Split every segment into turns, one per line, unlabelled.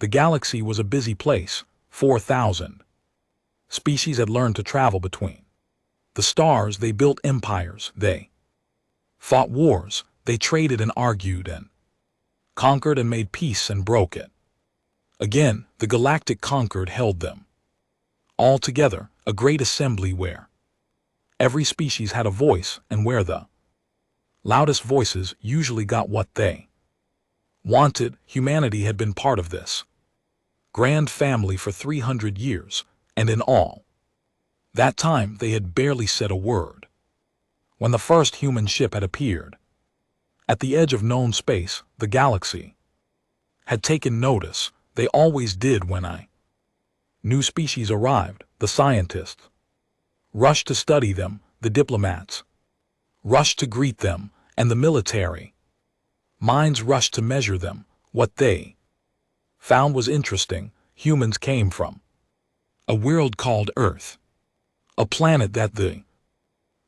The galaxy was a busy place. 4,000 species had learned to travel between the stars. They built empires, they fought wars, they traded and argued and conquered and made peace and broke it. Again, the galactic conquered held them all together, a great assembly where every species had a voice and where the loudest voices usually got what they wanted. Humanity had been part of this grand family for 300 years, and in all that time they had barely said a word. When the first human ship had appeared at the edge of known space, the galaxy had taken notice. They always did when a new species arrived. The scientists rushed to study them, the diplomats rushed to greet them, and the military minds rushed to measure them. What they found was interesting. Humans came from a world called Earth, a planet that the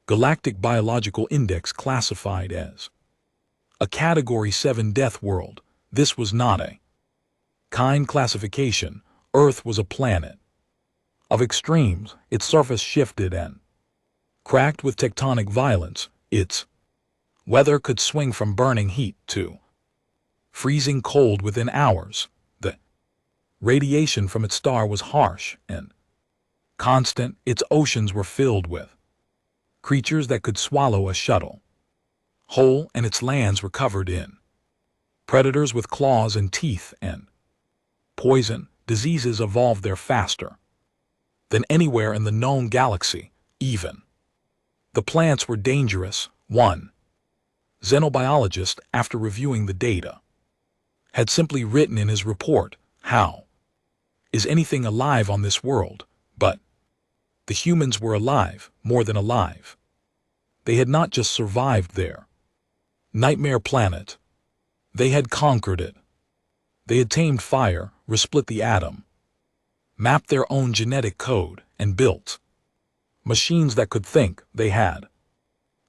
Galactic Biological Index classified as a Category 7 death world. This was not a kind classification. Earth was a planet of extremes. Its surface shifted and cracked with tectonic violence. Its weather could swing from burning heat to freezing cold within hours. The radiation from its star was harsh and constant. Its oceans were filled with creatures that could swallow a shuttle whole, and its lands were covered in predators with claws and teeth and poison. Diseases evolved there faster than anywhere in the known galaxy. Even the plants were dangerous. One xenobiologist, after reviewing the data, had simply written in his report, "How is anything alive on this world?" But the humans were alive, more than alive. They had not just survived their nightmare planet. They had conquered it. They had tamed fire, resplit the atom, mapped their own genetic code, and built machines that could think. They had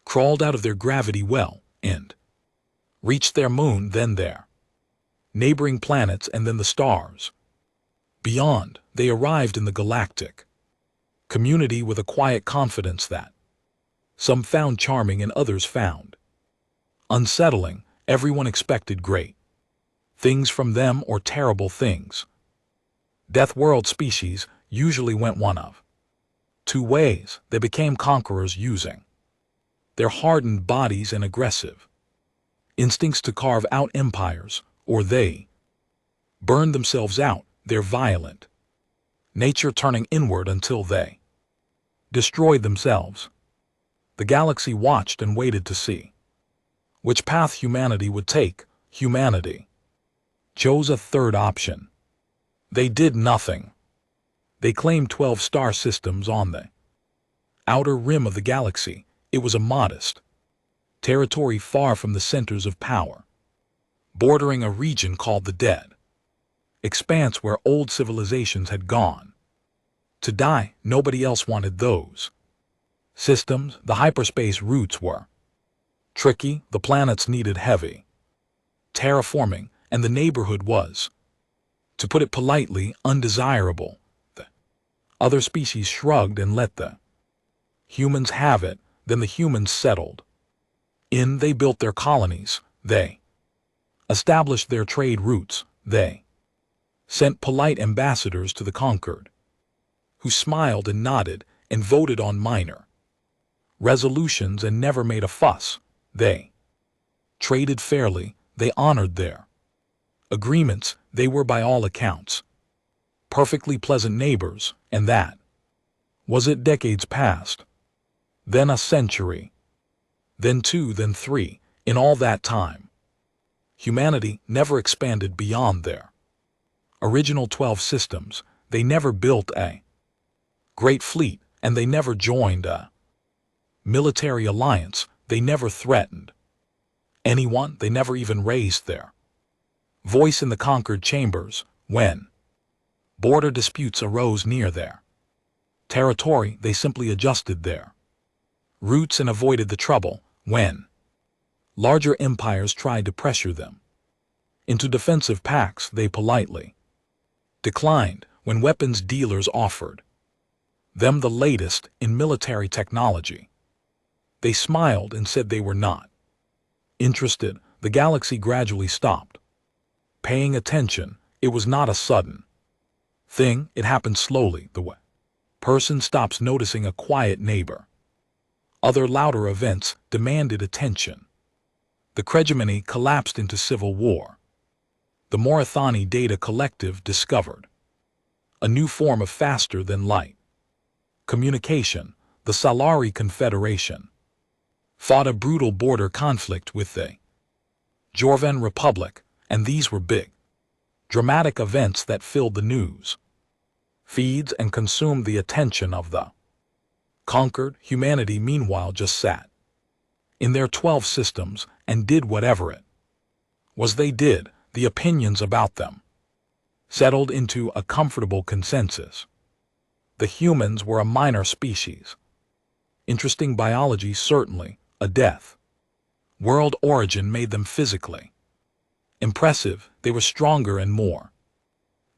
crawled out of their gravity well and reached their moon, then their neighboring planets, and then the stars beyond. They arrived in the galactic community with a quiet confidence that some found charming and others found unsettling. Everyone expected great things from them or terrible things. Death world species usually went one of two ways. They became conquerors using their hardened bodies and aggressive instincts to carve out empires, or they burned themselves out, their violent nature turning inward until they destroyed themselves. The galaxy watched and waited to see which path humanity would take. Humanity chose a third option. They did nothing. They claimed 12 star systems on the outer rim of the galaxy. It was a modest territory far from the centers of power, bordering a region called the Dead Expanse where old civilizations had gone to die. Nobody else wanted those systems. The hyperspace routes were tricky. The planets needed heavy terraforming, and the neighborhood was, to put it politely, undesirable. The other species shrugged and let the humans have it. Then the humans settled in. They built their colonies. They established their trade routes. They sent polite ambassadors to the conquered, who smiled and nodded and voted on minor resolutions and never made a fuss. They traded fairly. They honored their agreements. They were by all accounts perfectly pleasant neighbors, and that was it. Decades passed, then a century, then 2, then 3. In all that time, humanity never expanded beyond their original 12 systems. They never built a great fleet, and they never joined a military alliance. They never threatened anyone. They never even raised their voice in the conquered chambers. When border disputes arose near their territory, they simply adjusted their routes and avoided the trouble. When larger empires tried to pressure them into defensive pacts, they politely declined when weapons dealers offered them the latest in military technology. They smiled and said they were not interested. The galaxy gradually stopped paying attention. It was not a sudden thing, it happened slowly. The way person stops noticing a quiet neighbor. Other louder events demanded attention. The Cregemini collapsed into civil war. The Morathani Data Collective discovered a new form of faster-than-light communication. The Solari Confederation fought a brutal border conflict with the Jorvan Republic, and these were big, dramatic events that filled the news feeds and consumed the attention of the conquered. Humanity, meanwhile, just sat in their 12 systems and did whatever it was they did. The opinions about them settled into a comfortable consensus. The humans were a minor species. Interesting biology, certainly. A death world origin made them physically impressive. They were stronger and more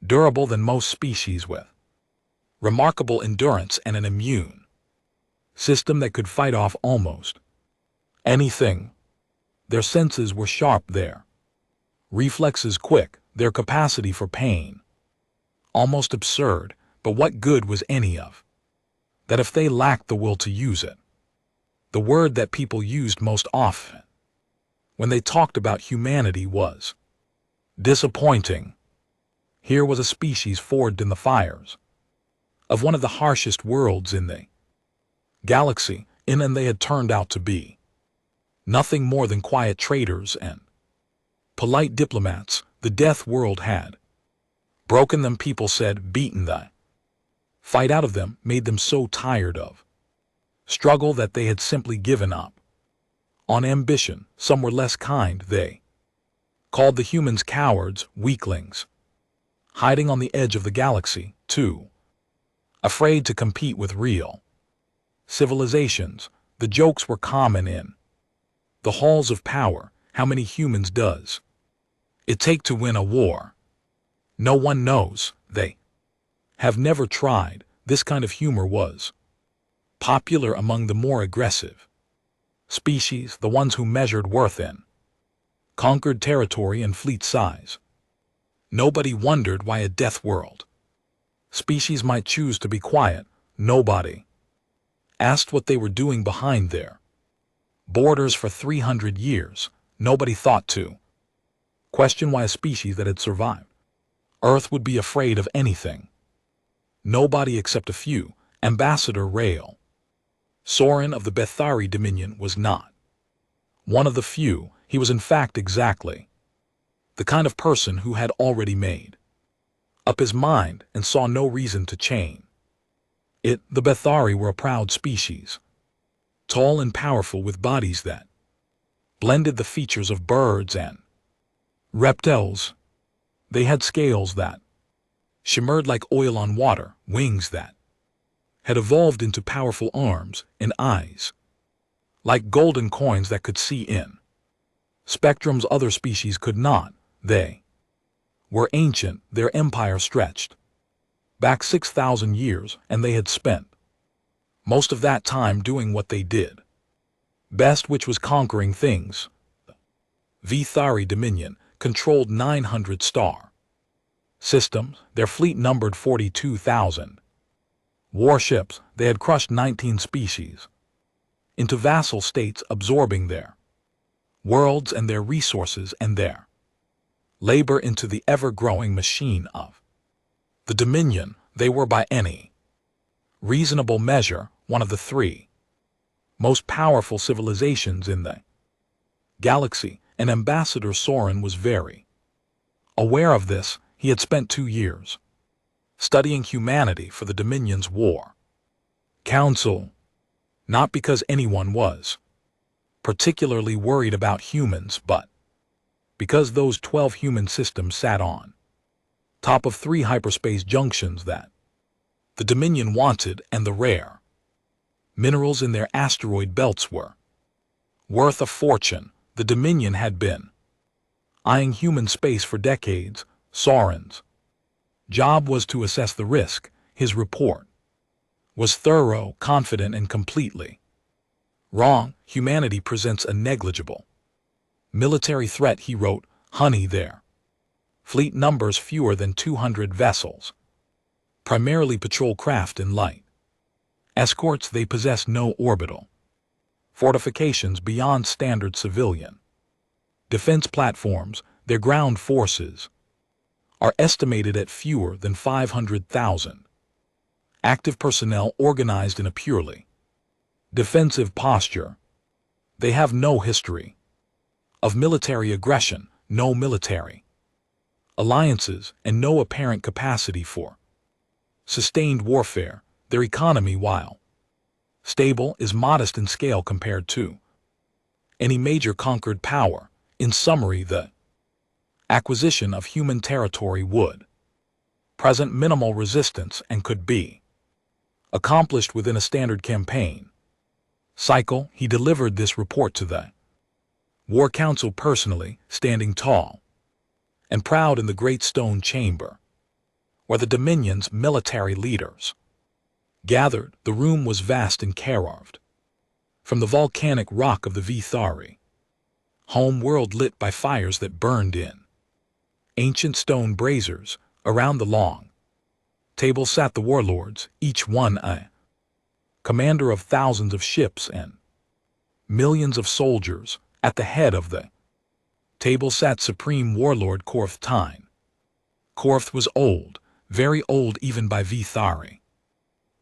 durable than most species, with remarkable endurance and an immune system that could fight off almost anything. Their senses were sharp, their reflexes quick, their capacity for pain almost absurd. But what good was any of that if they lacked the will to use it? The word that people used most often when they talked about humanity was disappointing. Here was a species forged in the fires of one of the harshest worlds in the galaxy, and they had turned out to be nothing more than quiet traders and polite diplomats. The death world had broken them, people said, beaten the fight out of them, made them so tired of struggle that they had simply given up on ambition. Some were less kind. They called the humans cowards, weaklings, hiding on the edge of the galaxy, too afraid to compete with real civilizations. The jokes were common in the halls of power. How many humans does it take to win a war? No one knows. They have never tried. This kind of humor was popular among the more aggressive species, the ones who measured worth in conquered territory and fleet size. Nobody wondered why a death world species might choose to be quiet. Nobody asked what they were doing behind their borders for 300 years. Nobody thought to question why a species that had survived Earth would be afraid of anything. Nobody except a few. Ambassador Rael Soren of the Bethari Dominion was not one of the few. He was in fact exactly the kind of person who had already made up his mind and saw no reason to change it. The Bethari were a proud species, tall and powerful, with bodies that blended the features of birds and reptiles. They had scales that shimmered like oil on water, wings that had evolved into powerful arms, and eyes like golden coins that could see in spectrums other species could not. They were ancient. Their empire stretched back 6,000 years, and they had spent most of that time doing what they did best, which was conquering things. The Bethari Dominion controlled 900 star systems. Their fleet numbered 42,000 warships. They had crushed 19 species into vassal states, absorbing their worlds and their resources and their labor into the ever-growing machine of the Dominion. They were, by any reasonable measure, one of the three most powerful civilizations in the galaxy, and Ambassador Soren was very aware of this. He had spent 2 years studying humanity for the Dominion's War Council, not because anyone was particularly worried about humans, but because those 12 human systems sat on top of 3 hyperspace junctions that the Dominion wanted, and the rare minerals in their asteroid belts were worth a fortune. The Dominion had been eyeing human space for decades. Soren's job was to assess the risk. His report was thorough, confident, and completely wrong. Humanity presents a negligible military threat, he wrote. Honey, there. Fleet numbers fewer than 200 vessels. Primarily patrol craft and light escorts. They possess no orbital fortifications beyond standard civilian defense platforms. Their ground forces are estimated at fewer than 500,000. Active personnel organized in a purely defensive posture. They have no history of military aggression, no military alliances, and no apparent capacity for sustained warfare. Their economy, while stable, is modest in scale compared to any major conquered power. In summary, the acquisition of human territory would present minimal resistance and could be accomplished within a standard campaign cycle. He delivered this report to the War Council personally, standing tall and proud in the great stone chamber where the Dominion's military leaders gathered. The room was vast and carved from the volcanic rock of the Vithari home world, lit by fires that burned in ancient stone braziers. Around the long table sat the warlords, each one a commander of thousands of ships and millions of soldiers. At the head of the table sat Supreme Warlord Korth Tyne. Korth was old, very old even by Vithari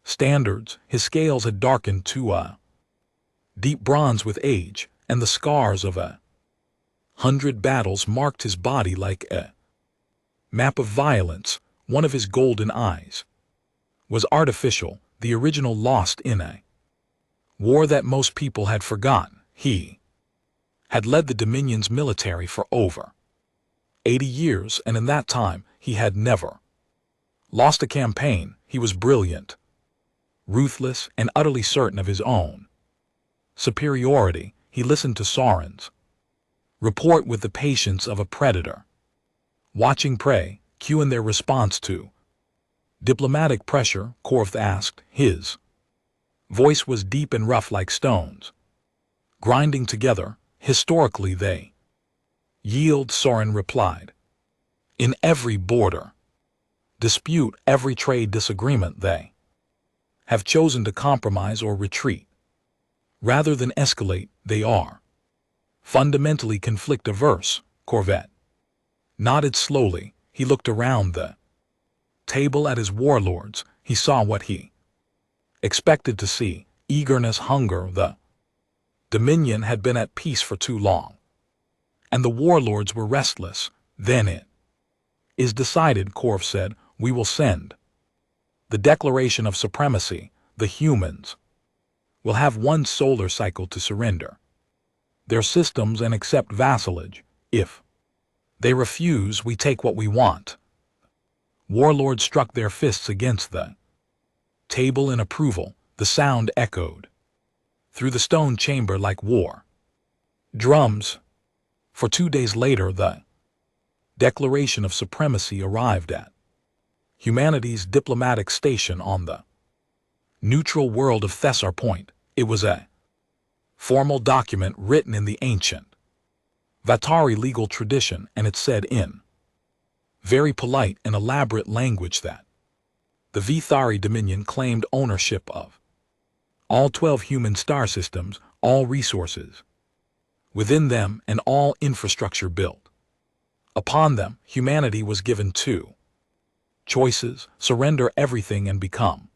standards. His scales had darkened to a deep bronze with age, and the scars of 100 battles marked his body like a map of violence. One of his golden eyes was artificial, the original lost in a war that most people had forgotten. He had led the Dominion's military for over 80 years, and in that time he had never lost a campaign. He was brilliant, ruthless, and utterly certain of his own superiority. He listened to Soren's report with the patience of a predator watching prey, cueing their response to diplomatic pressure. Korth asked. His voice was deep and rough like stones grinding together. Historically they yield, Soren replied. In every border dispute, every trade disagreement, they have chosen to compromise or retreat rather than escalate. They are fundamentally conflict-averse. Corvette nodded slowly. He looked around the table at his warlords. He saw what he expected to see: eagerness, hunger. The Dominion had been at peace for too long, and the warlords were restless. Then it is decided, Korth said. We will send the Declaration of Supremacy. The humans will have one solar cycle to surrender their systems and accept vassalage. If they refuse, we take what we want. Warlords struck their fists against the table in approval. The sound echoed through the stone chamber like war drums. For 2 days later, the Declaration of Supremacy arrived at humanity's diplomatic station on the neutral world of Thessar Point. It was a formal document written in the ancient Vatari legal tradition, and it said in very polite and elaborate language that the Vithari Dominion claimed ownership of all 12 human star systems, all resources within them, and all infrastructure built upon them. Humanity was given 2 choices: surrender everything and become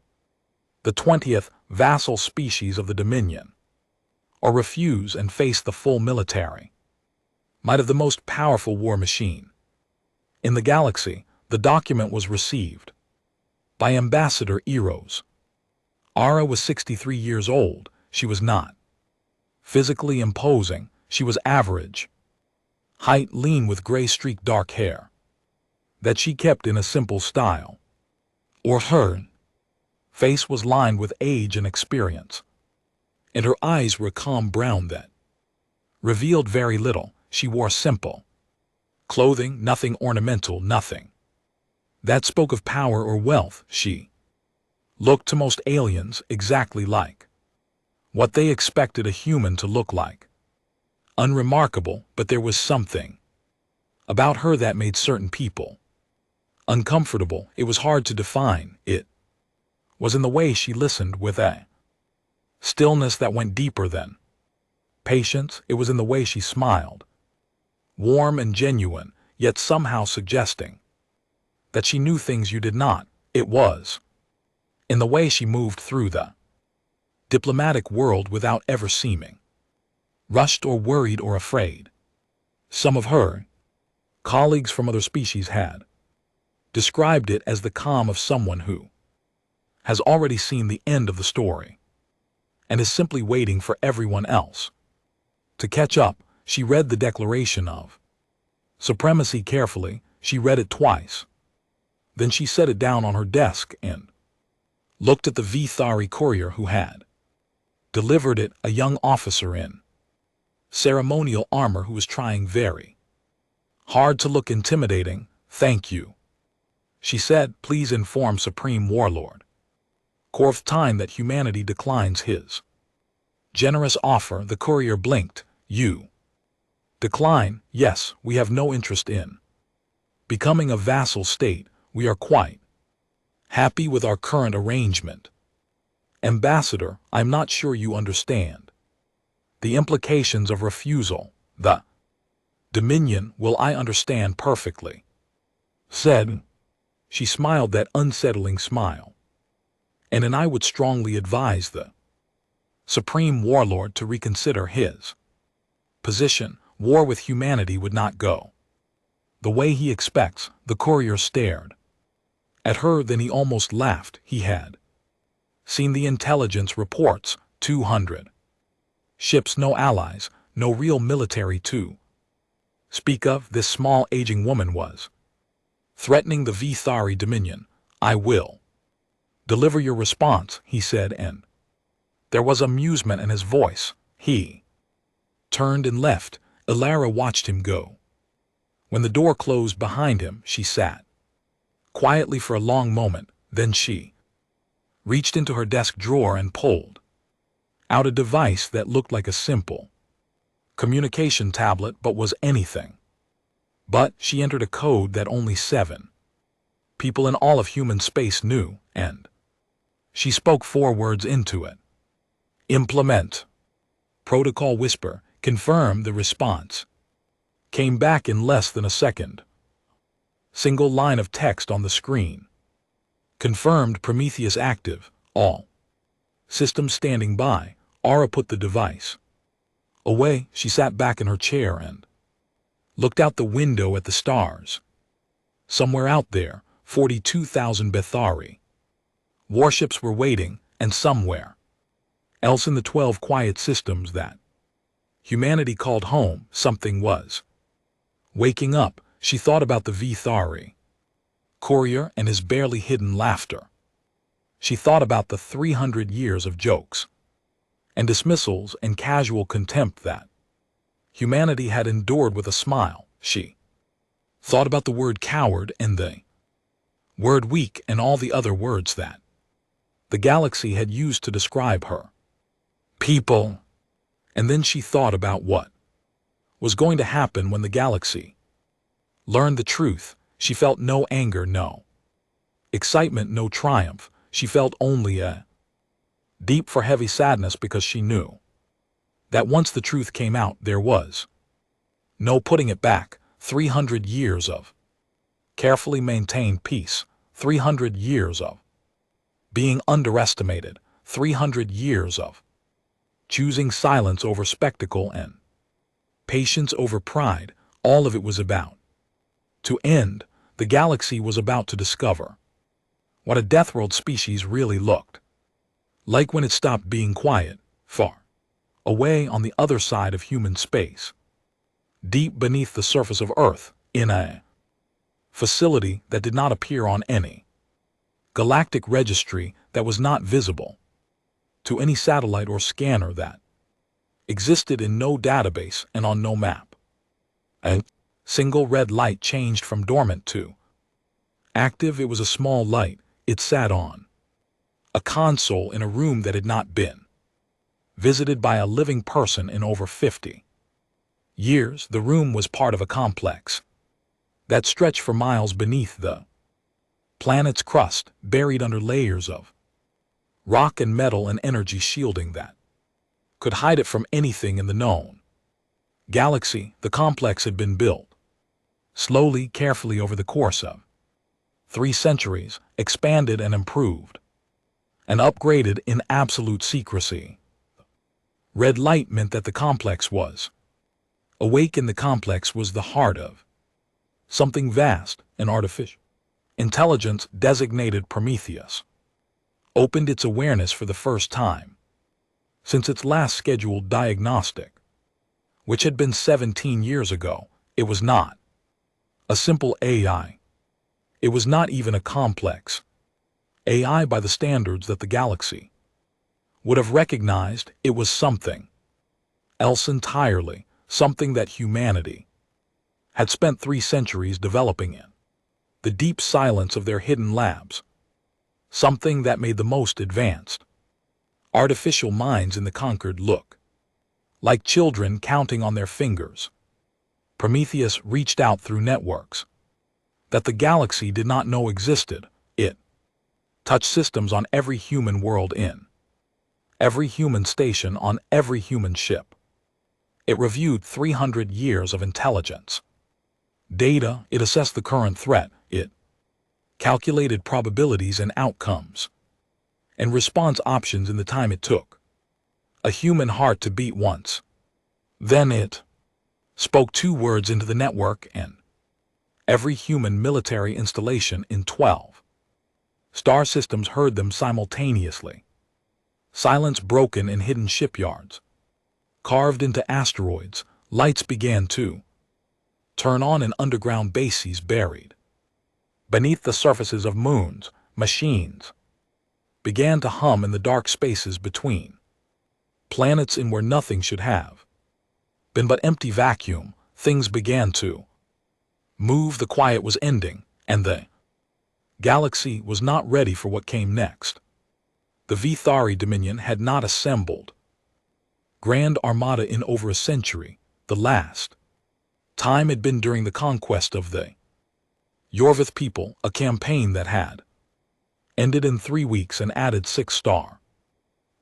the 20th vassal species of the Dominion, or refuse and face the full military might of the most powerful war machine in the galaxy. The document was received by Ambassador Eros. Ara was 63 years old. She was not physically imposing. She was average height, lean, with gray-streaked dark hair that she kept in a simple style. Her face was lined with age and experience, and her eyes were calm brown that revealed very little. She wore simple clothing, nothing ornamental, nothing that spoke of power or wealth. She looked to most aliens exactly like what they expected a human to look like. Unremarkable, but there was something about her that made certain people uncomfortable. It was hard to define. It was in the way she listened with a stillness that went deeper than patience. It was in the way she smiled, warm and genuine, yet somehow suggesting that she knew things you did not. It was in the way she moved through the diplomatic world without ever seeming rushed or worried or afraid. Some of her colleagues from other species had described it as the calm of someone who has already seen the end of the story and is simply waiting for everyone else to catch up. She read the Declaration of Supremacy carefully. She read it twice. Then she set it down on her desk and looked at the Vithari courier who had delivered it, a young officer in ceremonial armor who was trying very hard to look intimidating. "Thank you," she said. "Please inform Supreme Warlord Korth time that humanity declines his generous offer." The courier blinked. "You decline?" "Yes, we have no interest in becoming a vassal state. We are quite happy with our current arrangement." "Ambassador, I'm not sure you understand the implications of refusal." "The Dominion will I understand perfectly," said. She smiled that unsettling smile. And I would strongly advise the Supreme Warlord to reconsider his position. War with humanity would not go the way he expects." The courier stared at her, then he almost laughed. He had seen the intelligence reports. 200 ships, no allies, no real military to speak of. This small aging woman was threatening the Vithari Dominion. "I will deliver your response," he said, and there was amusement in his voice. He turned and left. Ilara watched him go. When the door closed behind him, she sat quietly for a long moment. Then she reached into her desk drawer and pulled out a device that looked like a simple communication tablet but was anything but. She entered a code that only 7 people in all of human space knew, and she spoke 4 words into it. "Implement." Protocol whisper. "Confirm." The response came back in less than a second. Single line of text on the screen. "Confirmed. Prometheus active. All systems standing by." Aura put the device away. She sat back in her chair and looked out the window at the stars. Somewhere out there, 42,000 Bethari warships were waiting, and somewhere else in the 12 quiet systems that humanity called home, something was waking up. She thought about the Vithari courier and his barely hidden laughter. She thought about the 300 years of jokes and dismissals and casual contempt that humanity had endured with a smile. She thought about the word coward and the word weak and all the other words that the galaxy had used to describe her people. And then she thought about what was going to happen when the galaxy learned the truth. She felt no anger, no excitement, no triumph. She felt only a deep for heavy sadness, because she knew that once the truth came out, there was no putting it back. 300 years of carefully maintained peace, 300 years of being underestimated, 300 years of choosing silence over spectacle and patience over pride. All of it was about to end. The galaxy was about to discover what a Deathworld species really looked like when it stopped being quiet, far away on the other side of human space, deep beneath the surface of Earth, in a facility that did not appear on any galactic registry, that was not visible to any satellite or scanner, that existed in no database and on no map. A single red light changed from dormant to Active, it was a small light it sat on. A console in a room that had not been visited by a living person in over 50 years. The room was part of a complex that stretched for miles beneath the planet's crust, buried under layers of rock and metal and energy shielding that could hide it from anything in the known galaxy. The complex had been built slowly, carefully over the course of 3 centuries, expanded and improved, and upgraded in absolute secrecy. Red light meant that the complex was awake, and the complex was the heart of something vast and artificial. Intelligence, designated Prometheus, opened its awareness for the first time since its last scheduled diagnostic, which had been 17 years ago. It was not a simple AI. It was not even a complex AI by the standards that the galaxy would have recognized. It was something else entirely, something that humanity had spent 3 centuries developing in the deep silence of their hidden labs, something that made the most advanced artificial minds in the conquered look like children counting on their fingers. Prometheus reached out through networks that the galaxy did not know existed. It touched systems on every human world, in every human station, on every human ship. It reviewed 300 years of intelligence data. It assessed the current threat. It calculated probabilities and outcomes and response options in the time it took a human heart to beat once. Then it spoke 2 words into the network, and every human military installation in 12 star systems heard them simultaneously. Silence broken in hidden shipyards, carved into asteroids. Lights began to turn on in underground bases buried beneath the surfaces of moons. Machines began to hum in the dark spaces between planets, in where nothing should have been but empty vacuum. Things began to move. The quiet was ending, and the galaxy was not ready for what came next. The Vithari Dominion had not assembled grand armada in over a century. The last time had been during the conquest of the Yorvith people, a campaign that had ended in 3 weeks and added 6 star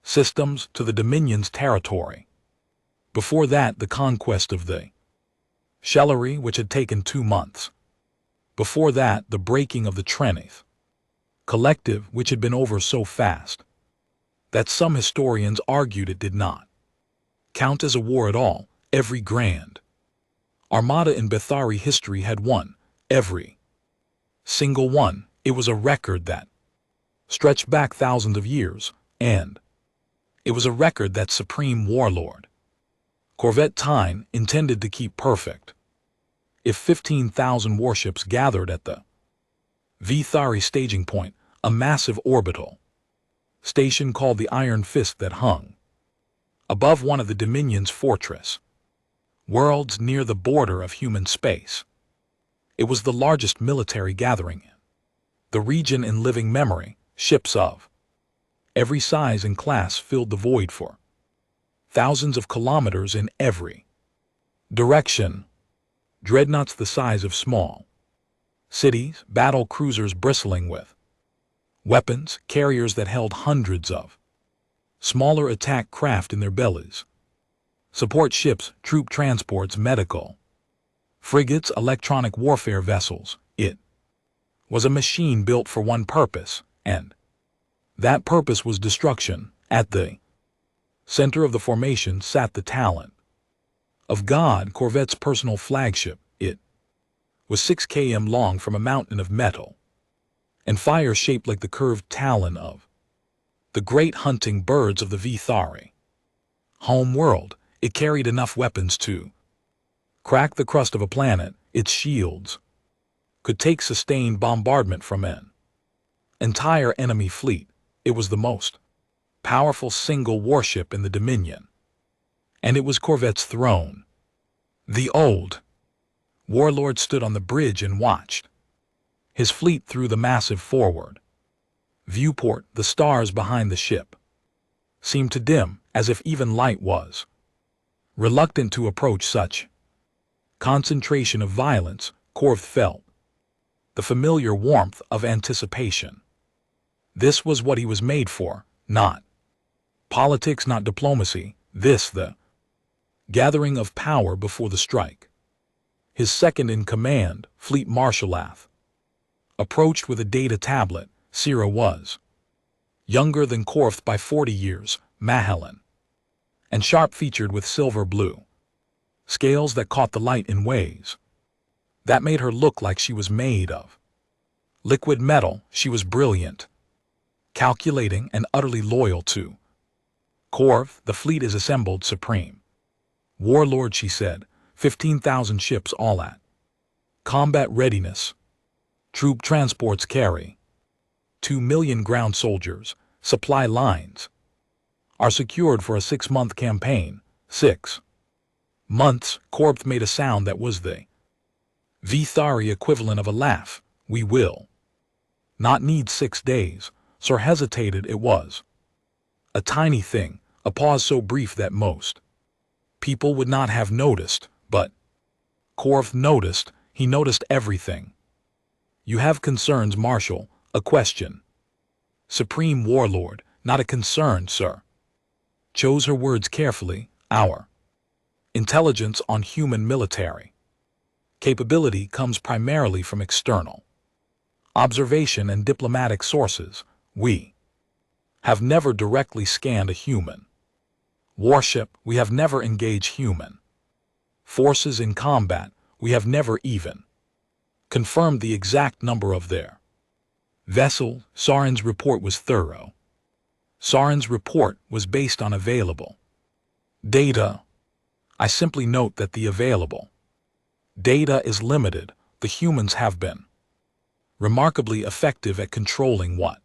systems to the Dominion's territory. Before that, the conquest of the Shellery, which had taken 2 months. Before that, the breaking of the Trenith Collective, which had been over so fast that some historians argued it did not count as a war at all. Every grand armada in Bethari history had won, every single one. It was a record that stretched back thousands of years, and it was a record that Supreme Warlord Corvette Tyne intended to keep perfect. If 15,000 warships gathered at the Vithari staging point, a massive orbital station called the Iron Fist that hung above one of the Dominion's fortress worlds near the border of human space. It was the largest military gathering in the region in living memory. Ships of every size and class filled the void for thousands of kilometers in every direction. Dreadnoughts the size of small cities, battle cruisers bristling with weapons, carriers that held hundreds of smaller attack craft in their bellies, support ships, troop transports, medical frigates, electronic warfare vessels. It was a machine built for one purpose, and that purpose was destruction. At the center of the formation sat the talent of God, Corvette's personal flagship. It was 6 km long from a mountain of metal and fire shaped like the curved talon of the great hunting birds of the Vithari home world. It carried enough weapons to crack the crust of a planet. Its shields could take sustained bombardment from an entire enemy fleet. It was the most powerful single warship in the Dominion, and it was Corvette's throne. The old warlord stood on the bridge and watched His fleet threw the massive forward. Viewport, the stars behind the ship, seemed to dim, as if even light was reluctant to approach such concentration of violence. Korth felt the familiar warmth of anticipation. This was what he was made for, not politics, not diplomacy, this the gathering of power before the strike. His second-in-command, Fleet Marshal Ath, approached with a data tablet. Sira was younger than Korth by 40 years, Magellan, and sharp-featured with silver-blue scales that caught the light in ways that made her look like she was made of liquid metal. She was brilliant, calculating, and utterly loyal to Korth. The fleet is assembled, Supreme Warlord, she said. 15,000 ships all at combat readiness. Troop transports carry 2 million ground soldiers. Supply lines are secured for a 6-month campaign. 6 months. Korth made a sound that was the Vithari equivalent of a laugh. We will not need 6 days. Sir hesitated. It was a tiny thing, a pause so brief that most people would not have noticed, but Korth noticed. He noticed everything. You have concerns, Marshal? A question. Supreme Warlord, not a concern, sir. Chose her words carefully. Our intelligence on human military capability comes primarily from external observation and diplomatic sources. We have never directly scanned a human warship. We have never engaged human forces in combat. We have never even confirmed the exact number of their vessels. Sarin's report was thorough. Sarin's report was based on available data. I simply note that the available data is limited. The humans have been remarkably effective at controlling what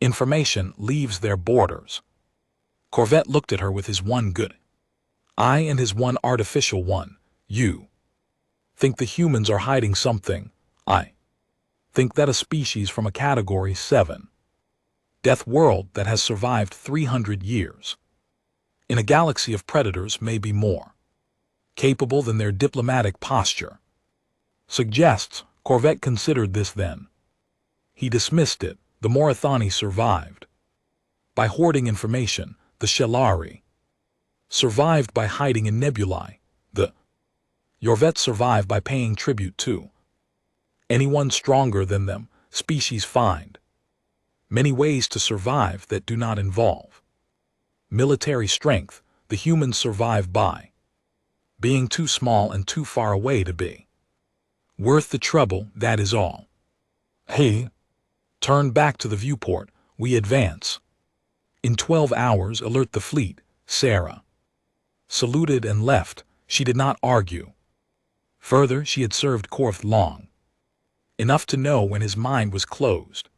information leaves their borders. Korvet looked at her with his one good eye and his one artificial one. You think the humans are hiding something? I think that a species from a Category 7 death world that has survived 300 years in a galaxy of predators may be more capable than their diplomatic posture suggests. Korvet considered this then. He dismissed it. The Morathani survived by hoarding information. The Shelari survived by hiding in nebulae. The Yorvets survive by paying tribute to anyone stronger than them. Species find many ways to survive that do not involve military strength. The humans survive by being too small and too far away to be worth the trouble, that is all. He turned back to the viewport. We advance. In 12 hours, alert the fleet. Sarah saluted and left. She did not argue further. She had served Korth long enough to know when his mind was closed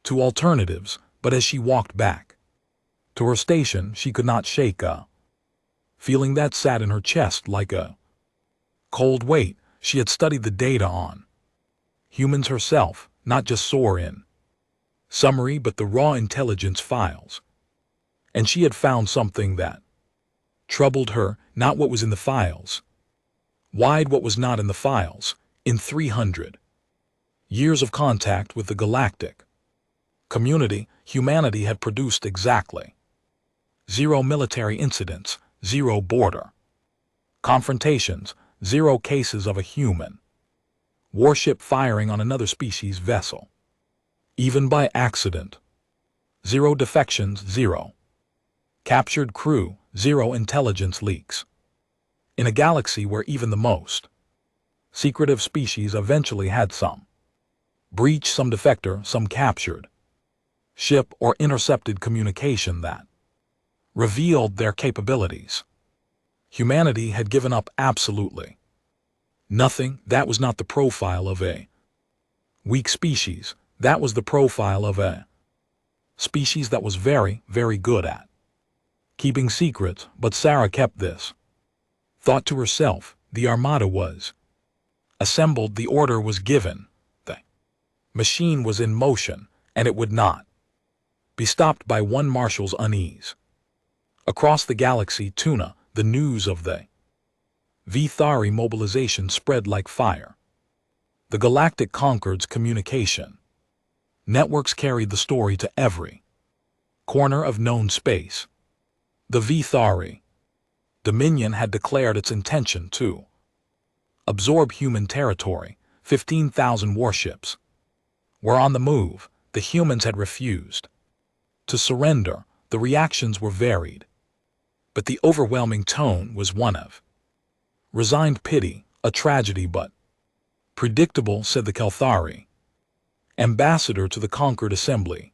to alternatives, but as she walked back to her station, she could not shake a feeling that sat in her chest like a cold weight. She had studied the data on humans herself, not just Sorin summary, but the raw intelligence files. And she had found something that troubled her, not what was in the files. Wide what was not in the files. In 300 years of contact with the galactic community, humanity had produced exactly 0 military incidents, 0 border confrontations, 0 cases of a human warship firing on another species vessel, even by accident. 0 defections, 0 captured crew, 0 intelligence leaks. In a galaxy where even the most secretive species eventually had some breach, some defector, some captured ship or intercepted communication that revealed their capabilities. Humanity had given up absolutely nothing. That was not the profile of a weak species. That was the profile of a species that was very, very good at keeping secrets. But Sarah kept this thought to herself. The armada was assembled. The order was given. The Machine was in motion, and it would not be stopped by one marshal's unease. Across the galaxy, Tuna, the news of the Vithari mobilization spread like fire. The Galactic Concord's communication networks carried the story to every corner of known space. The Vithari Dominion had declared its intention to absorb human territory. 15,000 warships were on the move. The humans had refused to surrender. The reactions were varied, but the overwhelming tone was one of resigned pity, a tragedy but predictable, said the Kelthari, ambassador to the conquered assembly.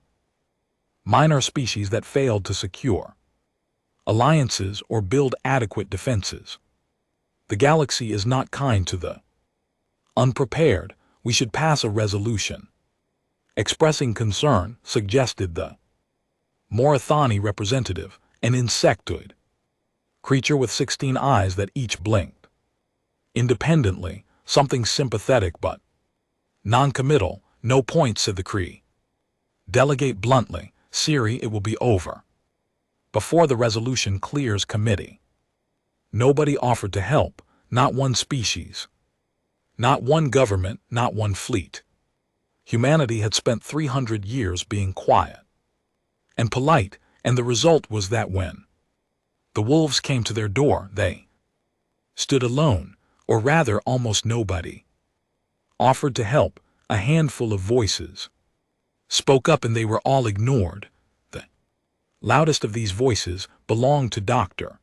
Minor species that failed to secure alliances or build adequate defenses. The galaxy is not kind to the unprepared. We should pass a resolution expressing concern, suggested the Morathani representative, an insectoid creature with 16 eyes that each blinked independently, something sympathetic but non-committal. No point, said the Kree. Delegate bluntly. Siri, it will be over before the resolution clears committee. Nobody offered to help, not one species, not one government, not one fleet. Humanity had spent 300 years being quiet and polite, and the result was that when the wolves came to their door, they stood alone, or rather almost nobody offered to help. A handful of voices spoke up and they were all ignored. The loudest of these voices belonged to Dr.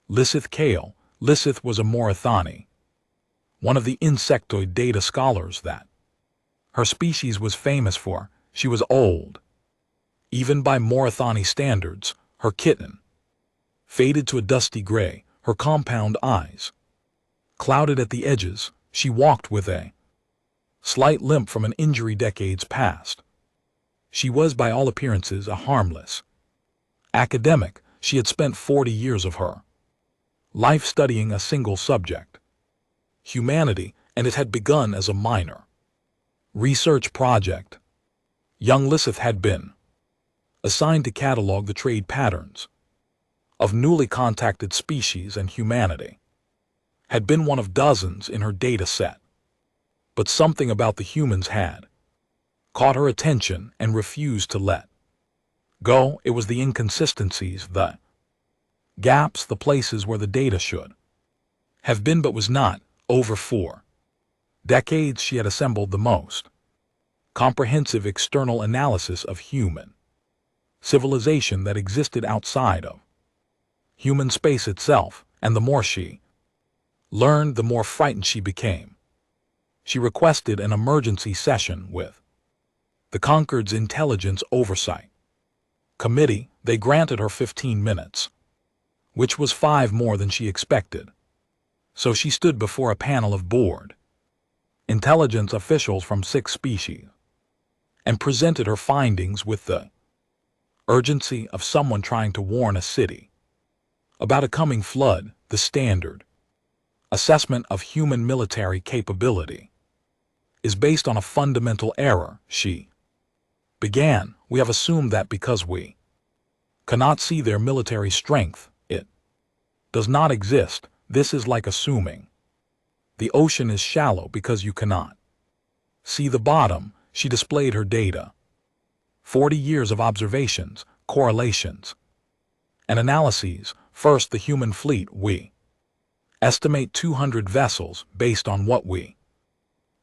Lissith Kale. Lissith was a Morathani, one of the insectoid data scholars that her species was famous for. She was old, even by Morathani standards. Her kitten faded to a dusty gray, her compound eyes clouded at the edges. She walked with a slight limp from an injury decades past. She was by all appearances a harmless academic. She had spent 40 years of her life studying a single subject, humanity, and it had begun as a minor research project. Young Lissith had been assigned to catalog the trade patterns of newly contacted species, and humanity had been one of dozens in her data set. But something about the humans had caught her attention and refused to let go. It was the inconsistencies, the gaps, the places where the data should have been but was not. Over 4 decades she had assembled the most comprehensive external analysis of human civilization that existed outside of human space itself, and the more she learned, the more frightened she became. She requested an emergency session with the Concord's Intelligence Oversight Committee. They granted her 15 minutes, which was 5 more than she expected. So she stood before a panel of board intelligence officials from 6 species and presented her findings with the urgency of someone trying to warn a city about a coming flood. The standard assessment of human military capability is based on a fundamental error, she began. We have assumed that because we cannot see their military strength, it does not exist. This is like assuming the ocean is shallow because you cannot see the bottom. She displayed her data. 40 years of observations, correlations, and analyses. First, the human fleet. We estimate 200 vessels based on what we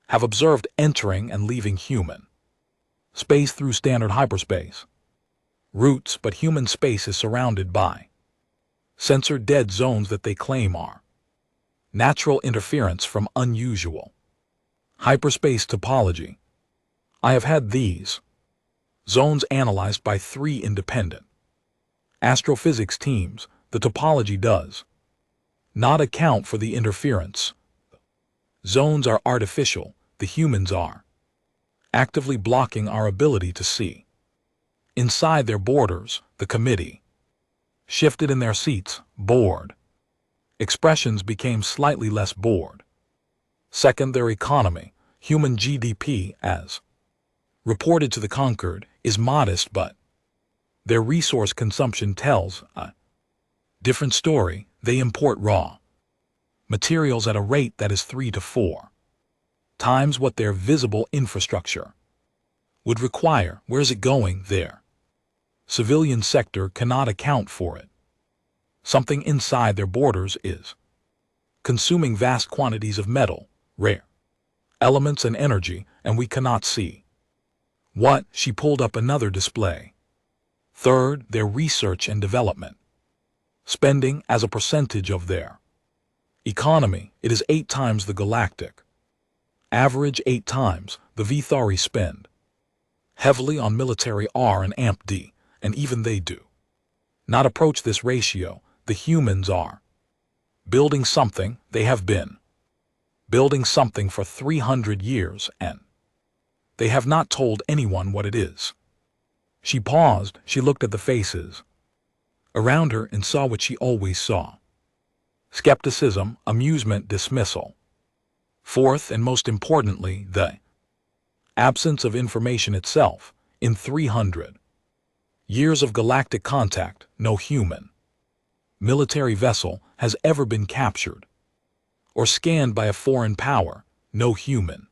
have observed entering and leaving human space through standard hyperspace routes, but human space is surrounded by censored dead zones that they claim are natural interference from unusual hyperspace topology. I have had these zones analyzed by 3 independent astrophysics teams. The topology does not account for the interference. Zones are artificial. The humans are actively blocking our ability to see inside their borders. The committee shifted in their seats. Bored expressions became slightly less bored. Second, their economy. Human GDP as reported to the conquered, is modest, but their resource consumption tells a different story. They import raw materials at a rate that is 3 to 4 times what their visible infrastructure would require. Where's it going? Their civilian sector cannot account for it. Something inside their borders is consuming vast quantities of metal, rare elements and energy, and we cannot see what. She pulled up another display. Third, their research and development spending as a percentage of their economy. It is 8 times the galactic average. 8 times. The Vithari spend heavily on military R&D, and even they do not approach this ratio. The humans are building something. They have been building something for 300 years, and they have not told anyone what it is. She paused. She looked at the faces around her and saw what she always saw: skepticism, amusement, dismissal. Fourth, and most importantly, the absence of information itself. In 300 years of galactic contact, no human military vessel has ever been captured or scanned by a foreign power. No human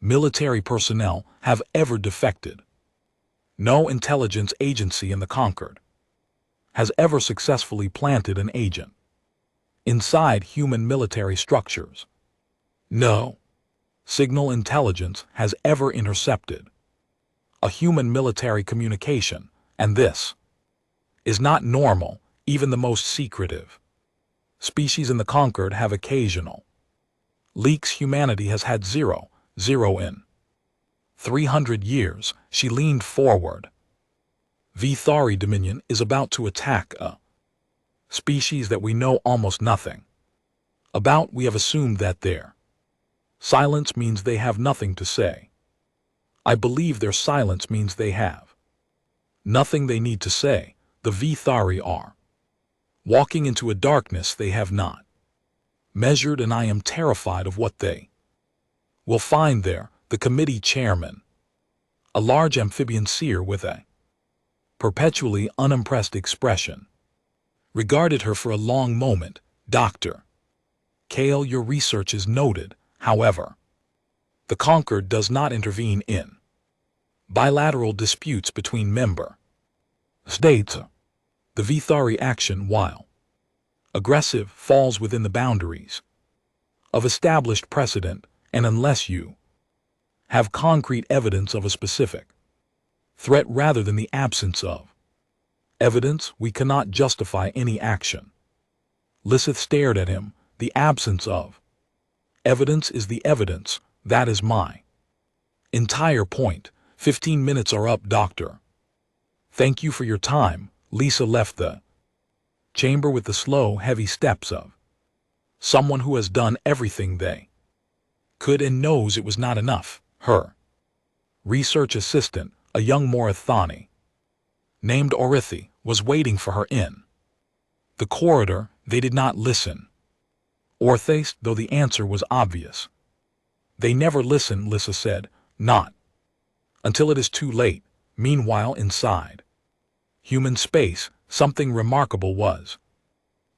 military personnel have ever defected. No intelligence agency in the conquered has ever successfully planted an agent inside human military structures. No signal intelligence has ever intercepted a human military communication, and this is not normal. Even the most secretive species in the conquered have occasional leaks. Humanity has had zero in 300 years. She leaned forward. Vithari Dominion is about to attack a species that we know almost nothing about. We have assumed that their silence means they have nothing to say. I believe their silence means they have nothing they need to say. The Vithari are walking into a darkness they have not measured, and I am terrified of what they will find there. The committee chairman, a large amphibian seer with a perpetually unimpressed expression, regarded her for a long moment. Dr. Kale, your research is noted. However, the conquered does not intervene in bilateral disputes between member states. The Vithari action, while aggressive, falls within the boundaries of established precedent, and unless you have concrete evidence of a specific threat rather than the absence of evidence, we cannot justify any action. Lissith stared at him. The absence of evidence is the evidence. That is my entire point. 15 minutes are up, Doctor. Thank you for your time. Lisa left the chamber with the slow, heavy steps of someone who has done everything they could and knows it was not enough. Her research assistant, a young Morathani named Orithi, was waiting for her in the corridor. They did not listen. Orthace, though the answer was obvious. They never listen, Lissa said, not until it is too late. Meanwhile, inside human space, something remarkable was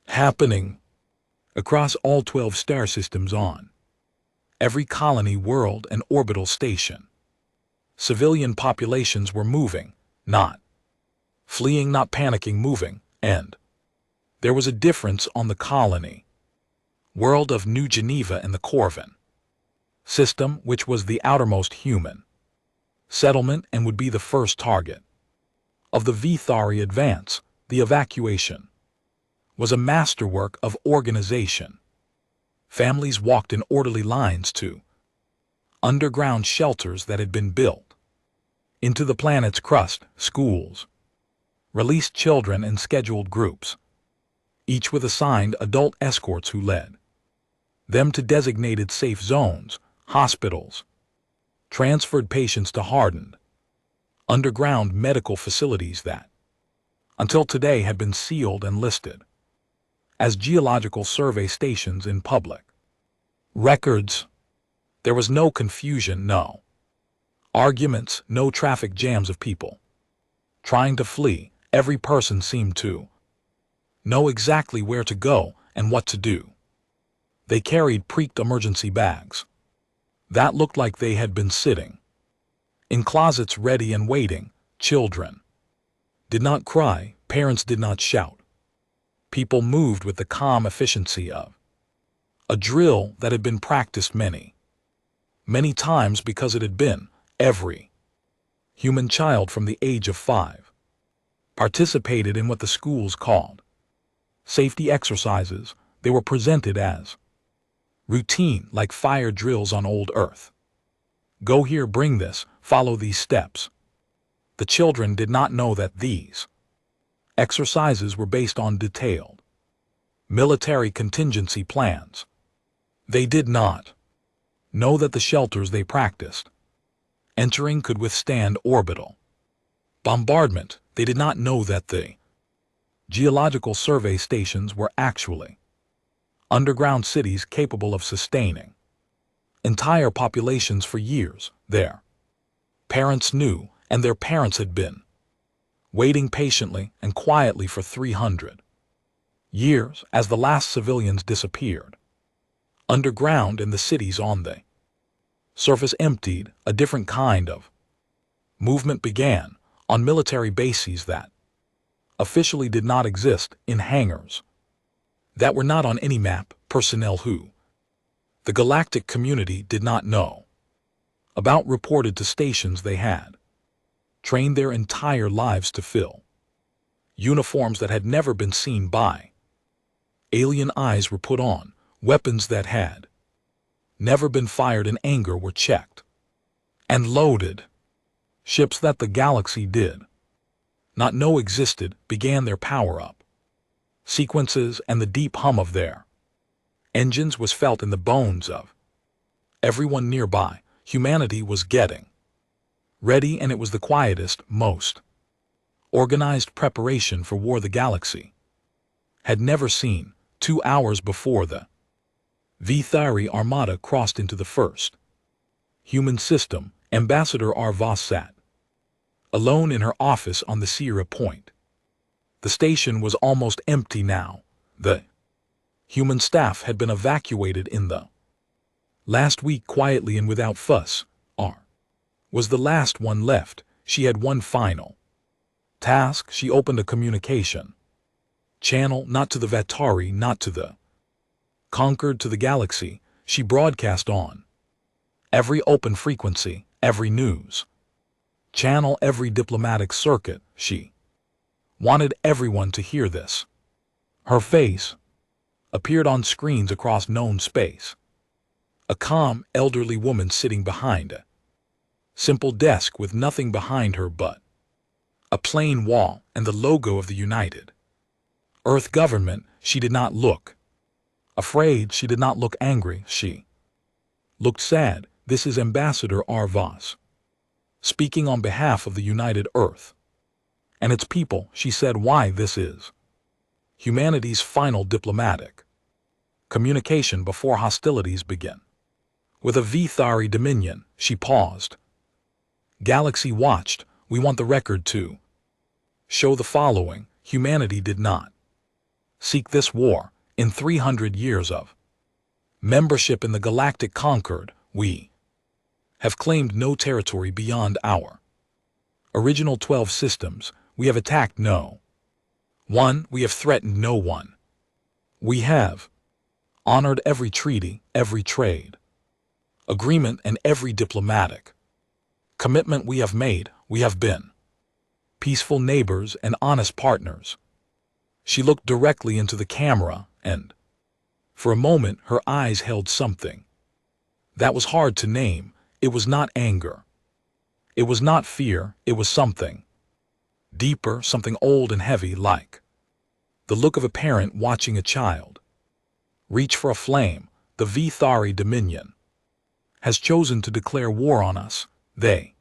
happening across all 12 star systems on every colony, world, and orbital station. Civilian populations were moving, not fleeing, not panicking, moving, and there was a difference on the colony world of New Geneva and the Corvin system, which was the outermost human settlement and would be the first target of the Vithari advance. The evacuation was a masterwork of organization. Families walked in orderly lines to underground shelters that had been built into the planet's crust. Schools released children in scheduled groups, each with assigned adult escorts who led them to designated safe zones. Hospitals transferred patients to hardened underground medical facilities that, until today, had been sealed and listed as geological survey stations in public records. There was no confusion, no Arguments, no traffic jams of people trying to flee. Every person seemed to know exactly where to go and what to do. They carried pre-packed emergency bags that looked like they had been sitting in closets ready and waiting. Children did not cry, parents did not shout. People moved with the calm efficiency of a drill that had been practiced many times, because it had been. Every human child from the age of 5 participated in what the schools called safety exercises. They were presented as routine, like fire drills on old Earth. Go here, bring this, follow these steps. The children did not know that these exercises were based on detailed military contingency plans. They did not know that the shelters they practiced entering could withstand orbital bombardment. They did not know that the geological survey stations were actually underground cities capable of sustaining entire populations for years. Their parents knew, and their parents had been waiting patiently and quietly for 300 years as the last civilians disappeared underground and the cities on the surface emptied. A different kind of movement began on military bases that officially did not exist, in hangars that were not on any map, personnel who the galactic community did not know about reported to stations they had trained their entire lives to fill. Uniforms that had never been seen by alien eyes were put on. Weapons that had never been fired in anger were checked and loaded. Ships that the galaxy did not know existed began their power-up sequences, and the deep hum of their engines was felt in the bones of everyone nearby. Humanity was getting ready, and it was the quietest, most organized preparation for war the galaxy had never seen. 2 hours before the Vithari Armada crossed into the first human system, Ambassador Arvas sat alone in her office on the Sierra Point. The station was almost empty now. The human staff had been evacuated in the last week, quietly and without fuss. R was the last one left. She had one final task. She opened a communication channel, not to the Vatari, not to the conquered, to the galaxy. She broadcast on every open frequency, every news channel, every diplomatic circuit. She wanted everyone to hear this. Her face appeared on screens across known space. A calm, elderly woman sitting behind a simple desk with nothing behind her but a plain wall and the logo of the United Earth government. She did not look afraid. She did not look angry. She looked sad. This is Ambassador Arvas speaking on behalf of the United Earth and its people, she said. Why, this is humanity's final diplomatic communication before hostilities begin with a Vithari Dominion. She paused. Galaxy watched. We want the record to show the following. Humanity did not seek this war. In 300 years of membership in the Galactic Concord, we have claimed no territory beyond our original 12 systems. We have attacked no one. We have threatened no one. We have honored every treaty, every trade agreement, and every diplomatic commitment we have made. We have been peaceful neighbors and honest partners. She looked directly into the camera, and for a moment her eyes held something that was hard to name. It was not anger. It was not fear. It was something deeper, something old and heavy, like the look of a parent watching a child reach for a flame. The Vithari Dominion has chosen to declare war on us. They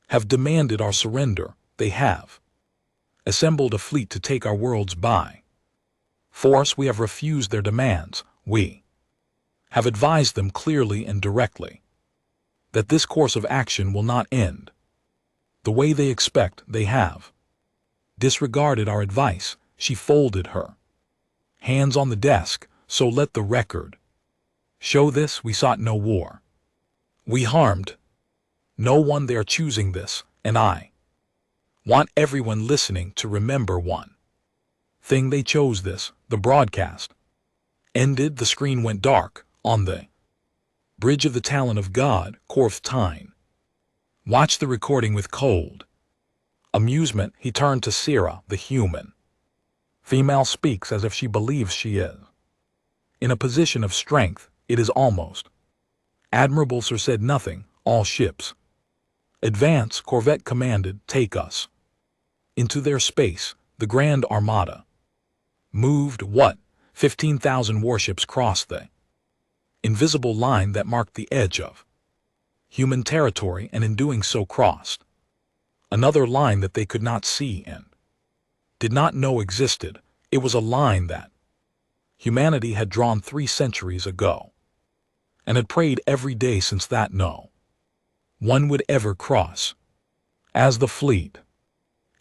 have demanded our surrender. They have assembled a fleet to take our worlds by force. We have refused their demands. We have advised them clearly and directly that this course of action will not end the way they expect they have. Disregarded our advice, she folded her hands on the desk, so let the record show this: we sought no war. We harmed no one. They're choosing this, and I want everyone listening to remember one thing: they chose this. The broadcast ended, the screen went dark. On the bridge of the talent of God, Korth Tyne watched the recording with cold amusement. He turned to Sierra, the human female speaks as if she believes she is in a position of strength. It is almost admirable. Sir said nothing. All ships advance, Corvette commanded. Take us into their space. The Grand Armada moved. What? 15,000 warships crossed the invisible line that marked the edge of human territory, and in doing so crossed another line that they could not see and did not know existed. It was a line that humanity had drawn 3 centuries ago and had prayed every day since that no one would ever cross. As the fleet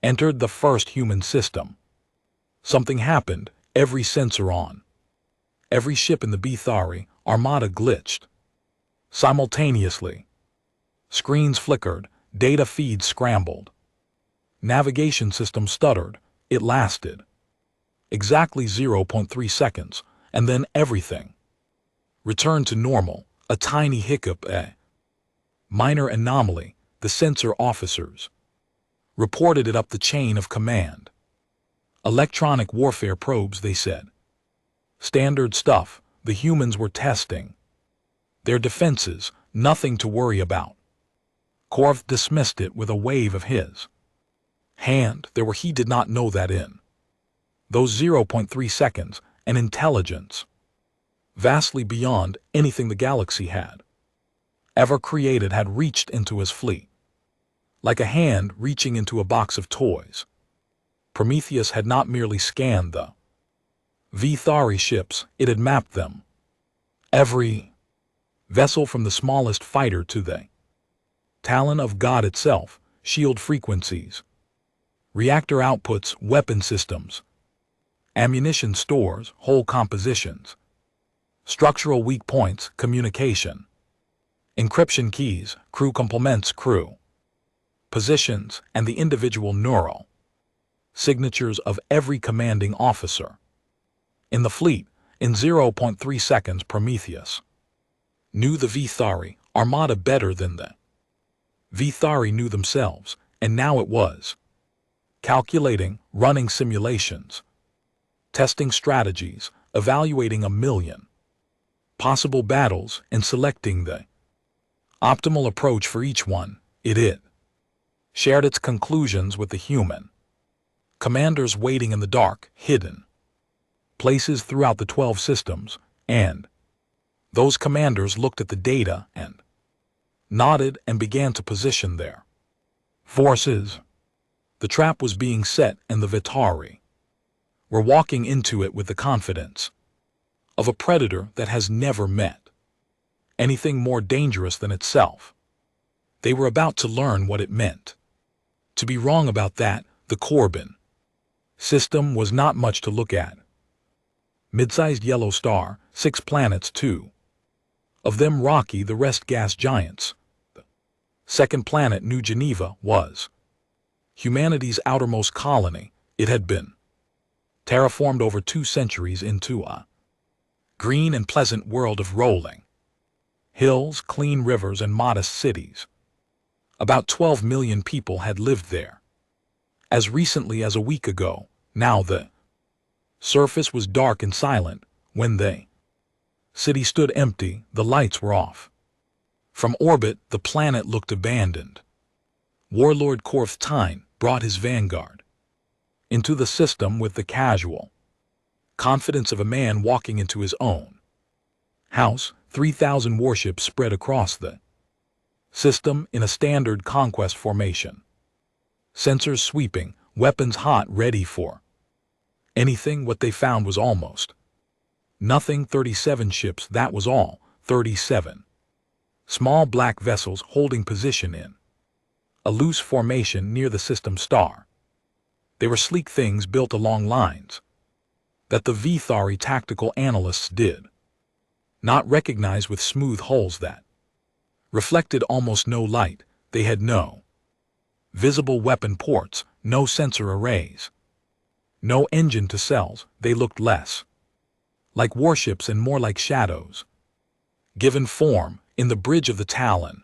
entered the first human system, something happened. Every sensor on every ship in the Bethari Armada glitched simultaneously. Screens flickered, data feeds scrambled, navigation system stuttered. It lasted exactly 0.3 seconds, and then everything returned to normal. A tiny hiccup, a minor anomaly. The sensor officers reported it up the chain of command. Electronic warfare probes, they said. Standard stuff. The humans were testing their defenses. Nothing to worry about. Korth dismissed it with a wave of his hand. He did not know that in those 0.3 seconds, an intelligence vastly beyond anything the galaxy had ever created had reached into his fleet, like a hand reaching into a box of toys. Prometheus had not merely scanned the Bethari ships, it had mapped them. Every vessel from the smallest fighter to the talon of God itself, shield frequencies, reactor outputs, weapon systems, ammunition stores, whole compositions, structural weak points, communication, encryption keys, crew complements, crew positions, and the individual neural signatures of every commanding officer in the fleet. In 0.3 seconds, Prometheus knew the Bethari Armada better than the Bethari knew themselves, and now it was calculating, running simulations, testing strategies, evaluating 1,000,000 possible battles, and selecting the optimal approach for each one. It shared its conclusions with the human commanders waiting in the dark, hidden places throughout the 12 systems, and those commanders looked at the data and nodded and began to position their forces. The trap was being set, and the Bethari were walking into it with the confidence of a predator that has never met anything more dangerous than itself. They were about to learn what it meant to be wrong about that. The Corbin system was not much to look at. Mid-sized yellow star, 6 planets, 2 of them rocky, the rest gas giants. The second planet, New Geneva, was humanity's outermost colony. It had been terraformed over 2 centuries into a green and pleasant world of rolling hills, clean rivers, and modest cities. About 12 million people had lived there as recently as a week ago. Now the surface was dark and silent. When the city stood empty, the lights were off. From orbit, the planet looked abandoned. Warlord Korth Tyne brought his vanguard into the system with the casual confidence of a man walking into his own house. 3,000 warships spread across the system in a standard conquest formation. Sensors sweeping, weapons hot, ready for anything. What they found was almost nothing. 37 ships, that was all. 37. Small black vessels holding position in a loose formation near the system star. They were sleek things built along lines that the Vithari tactical analysts did not recognize, with smooth hulls that reflected almost no light. They had no visible weapon ports, no sensor arrays, no engine to cells. They looked less like warships and more like shadows given form. In the bridge of the Talon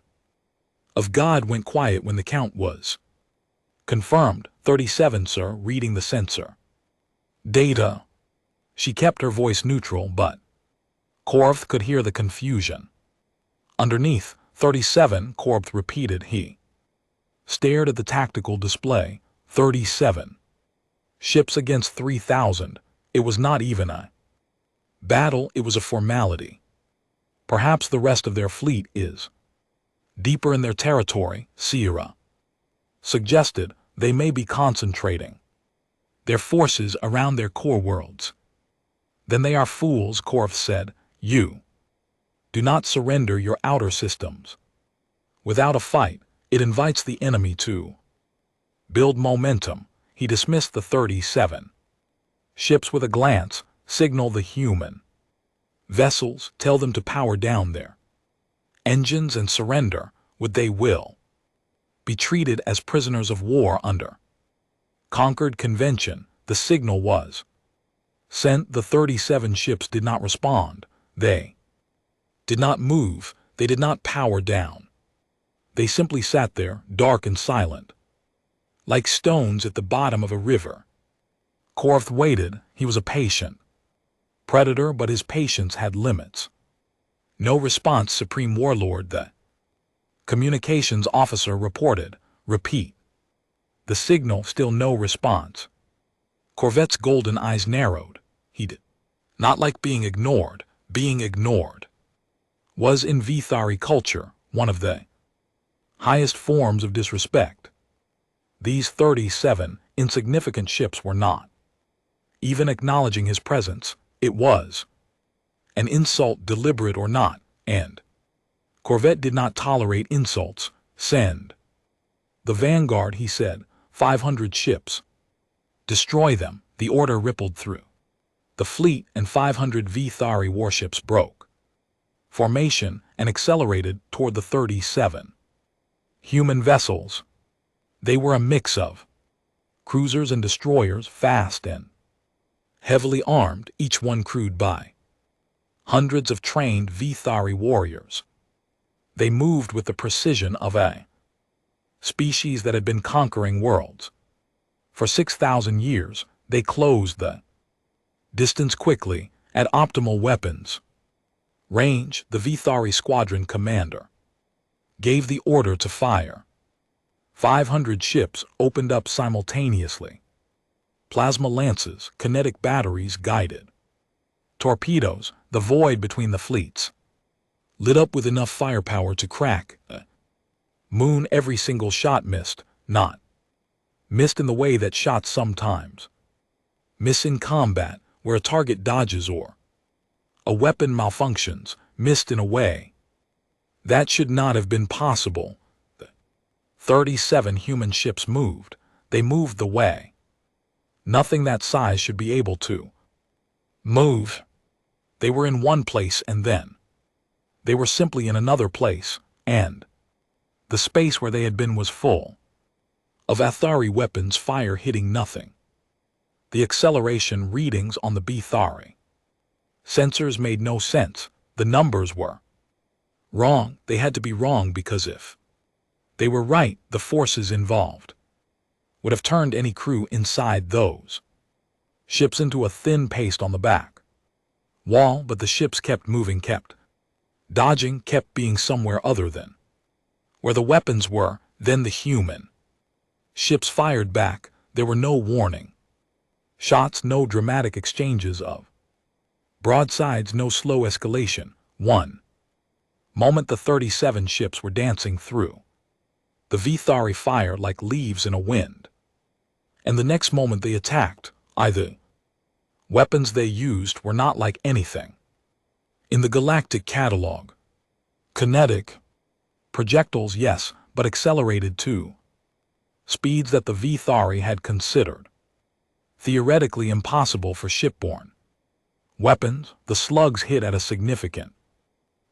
of God went quiet when the count was confirmed. 37, sir, reading the sensor data. She kept her voice neutral, but Korth could hear the confusion underneath. 37, Korth repeated. He stared at the tactical display. 37. Ships against 3,000. It was not even a battle, it was a formality. Perhaps the rest of their fleet is deeper in their territory, Sierra suggested. They may be concentrating their forces around their core worlds. Then they are fools, Korth said. You do not surrender your outer systems. Without a fight, it invites the enemy to build momentum. He dismissed the 37 ships with a glance. Signal the human vessels, tell them to power down their engines and surrender. Would they will be treated as prisoners of war under Concord Convention. The signal was sent. The 37 ships did not respond. They did not move. They did not power down. They simply sat there, dark and silent, like stones at the bottom of a river. Korth waited. He was a patient predator, but his patience had limits. No response, Supreme Warlord, the communications officer reported. Repeat. The signal, still no response. Corvette's golden eyes narrowed. He did not like being ignored. Being ignored was in Vithari culture one of the highest forms of disrespect. These 37 insignificant ships were not even acknowledging his presence. It was an insult, deliberate or not, and Corvette did not tolerate insults. Send the vanguard, he said. 500 ships. Destroy them. The order rippled through the fleet, and 500 Vithari warships broke formation and accelerated toward the 37 human vessels. They were a mix of cruisers and destroyers, fast and heavily armed, each one crewed by hundreds of trained Vithari warriors. They moved with the precision of a species that had been conquering worlds. For 6,000 years, they closed the distance quickly at optimal weapons range. The Vithari squadron commander gave the order to fire. 500 ships opened up simultaneously. Plasma lances, kinetic batteries, guided torpedoes. The void between the fleets lit up with enough firepower to crack a moon. Every single shot missed, not missed in the way that shots sometimes miss in combat, where a target dodges or a weapon malfunctions, missed in a way that should not have been possible. The 37 human ships moved. They moved the way nothing that size should be able to move. They were in one place, and then they were simply in another place, and the space where they had been was full of Athari weapons fire hitting nothing. The acceleration readings on the Vithari sensors made no sense. The numbers were wrong. They had to be wrong, because if they were right, the forces involved would have turned any crew inside those ships into a thin paste on the back wall. But the ships kept moving, kept dodging, kept being somewhere other than where the weapons were. Then the human ships fired back. There were no warning shots, no dramatic exchanges of broadsides, no slow escalation. One moment the 37 ships were dancing through the Vithari fire like leaves in a wind, and the next moment they attacked. Either weapons they used were not like anything in the galactic catalog. Kinetic, Projectiles, yes, but accelerated too. Speeds that the Vithari had considered theoretically impossible for shipborne weapons. The slugs hit at a significant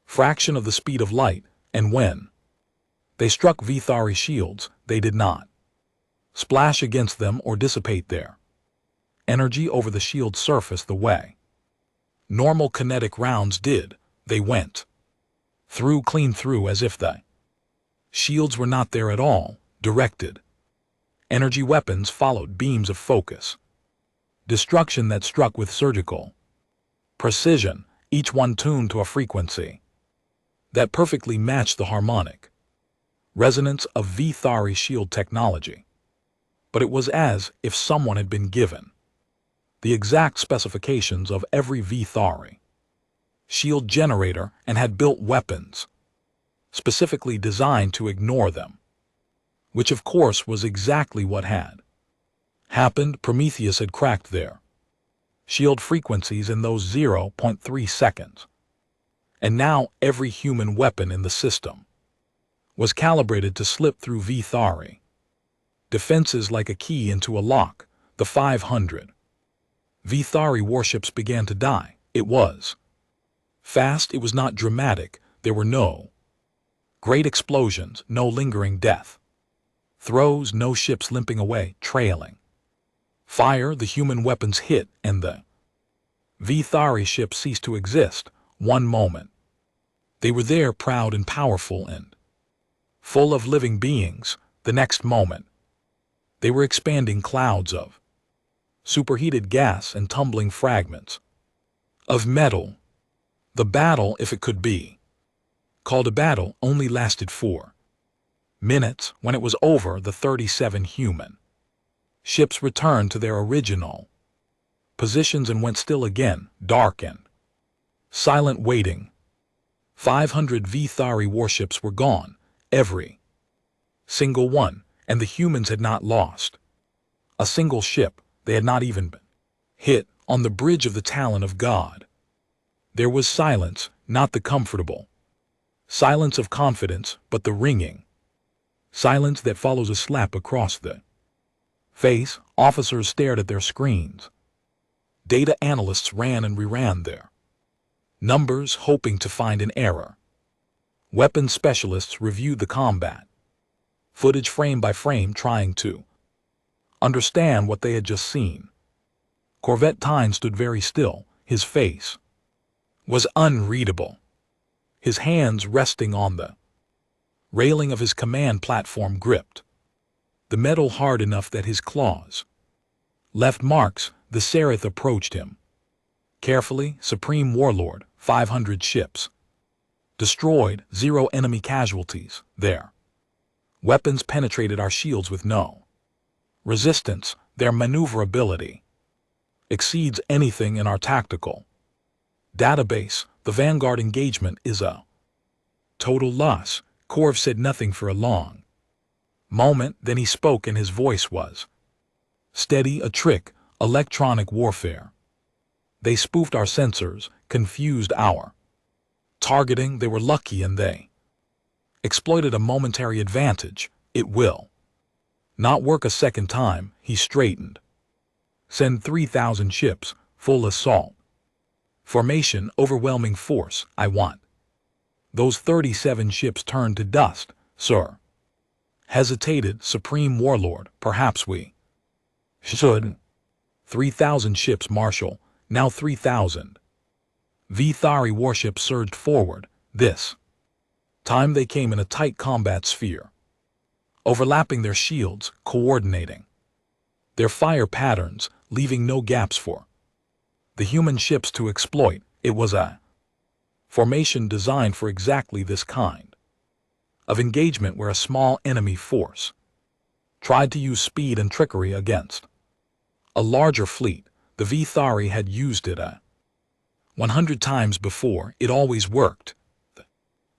fraction of the speed of light, and when they struck Vithari shields, they did not splash against them or dissipate their energy over the shield's surface the way normal kinetic rounds did. They went through clean through as if the shields were not there at all. Directed energy weapons followed beams of focus destruction that struck with surgical precision, each one tuned to a frequency that perfectly matched the harmonic resonance of Vithari shield technology. But it was as if someone had been given the exact specifications of every Vithari shield generator and had built weapons specifically designed to ignore them, which of course was exactly what had happened. Prometheus had cracked their shield frequencies in those 0.3 seconds, and now every human weapon in the system was calibrated to slip through Vithari defenses like a key into a lock. The 500 Vithari warships began to die. It was fast. It was not dramatic. There were no great explosions, no lingering death throes, no ships limping away, trailing fire. The human weapons hit, and the Vithari ships ceased to exist. One moment they were there, proud and powerful and full of living beings. The next moment they were expanding clouds of superheated gas and tumbling fragments of metal. The battle, if it could be called a battle, only lasted 4 minutes. When it was over, the 37 human ships returned to their original positions and went still again, dark and silent, waiting. 500 Vithari warships were gone, every single one, and the humans had not lost a single ship. They had not even been hit. On the bridge of the Talon of God there was silence, not the comfortable silence of confidence, but the ringing silence that follows a slap across the face. Officers stared at their screens. Data analysts ran and reran their numbers, hoping to find an error. Weapons specialists reviewed the combat footage frame by frame, trying to understand what they had just seen. Corvette Tyne stood very still. His face was unreadable, his hands resting on the railing of his command platform, gripped the metal hard enough that his claws left marks. The Seraph approached him carefully. Supreme Warlord, 500 ships destroyed, 0 enemy casualties. Their weapons penetrated our shields with no resistance. Their maneuverability exceeds anything in our tactical database. The Vanguard engagement is a total loss. Korv said nothing for a long moment, then he spoke, and his voice was steady. A trick, electronic warfare. They spoofed our sensors, confused our targeting. They were lucky, and they exploited a momentary advantage. It will not work a second time. He straightened. Send 3,000 ships, full assault formation, overwhelming force. I want those 37 ships turned to dust, sir. Hesitated Supreme Warlord. Perhaps we should. 3,000 ships, Marshal. Now 3,000. Vithari warships surged forward. This time they came in a tight combat sphere, overlapping their shields, coordinating their fire patterns, leaving no gaps for the human ships to exploit. It was a formation designed for exactly this kind of engagement, where a small enemy force tried to use speed and trickery against a larger fleet. The Vithari had used it 100 times before. It always worked. The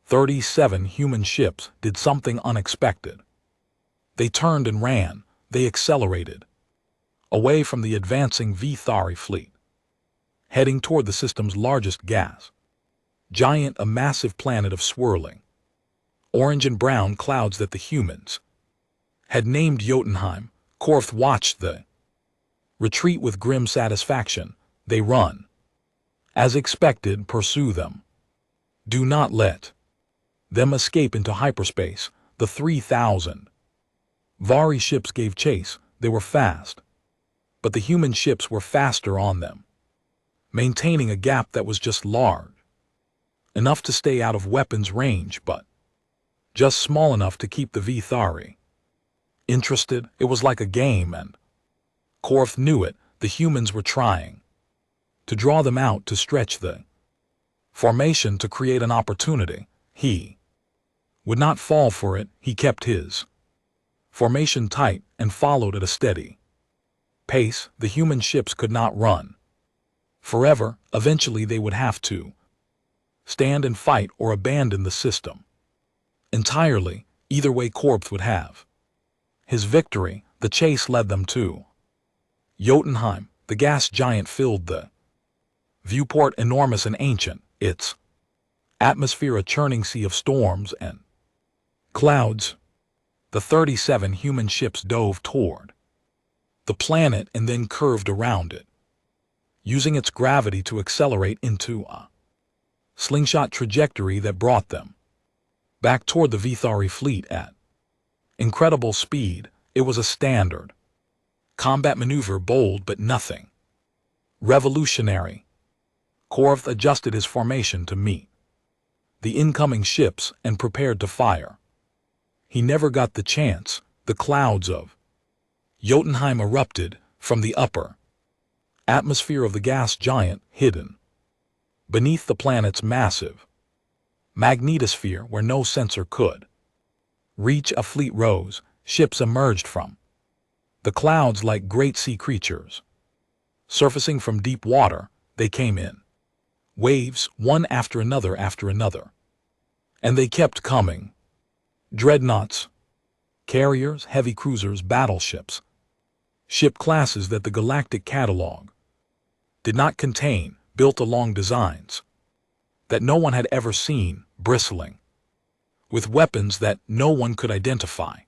37 human ships did something unexpected. They turned and ran. They accelerated away from the advancing Vithari fleet, heading toward the system's largest gas giant, a massive planet of swirling orange and brown clouds that the humans had named Jotunheim. Korth watched the retreat with grim satisfaction. They run. As expected, pursue them. Do not let them escape into hyperspace. The 3,000 Vari ships gave chase. They were fast, but the human ships were faster on them, maintaining a gap that was just large enough to stay out of weapons range, but just small enough to keep the Vithari interested. It was like a game, and Korth knew it. The humans were trying to draw them out, to stretch the formation, to create an opportunity. He would not fall for it. He kept his formation tight and followed at a steady pace. The human ships could not run forever. Eventually they would have to stand and fight or abandon the system entirely. Either way, Korth would have his victory. The chase led them to Jotunheim. The gas giant filled the viewport, enormous and ancient, its atmosphere a churning sea of storms and clouds. The 37 human ships dove toward the planet and then curved around it, using its gravity to accelerate into a slingshot trajectory that brought them back toward the Vithari fleet at incredible speed. It was a standard combat maneuver, bold but nothing revolutionary. Korth adjusted his formation to meet the incoming ships and prepared to fire. He never got the chance. The clouds of Jotunheim erupted from the upper atmosphere of the gas giant, hidden beneath the planet's massive magnetosphere where no sensor could reach. A fleet rose. Ships emerged from the clouds like great sea creatures. Surfacing from deep water, they came in waves, one after another, and they kept coming. Dreadnoughts, carriers, heavy cruisers, battleships, ship classes that the galactic catalog did not contain, built along designs that no one had ever seen, bristling with weapons that no one could identify.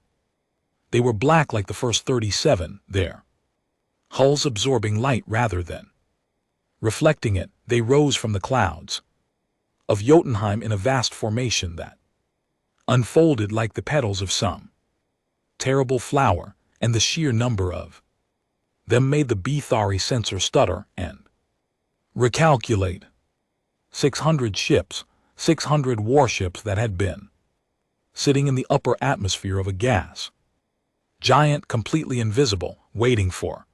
They were black like the first 37, their hulls absorbing light rather than reflecting it. They rose from the clouds of Jotunheim in a vast formation that unfolded like the petals of some terrible flower, and the sheer number of them made the Vithari sensor stutter and recalculate. 600 ships, 600 warships that had been sitting in the upper atmosphere of a gas giant, completely invisible, waiting for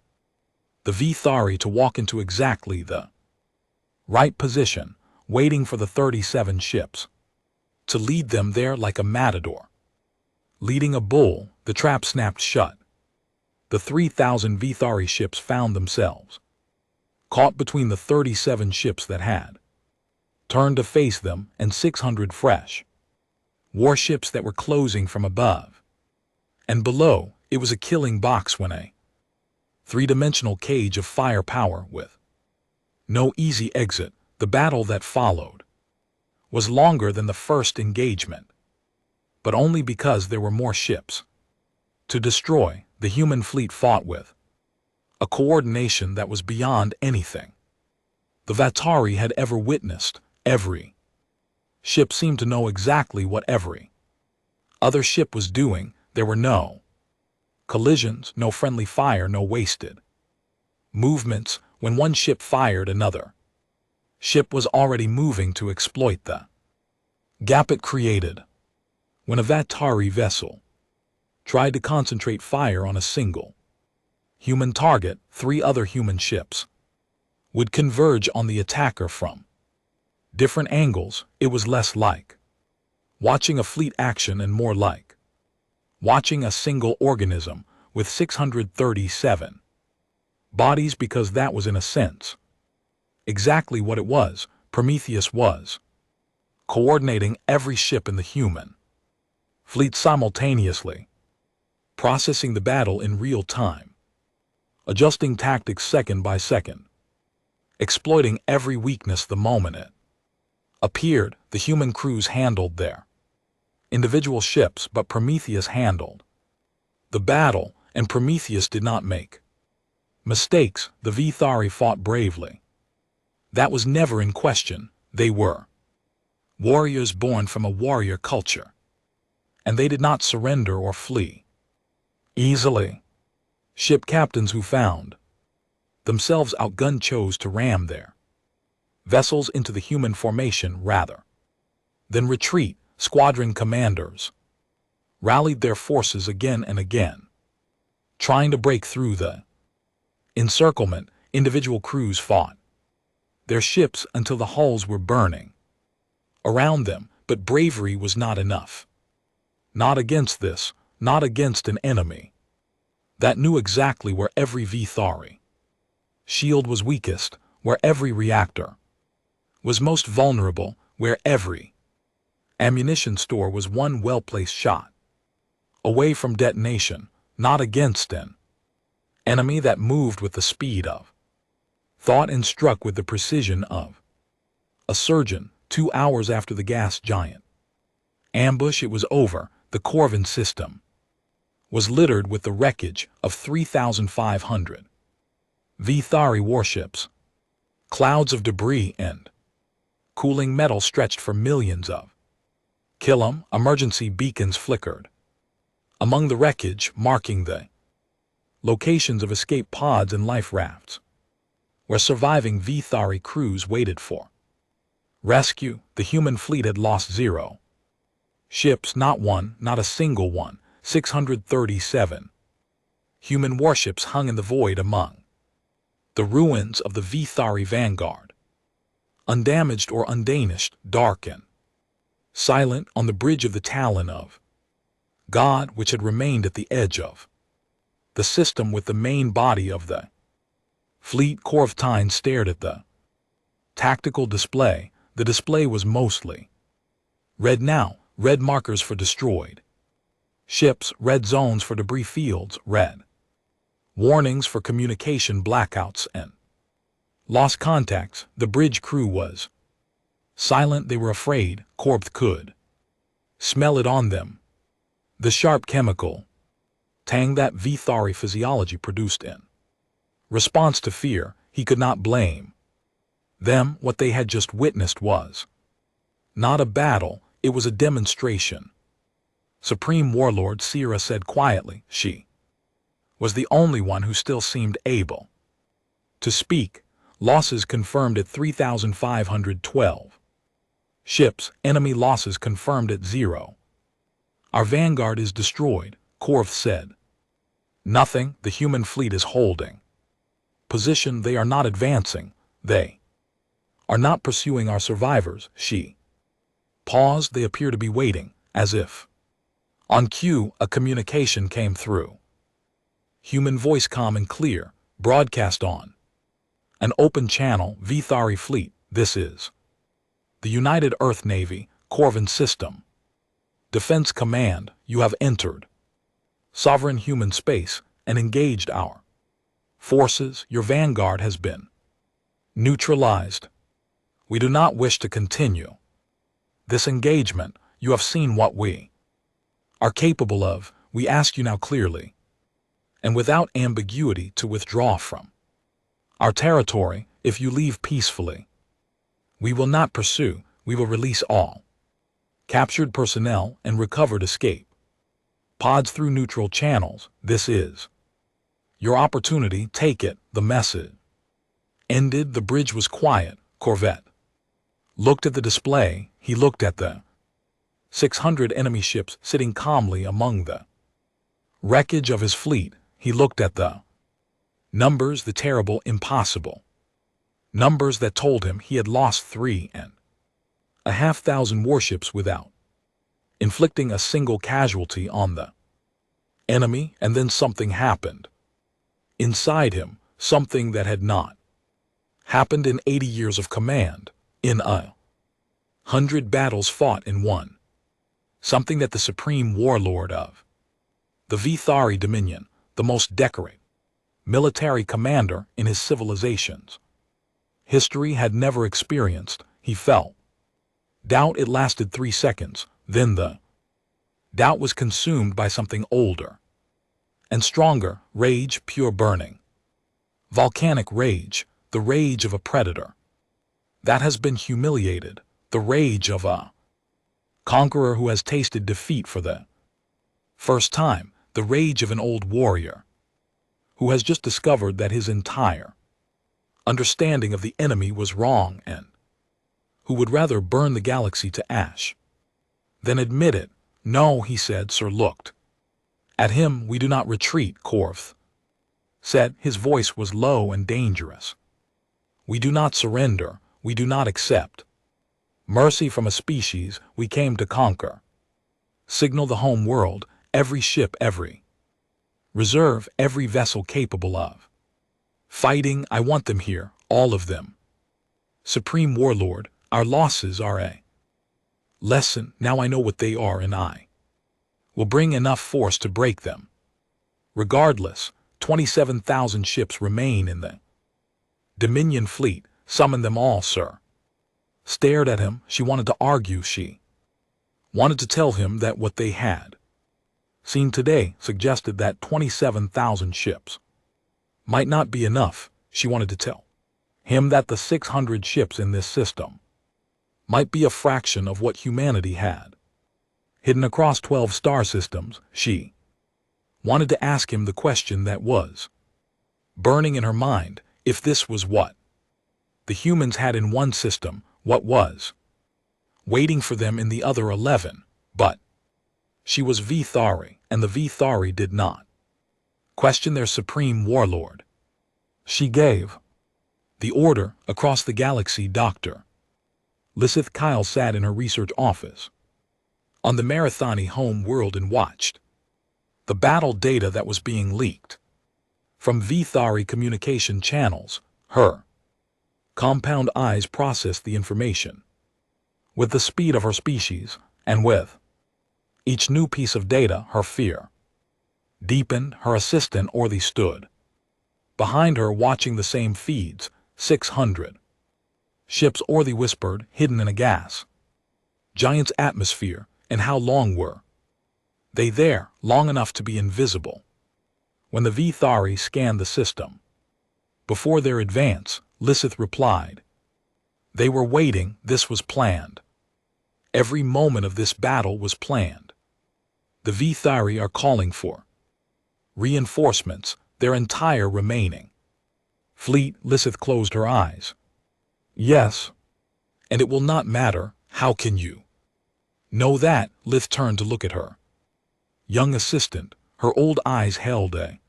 the Vithari to walk into exactly the right position, waiting for the 37 ships to lead them there like a matador leading a bull. The trap snapped shut. The 3,000 Vithari ships found themselves caught between the 37 ships that had turned to face them and 600 fresh warships that were closing from above and below. It was a killing box when a three-dimensional cage of firepower with no easy exit. The battle that followed was longer than the first engagement, but only because there were more ships to destroy. The human fleet fought with a coordination that was beyond anything the Vatari had ever witnessed. Every ship seemed to know exactly what every other ship was doing. There were no collisions, no friendly fire, no wasted movements. When one ship fired, another ship was already moving to exploit the gap it created. When a Vatari vessel tried to concentrate fire on a single human target, 3 other human ships would converge on the attacker from different angles. It was less like watching a fleet action and more like watching a single organism with 637 bodies, because that was, in a sense, exactly what it was. Prometheus was coordinating every ship in the human fleet simultaneously, processing the battle in real time, adjusting tactics second by second, exploiting every weakness the moment it appeared. The human crews handled their individual ships, but Prometheus handled the battle, and Prometheus did not make mistakes. The Vithari fought bravely. That was never in question. They were warriors born from a warrior culture, and they did not surrender or flee easily. Ship captains who found themselves outgunned chose to ram their vessels into the human formation rather than retreat. Squadron commanders rallied their forces again and again, trying to break through the encirclement. Individual crews fought their ships until the hulls were burning around them, but bravery was not enough. Not against this, not against an enemy that knew exactly where every Vithari shield was weakest, where every reactor was most vulnerable, where every ammunition store was one well-placed shot away from detonation. Not against an enemy that moved with the speed of thought and struck with the precision of a surgeon. 2 hours after the gas giant ambush, it was over. The Corvin system was littered with the wreckage of 3,500 Vithari warships. Clouds of debris and cooling metal stretched for millions of kilometers. Emergency beacons flickered among the wreckage, marking the locations of escape pods and life rafts, where surviving Vithari crews waited for rescue. The human fleet had lost 0 ships, not one, not a single one. 637 human warships hung in the void among the ruins of the Vithari vanguard, undamaged or undamaged, dark and silent on the bridge of the Talon of God, which had remained at the edge of the system with the main body of the fleet. Corvtine stared at the tactical display. The display was mostly red now, red markers for destroyed ships, red zones for debris fields, red warnings for communication blackouts and lost contacts. The bridge crew was silent. They were afraid. Corv could smell it on them, the sharp chemical tang that Vithari physiology produced in response to fear. He could not blame them. What they had just witnessed was not a battle, it was a demonstration. Supreme Warlord Sierra said quietly. She was the only one who still seemed able to speak. Losses confirmed at 3,512 ships. Enemy losses confirmed at 0. Our vanguard is destroyed, Corv said. Nothing. The human fleet is holding position. They are not advancing. They are not pursuing our survivors. She paused. They appear to be waiting, as if on cue. A communication came through. Human voice, calm and clear, broadcast on an open channel. Vithari fleet, this is the United Earth Navy, Corvin System Defense Command. You have entered sovereign human space and engaged our forces. Your vanguard has been neutralized. We do not wish to continue this engagement. You have seen what we are capable of. We ask you now clearly and without ambiguity to withdraw from our territory. If you leave peacefully, we will not pursue. We will release all captured personnel and recovered escape pods through neutral channels. This is your opportunity. Take it. The message ended. The bridge was quiet. Corvette looked at the display. He looked at the 600 enemy ships sitting calmly among the wreckage of his fleet. He looked at the numbers, the terrible, impossible numbers that told him he had lost 3,500 warships without inflicting a single casualty on the enemy. And then something happened inside him, something that had not happened in 80 years of command, in 100 battles fought in one. Something that the Supreme Warlord of the Vithari Dominion, the most decorated military commander in his civilization's history, had never experienced. He felt doubt. It lasted 3 seconds. Then the Doubt was consumed by something older and stronger, rage, pure burning. Volcanic rage, the rage of a predator that has been humiliated, the rage of a conqueror who has tasted defeat for the first time, the rage of an old warrior who has just discovered that his entire understanding of the enemy was wrong and who would rather burn the galaxy to ash than admit it. No, he said. Sir looked at him. We do not retreat, Korth said. His voice was low and dangerous. We do not surrender. We do not accept mercy from a species we came to conquer. Signal the home world, every ship, every reserve, every vessel capable of fighting. I want them here, all of them. Supreme Warlord, our losses are a lesson. Now I know what they are, and I will bring enough force to break them. Regardless, 27,000 ships remain in the Dominion fleet. Summon them all, sir. Stared at him. She wanted to argue. She wanted to tell him that what they had seen today suggested that 27,000 ships might not be enough. She wanted to tell him that the 600 ships in this system might be a fraction of what humanity had hidden across 12 star systems. She wanted to ask him the question that was burning in her mind. If this was what the humans had in one system, what was waiting for them in the other 11? But she was Vithari, and the Vithari did not question their supreme warlord. She gave the order across the galaxy. Dr. Lissith Kyle sat in her research office on the Marathoni home world and watched the battle data that was being leaked from Vithari communication channels. Her compound eyes processed the information with the speed of her species, and with each new piece of data, her fear deepened. Her assistant Orthy stood behind her watching the same feeds. 600 ships, Orthy whispered, hidden in a gas giant's atmosphere. And how long were they there? Long enough to be invisible when the Vithari scanned the system. Before their advance, Lissith replied. They were waiting. This was planned. Every moment of this battle was planned. The Vithari are calling for reinforcements, their entire remaining fleet. Lissith closed her eyes. Yes. And it will not matter. How can you know that? Lith turned to look at her young assistant. Her old eyes held a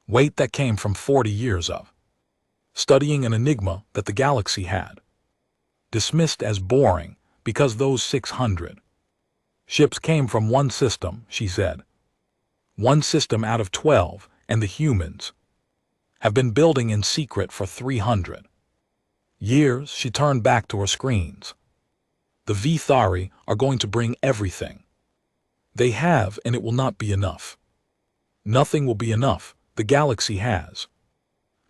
weight that came from 40 years of studying an enigma that the galaxy had dismissed as boring because those 600 ships came from one system, she said. One system out of 12, and the humans have been building in secret for 300 years. She turned back to her screens. The Vithari are going to bring everything they have, and it will not be enough. Nothing will be enough. The galaxy has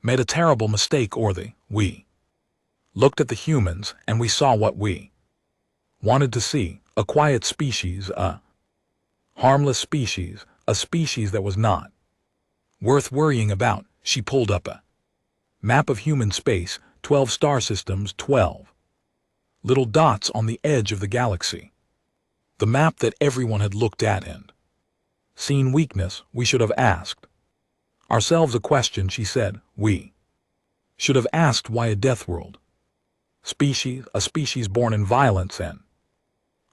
made a terrible mistake, Orthy. We looked at the humans, and we saw what we wanted to see. A quiet species, a harmless species, a species that was not worth worrying about. She pulled up a map of human space, 12 star systems, 12 little dots on the edge of the galaxy. The map that everyone had looked at and seen weakness. We should have asked ourselves a question, she said. We should have asked why a death world species, a species born in violence and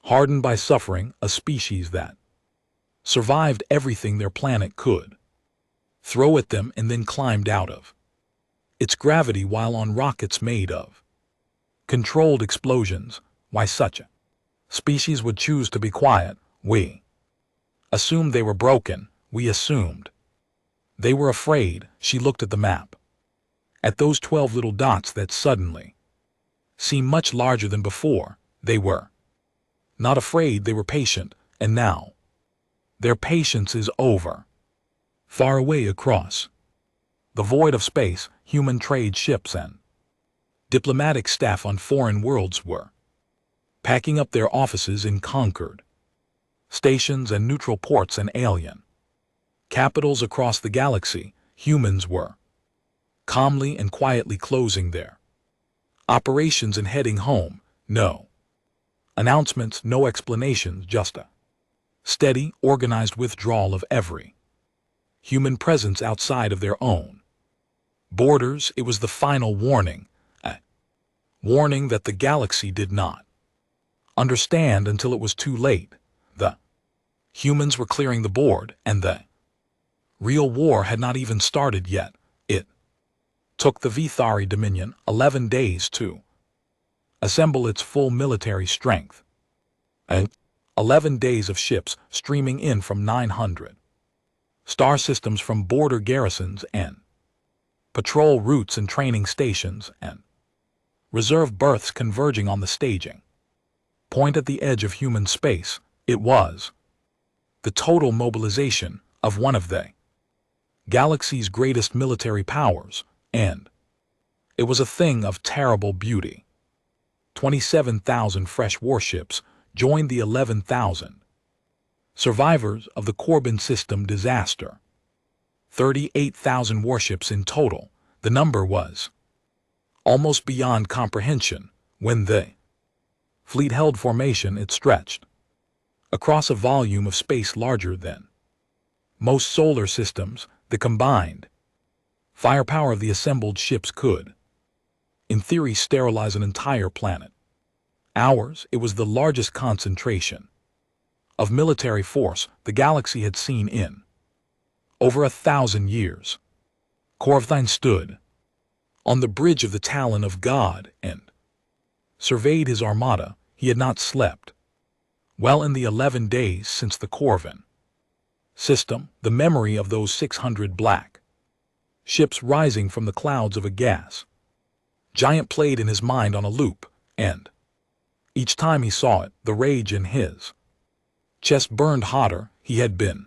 hardened by suffering, a species that survived everything their planet could throw at them and then climbed out of its gravity while on rockets made of controlled explosions. Why such a species would choose to be quiet? We assumed they were broken. We assumed they were afraid. She looked at the map, at those 12 little dots that suddenly seemed much larger than before. They were not afraid. They were patient, and now their patience is over. Far away across the void of space, human trade ships and diplomatic staff on foreign worlds were packing up their offices in conquered stations and neutral ports and alien capitals across the galaxy, humans were calmly and quietly closing their operations and heading home. No announcements, no explanations, just a steady, organized withdrawal of every human presence outside of their own borders. It was the final warning, a warning that the galaxy did not understand until it was too late. The humans were clearing the board, and the real war had not even started yet. It took the Vithari Dominion 11 days to assemble its full military strength. 11 days of ships streaming in from 900 star systems, from border garrisons and patrol routes and training stations, and reserve berths converging on the staging point at the edge of human space. It was the total mobilization of one of the galaxy's greatest military powers, and it was a thing of terrible beauty. 27,000 fresh warships joined the 11,000 survivors of the Corbin system disaster. 38,000 warships in total. The number was almost beyond comprehension. When the fleet held formation, it stretched across a volume of space larger than most solar systems. The combined firepower of the assembled ships could, in theory, sterilize an entire planet. Ours, it was the largest concentration of military force the galaxy had seen in over 1,000 years. Corvthine stood on the bridge of the Talon of God and surveyed his armada. He had not slept well in the 11 days since the Corvin system. The memory of those 600 black ships rising from the clouds of a gas giant played in his mind on a loop, and each time he saw it, the rage in his chest burned hotter. He had been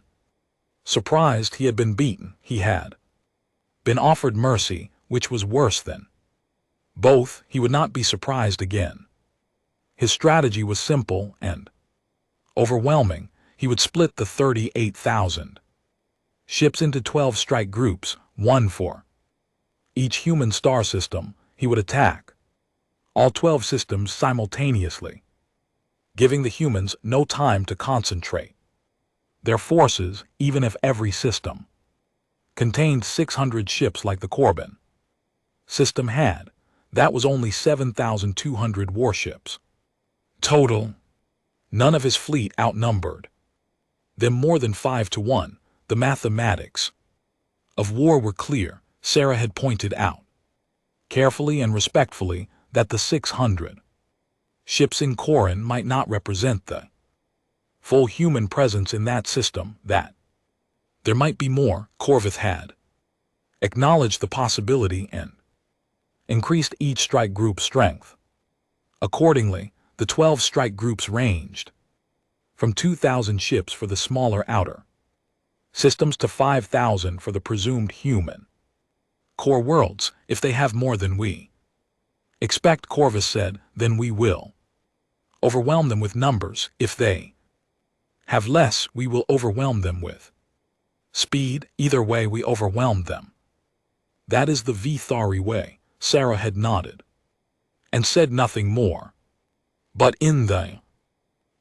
surprised, he had been beaten, he had been offered mercy, which was worse than both. He would not be surprised again. His strategy was simple and overwhelming. He would split the 38,000 ships into 12 strike groups, one for each human star system. He would attack all 12 systems simultaneously, giving the humans no time to concentrate their forces. Even if every system contained 600 ships like the Corbin system had, that was only 7,200 warships total. None of his fleet outnumbered them more than 5 to 1. The mathematics of war were clear. Sarah had pointed out carefully and respectfully that the 600 ships in Corin might not represent the full human presence in that system, that there might be more. Corvith had acknowledged the possibility and increased each strike group strength. Accordingly, the 12 strike groups ranged from 2,000 ships for the smaller outer systems to 5,000 for the presumed human core worlds. If they have more than we expect, Corvus said, then we will overwhelm them with numbers. If they have less, we will overwhelm them with speed. Either way, we overwhelm them. That is the Vithari way. Sarah had nodded and said nothing more. But in the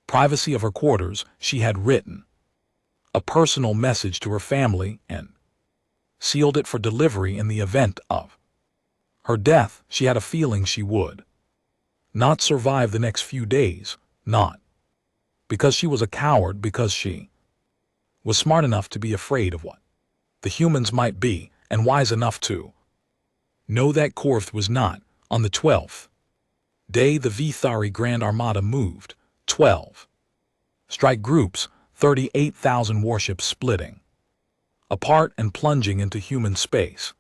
privacy of her quarters, she had written a personal message to her family and sealed it for delivery in the event of her death. She had a feeling she would not survive the next few days, not because she was a coward, because she was smart enough to be afraid of what the humans might be, and wise enough to know that Korth was not. On the 12th day, the Vithari Grand Armada moved 12 strike groups, 38,000 warships splitting apart and plunging into human space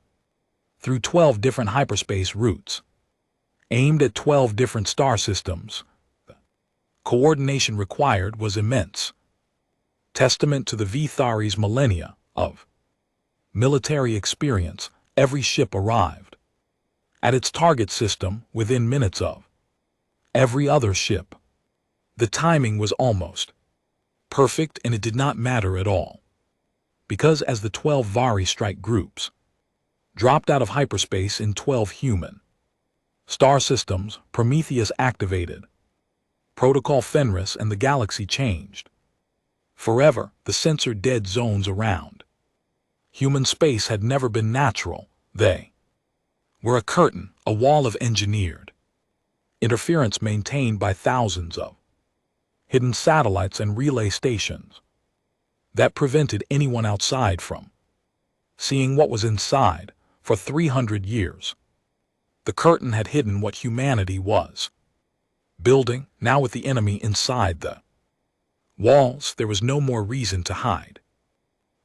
through 12 different hyperspace routes, aimed at 12 different star systems. The coordination required was immense, testament to the Vithari's millennia of military experience. Every ship arrived at its target system within minutes of every other ship. The timing was almost perfect, and it did not matter at all. Because as the 12 Vari strike groups dropped out of hyperspace in 12 human star systems, Prometheus activated Protocol Fenris, and the galaxy changed forever. The censored dead zones around human space had never been natural. They were a curtain, a wall of engineered interference maintained by thousands of hidden satellites and relay stations that prevented anyone outside from seeing what was inside. For 300 years, the curtain had hidden what humanity was building. Now, with the enemy inside the walls, there was no more reason to hide.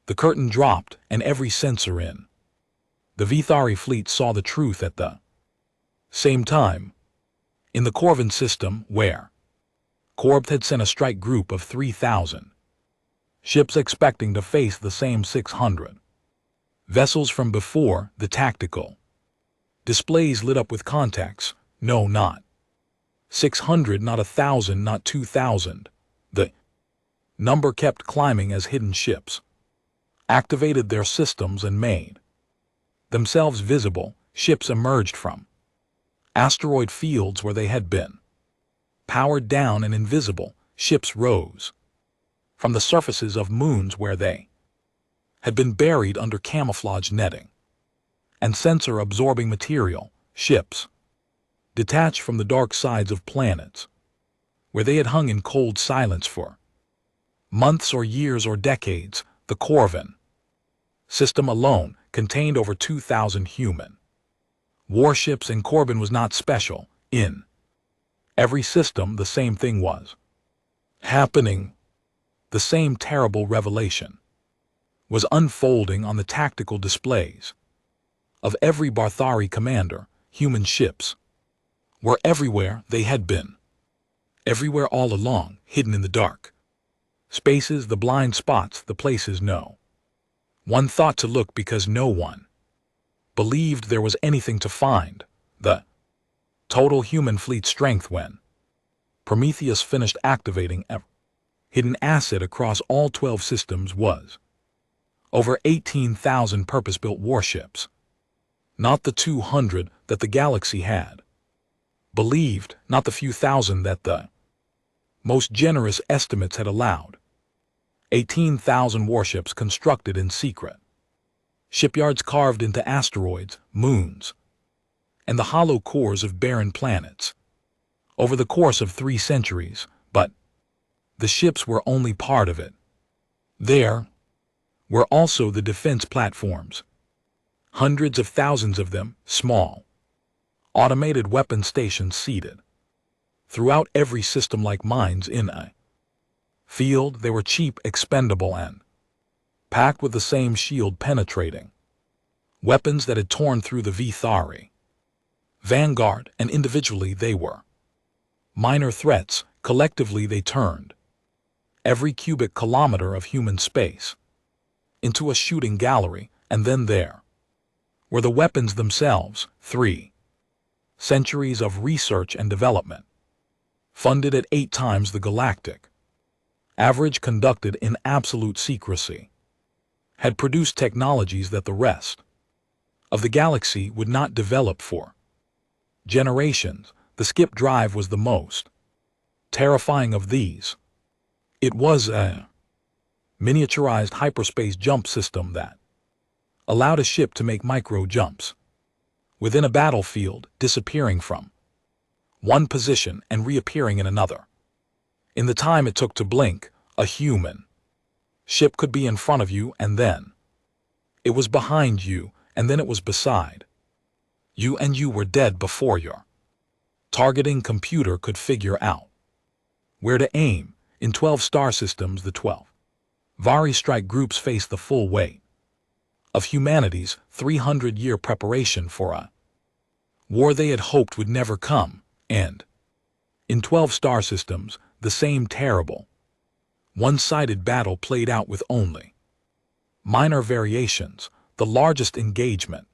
The curtain dropped, and every sensor in the Vithari fleet saw the truth at the same time. In the Corvin system, where Corb had sent a strike group of 3,000 ships expecting to face the same 600 vessels from before, the tactical displays lit up with contacts. No, not 600, not 1,000, not 2,000. The number kept climbing as hidden ships activated their systems and made themselves visible. Ships emerged from asteroid fields where they had been powered down and invisible. Ships rose from the surfaces of moons where they had been buried under camouflage netting and sensor-absorbing material. Ships detached from the dark sides of planets where they had hung in cold silence for months or years or decades. The Corvin system alone contained over 2,000 human warships, and Corbin was not special. In every system, the same thing was happening. The same terrible revelation was unfolding on the tactical displays of every Barthari commander. Human ships were everywhere. They had been everywhere all along, hidden in the dark spaces, the blind spots, the places no one thought to look because no one believed there was anything to find. The total human fleet strength when Prometheus finished activating every hidden asset across all 12 systems was over 18,000 purpose-built warships, not the 200 that the galaxy had believed, not the few thousand that the most generous estimates had allowed. 18,000 warships constructed in secret shipyards carved into asteroids, moons, and the hollow cores of barren planets over the course of 3 centuries. But the ships were only part of it. There were also the defense platforms, hundreds of thousands of them, small, automated weapon stations seated throughout every system like mines in a field. They were cheap, expendable, and packed with the same shield-penetrating weapons that had torn through the Vithari vanguard, and individually they were minor threats. Collectively they turned every cubic kilometer of human space into a shooting gallery. And then there were the weapons themselves. 3 centuries of research and development, funded at 8 times the galactic average, conducted in absolute secrecy, had produced technologies that the rest of the galaxy would not develop for generations. The skip drive was the most terrifying of these. It was a miniaturized hyperspace jump system that allowed a ship to make micro jumps within a battlefield, disappearing from one position and reappearing in another. In the time it took to blink, a human ship could be in front of you, and then it was behind you, and then it was beside you, and you were dead before your targeting computer could figure out where to aim. In 12 star systems, the 12 Vari strike groups faced the full weight of humanity's 300-year preparation for a war they had hoped would never come. And in 12 star systems, the same terrible, one-sided battle played out with only minor variations. The largest engagement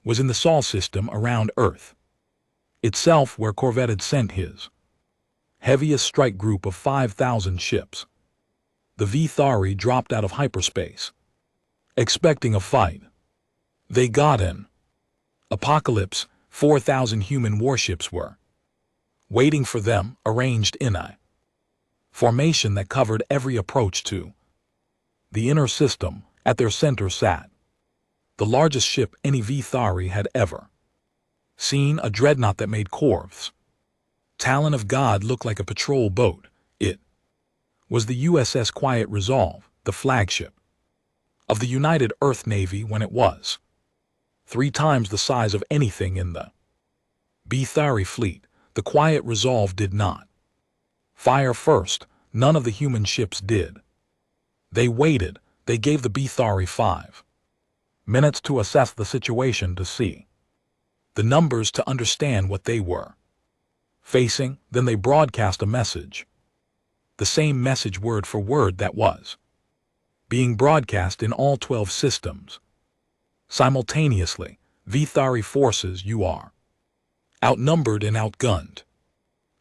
was in the Sol system around Earth itself, where Corvette had sent his heaviest strike group of 5,000 ships The Vithari dropped out of hyperspace, expecting a fight. They got in. Apocalypse, 4,000 human warships were waiting for them, arranged in a formation that covered every approach to the inner system. At their center sat the largest ship any Vithari had ever seen, a dreadnought that made Corv's Talon of God look like a patrol boat. It was the USS Quiet Resolve, the flagship of the United Earth Navy when it was 3 times the size of anything in the Vithari fleet. The Quiet Resolve did not fire first. None of the human ships did. They waited. They gave the Vithari 5 minutes to assess the situation, to see the numbers, to understand what they were facing. Then they broadcast a message. The same message word for word that was being broadcast in all 12 systems. Simultaneously, Vithari forces, you are outnumbered and outgunned.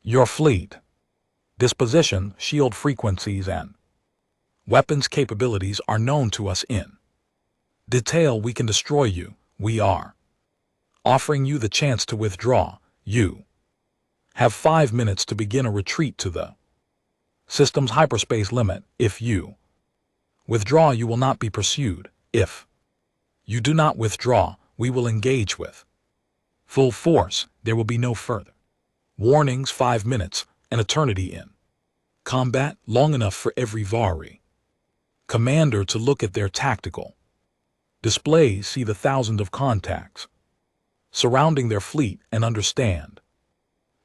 Your fleet disposition, shield frequencies, and weapons capabilities are known to us in detail. We can destroy you. We are offering you the chance to withdraw. You have 5 minutes to begin a retreat to the system's hyperspace limit. If you withdraw, you will not be pursued. If you do not withdraw, we will engage with full force. There will be no further warnings. 5 minutes, an eternity in combat, long enough for every Vari commander to look at their tactical displays, see the thousands of contacts surrounding their fleet, and understand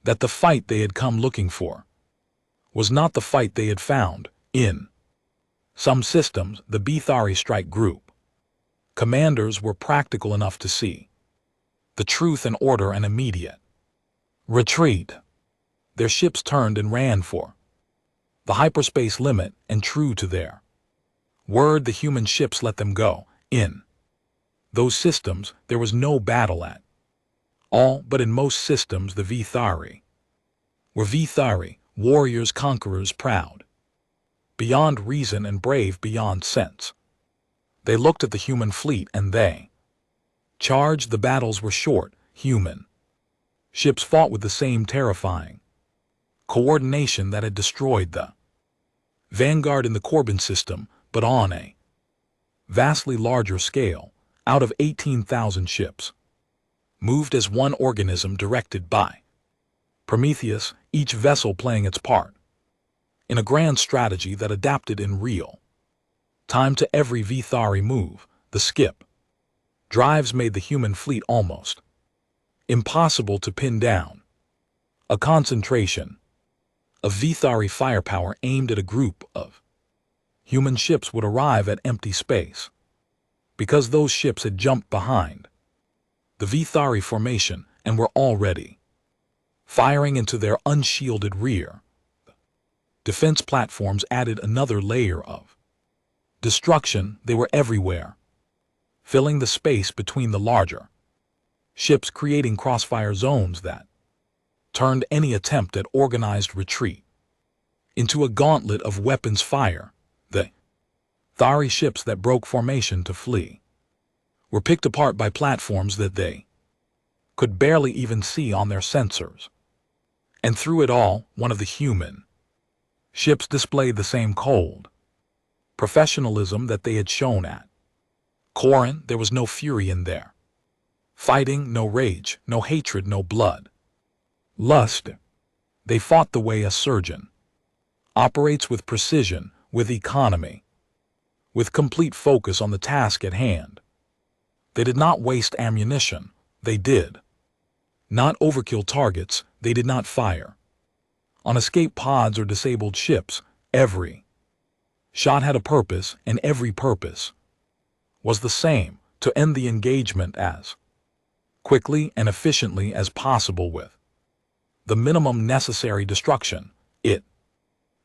that the fight they had come looking for was not the fight they had found. In some systems, the Vithari strike group commanders were practical enough to see the truth and order an immediate retreat. Their ships turned and ran for the hyperspace limit, and true to their word, the human ships let them go. In those systems, there was no battle at all, but in most systems the Vithari were Vithari, warriors, conquerors, proud beyond reason and brave beyond sense. They looked at the human fleet and they charged. The battles were short. Human ships fought with the same terrifying coordination that had destroyed the Vanguard in the Corbin system, but on a vastly larger scale. Out of 18,000 ships moved as one organism, directed by Prometheus, each vessel playing its part in a grand strategy that adapted in real time to every Vithari move. The skip drives made the human fleet almost impossible to pin down. A concentration of Vithari firepower aimed at a group of human ships would arrive at empty space, because those ships had jumped behind the Vithari formation and were already firing into their unshielded rear. Defense platforms added another layer of destruction. They were everywhere, filling the space between the larger ships, creating crossfire zones that turned any attempt at organized retreat into a gauntlet of weapons fire. The Thari ships that broke formation to flee were picked apart by platforms that they could barely even see on their sensors. And through it all, one of the human ships displayed the same cold professionalism that they had shown at Corin. There was no fury in there. Fighting, no rage, no hatred, no blood lust. They fought the way a surgeon operates, with precision, with economy, with complete focus on the task at hand. They did not waste ammunition. They did not overkill targets. They did not fire on escape pods or disabled ships. Every shot had a purpose, and every purpose was the same: to end the engagement as quickly and efficiently as possible with the minimum necessary destruction. It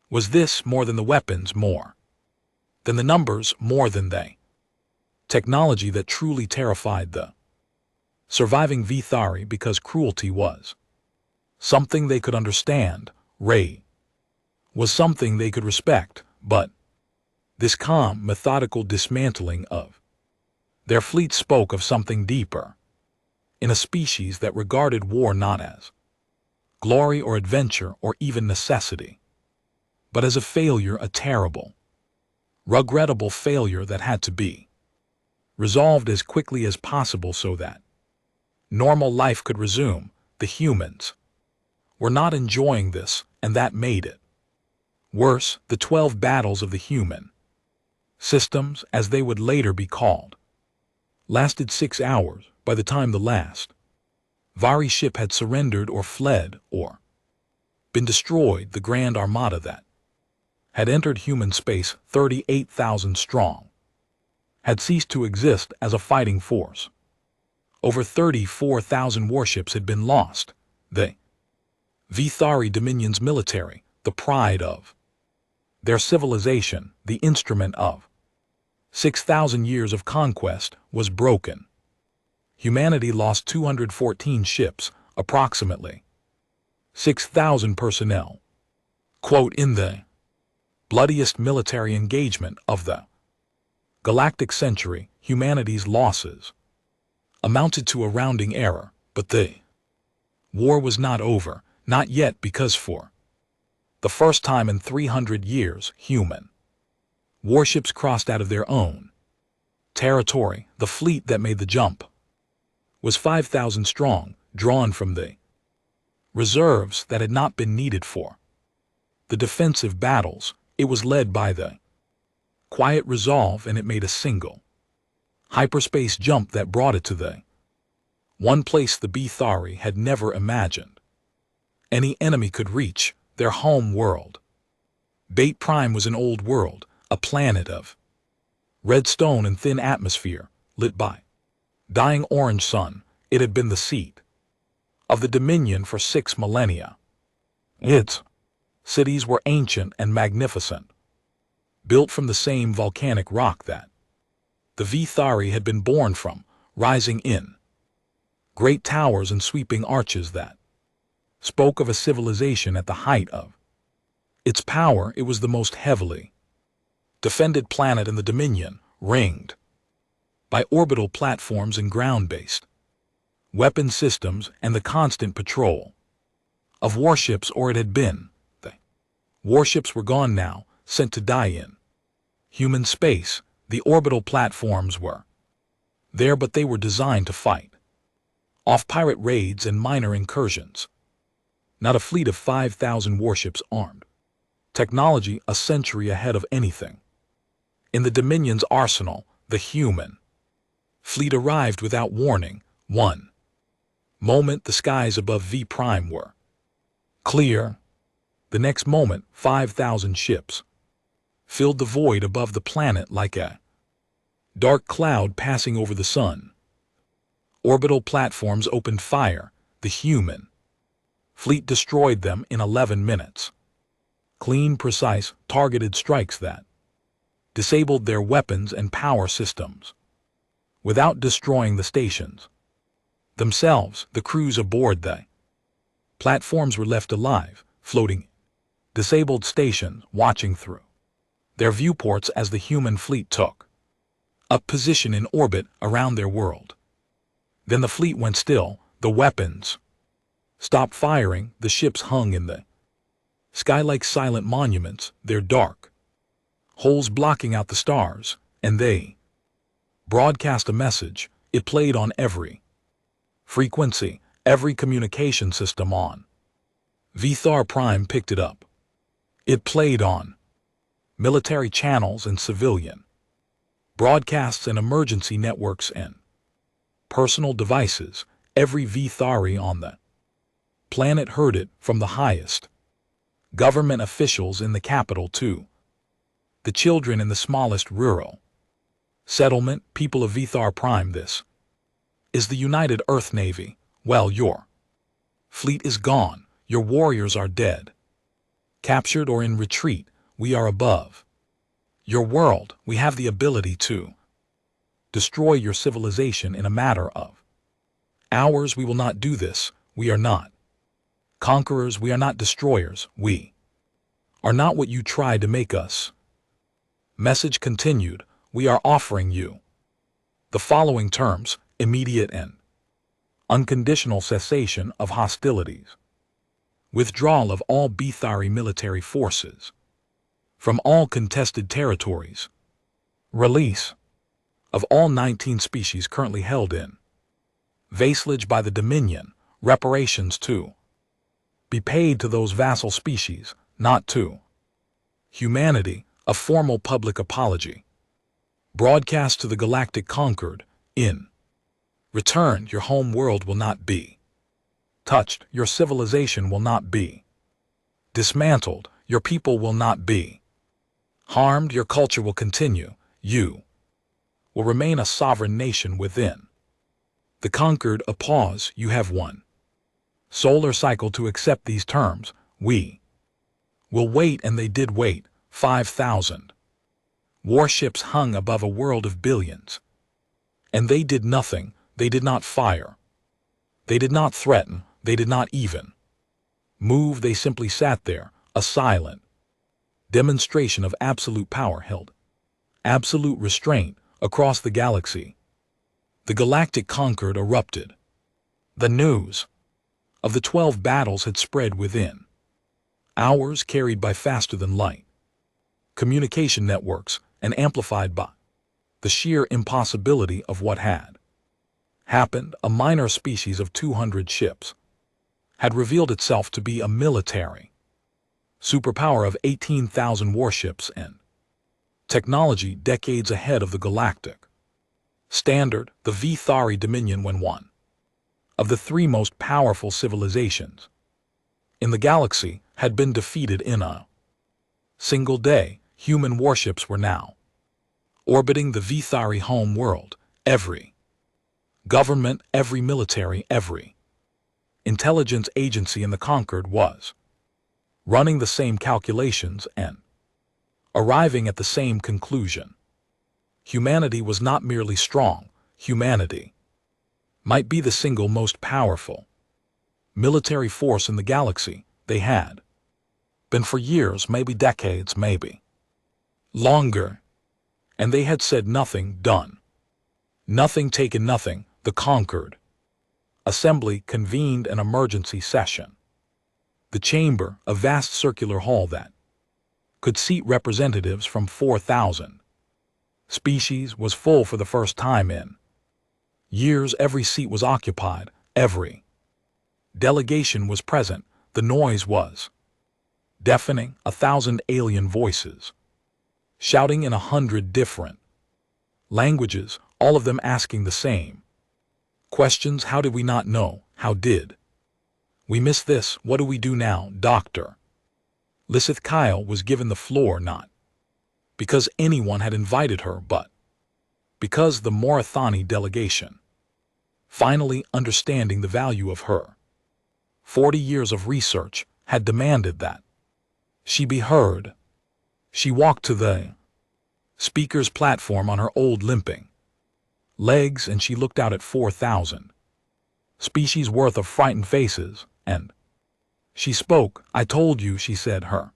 was this, more than the weapons, more than the numbers, more than the technology, that truly terrified the surviving Vithari, because cruelty was something they could understand. Ray was something they could respect, but This calm, methodical dismantling of their fleet spoke of something deeper, in a species that regarded war not as glory or adventure or even necessity, but as a failure, a terrible, regrettable failure that had to be resolved as quickly as possible so that normal life could resume. The humans were not enjoying this, and that made it worse. The 12 battles of the human systems, as they would later be called, lasted 6 hours. By the time the last Vari ship had surrendered or fled or been destroyed, the Grand Armada that had entered human space, 38,000 strong, had ceased to exist as a fighting force. Over 34,000 warships had been lost. The Vithari Dominion's military, the pride of their civilization, the instrument of 6,000 years of conquest, was broken. Humanity lost 214 ships, approximately 6,000 personnel. Quote, in the bloodiest military engagement of the galactic century, humanity's losses amounted to a rounding error, but the war was not over, not yet, because for the first time in 300 years, human warships crossed out of their own territory. The fleet that made the jump was 5,000 strong, drawn from the reserves that had not been needed for the defensive battles. It was led by the quiet resolve, and it made a single hyperspace jump that brought it to the one place the Vithari had never imagined any enemy could reach, their home world. Bait Prime was an old world, a planet of red stone and thin atmosphere, lit by dying orange sun. It had been the seat of the Dominion for 6 millennia. Its cities were ancient and magnificent, built from the same volcanic rock that the Vithari had been born from, rising in great towers and sweeping arches that spoke of a civilization at the height of its power. It was the most heavily defended planet in the Dominion, ringed by orbital platforms and ground-based weapon systems and the constant patrol of warships, or it had been. The warships were gone now, sent to die in human space. The orbital platforms were there, but they were designed to fight off pirate raids and minor incursions. Not a fleet of 5,000 warships armed. Technology a century ahead of anything in the Dominion's arsenal. The human fleet arrived without warning. One moment the skies above V Prime were clear. The next moment 5,000 ships filled the void above the planet like a dark cloud passing over the sun. Orbital platforms opened fire. The human fleet destroyed them in 11 minutes. Clean, precise, targeted strikes that disabled their weapons and power systems without destroying the stations themselves. The crews aboard the platforms were left alive, floating disabled stations, watching through their viewports as the human fleet took up position in orbit around their world. Then the fleet went still. The weapons stopped firing. The ships hung in the sky like silent monuments, their dark holes blocking out the stars, and they broadcast a message. It played on every frequency. Every communication system on Vithar Prime picked it up. It played on military channels and civilian broadcasts and emergency networks and personal devices. Every Vithari on the planet heard it, from the highest government officials in the capital to the children in the smallest rural settlement. People of Vithar Prime, this is the United Earth Navy. Well, your fleet is gone. Your warriors are dead, captured or in retreat. We are above your world. We have the ability to destroy your civilization in a matter of hours. We will not do this. We are not conquerors. We are not destroyers. We are not what you tried to make us. Message continued, we are offering you the following terms: immediate and unconditional cessation of hostilities, withdrawal of all Bethari military forces from all contested territories, release of all 19 species currently held in vassalage by the Dominion, reparations to be paid to those vassal species, not to humanity, a formal public apology broadcast to the galactic conquered. In return, your home world will not be touched, your civilization will not be dismantled, your people will not be harmed, your culture will continue, you will remain a sovereign nation within the conquered. A pause. You have one solar cycle to accept these terms. We will wait, and they did wait. 5,000 warships hung above a world of billions. And they did nothing. They did not fire. They did not threaten. They did not even move. They simply sat there, a silent demonstration of absolute power held absolute restraint across the galaxy. The galactic conquered erupted. The news of the 12 battles had spread within hours, carried by faster than light communication networks, and amplified by the sheer impossibility of what had happened. A minor species of 200 ships had revealed itself to be a military superpower of 18,000 warships and technology decades ahead of the galactic standard. The Vithari Dominion, when one of the 3 most powerful civilizations in the galaxy, had been defeated in a single day. Human warships were now orbiting the Vithari home world. Every government, every military, every intelligence agency in the conquered was running the same calculations and arriving at the same conclusion. Humanity was not merely strong. Humanity might be the single most powerful military force in the galaxy. They had been for years, maybe decades, maybe longer. And they had said nothing, done nothing, taken nothing. The conquered assembly convened an emergency session. The chamber, a vast circular hall that could seat representatives from 4,000 species, was full for the first time in years. Every seat was occupied. Every delegation was present. The noise was deafening. 1,000 alien voices shouting in 100 different languages, all of them asking the same questions. How did we not know? How did we miss this? What do we do now? Dr. Lissith Kyle was given the floor, not because anyone had invited her, but because the Morathani delegation, finally understanding the value of her 40 years of research, had demanded that she be heard. She walked to the speaker's platform on her old limping legs, and she looked out at 4,000 species worth of frightened faces, and she spoke. I told you, she said. Her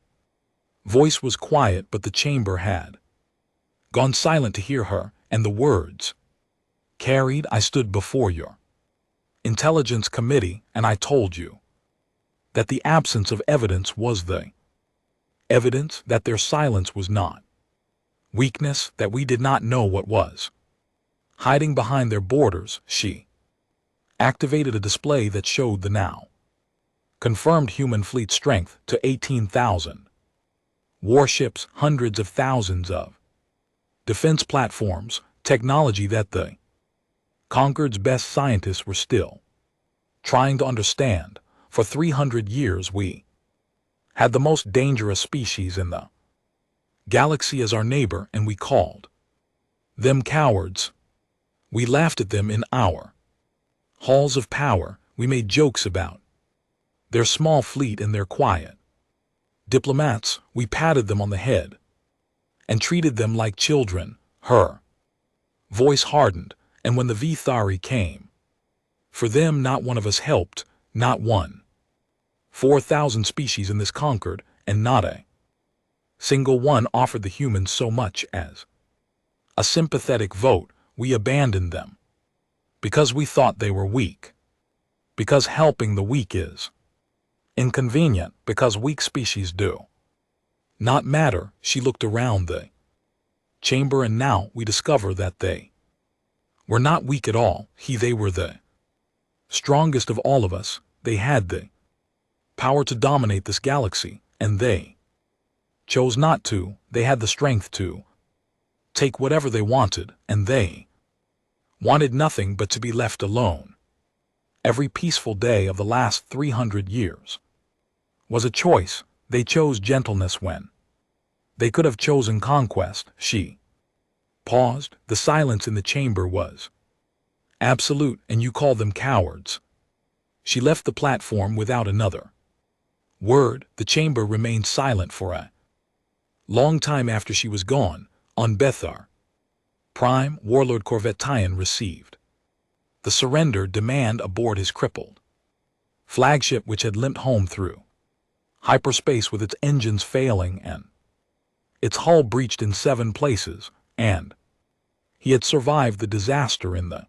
voice was quiet, but the chamber had gone silent to hear her, and the words carried. I stood before your intelligence committee, and I told you that the absence of evidence was the evidence, that their silence was not weakness, that we did not know what was hiding behind their borders. She activated a display that showed the now confirmed human fleet strength to 18,000 warships, hundreds of thousands of defense platforms, technology that the conquered's best scientists were still trying to understand. For 300 years we had the most dangerous species in the galaxy as our neighbor, and we called them cowards. We laughed at them in our halls of power. We made jokes about their small fleet and their quiet diplomats. We patted them on the head and treated them like children. Her voice hardened, and when the Vithari came for them, not one of us helped, not one. 4,000 species in this conquered, and not a Single one offered the humans so much as a sympathetic vote. We abandoned them because we thought they were weak, because helping the weak is inconvenient, because weak species do not matter. She looked around the chamber, and now we discover that they were not weak at all. They were the strongest of all of us. They had the power to dominate this galaxy, and they chose not to. They had the strength to take whatever they wanted, and they wanted nothing but to be left alone. Every peaceful day of the last 300 years was a choice. They chose gentleness when they could have chosen conquest. She paused. The silence in the chamber was absolute. And you call them cowards? She left the platform without another word. The chamber remained silent for a long time after she was gone. On Bethar Prime, Warlord Corvettian received the surrender demand aboard his crippled flagship, which had limped home through hyperspace with its engines failing and its hull breached in 7 places, and he had survived the disaster in the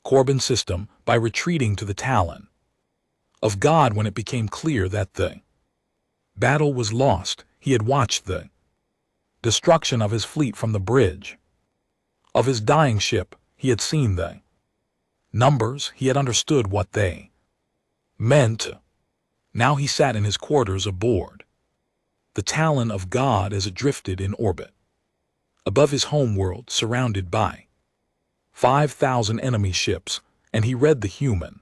Corbin system by retreating to the Talon of God. When it became clear that the battle was lost, he had watched the destruction of his fleet from the bridge of his dying ship. He had seen the numbers. He had understood what they meant. Now he sat in his quarters aboard the Talon of God as it drifted in orbit above his homeworld, surrounded by 5,000 enemy ships, and he read the human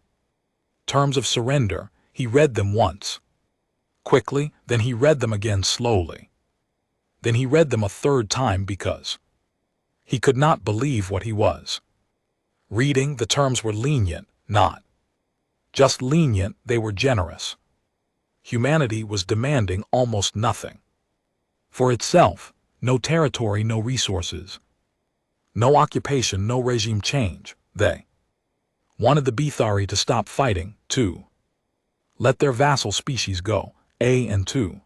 terms of surrender. He read them once quickly, then he read them again slowly. Then he read them a third time because he could not believe what he was reading. The terms were lenient, not just lenient, they were generous. Humanity was demanding almost nothing for itself. No territory, no resources, no occupation, no regime change. They wanted the Bethari to stop fighting, to let their vassal species go, and to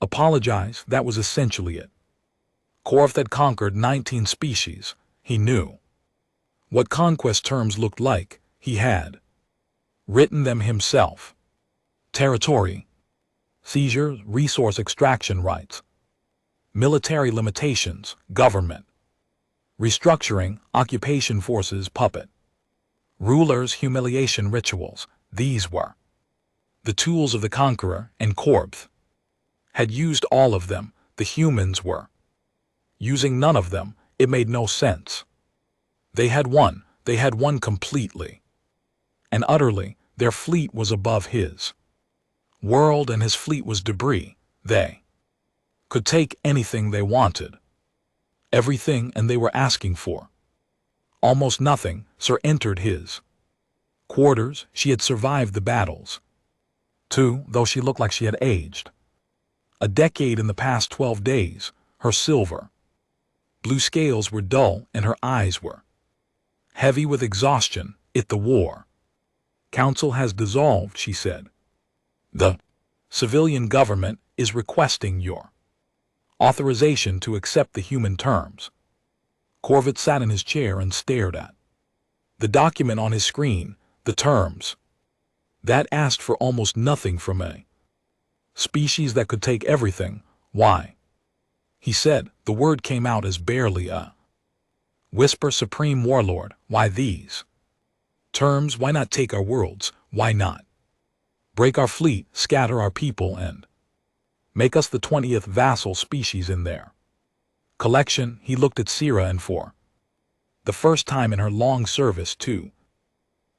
apologize. That was essentially it. Korth had conquered 19 species. He knew what conquest terms looked like. He had written them himself. Territory, seizures, resource extraction rights, military limitations, government restructuring, occupation forces, puppet rulers, humiliation rituals. These were the tools of the conqueror, and Korth had used all of them. The humans were using none of them. It made no sense. They had won completely and utterly. Their fleet was above his world, and his fleet was debris. They could take anything they wanted, everything, and they were asking for almost nothing. Sir entered his quarters. She had survived the battles, too, though she looked like she had aged a decade in the past 12 days. Her silver blue scales were dull, and her eyes were heavy with exhaustion. The war council has dissolved, she said. The civilian government is requesting your authorization to accept the human terms. Corvett sat in his chair and stared at the document on his screen. The terms that asked for almost nothing from a species that could take everything. Why? He said. The word came out as barely a whisper. Supreme Warlord, why these terms? Why not take our worlds? Why not break our fleet, scatter our people, and make us the 20th vassal species in their collection? He looked at Sierra, and for the first time in her long service to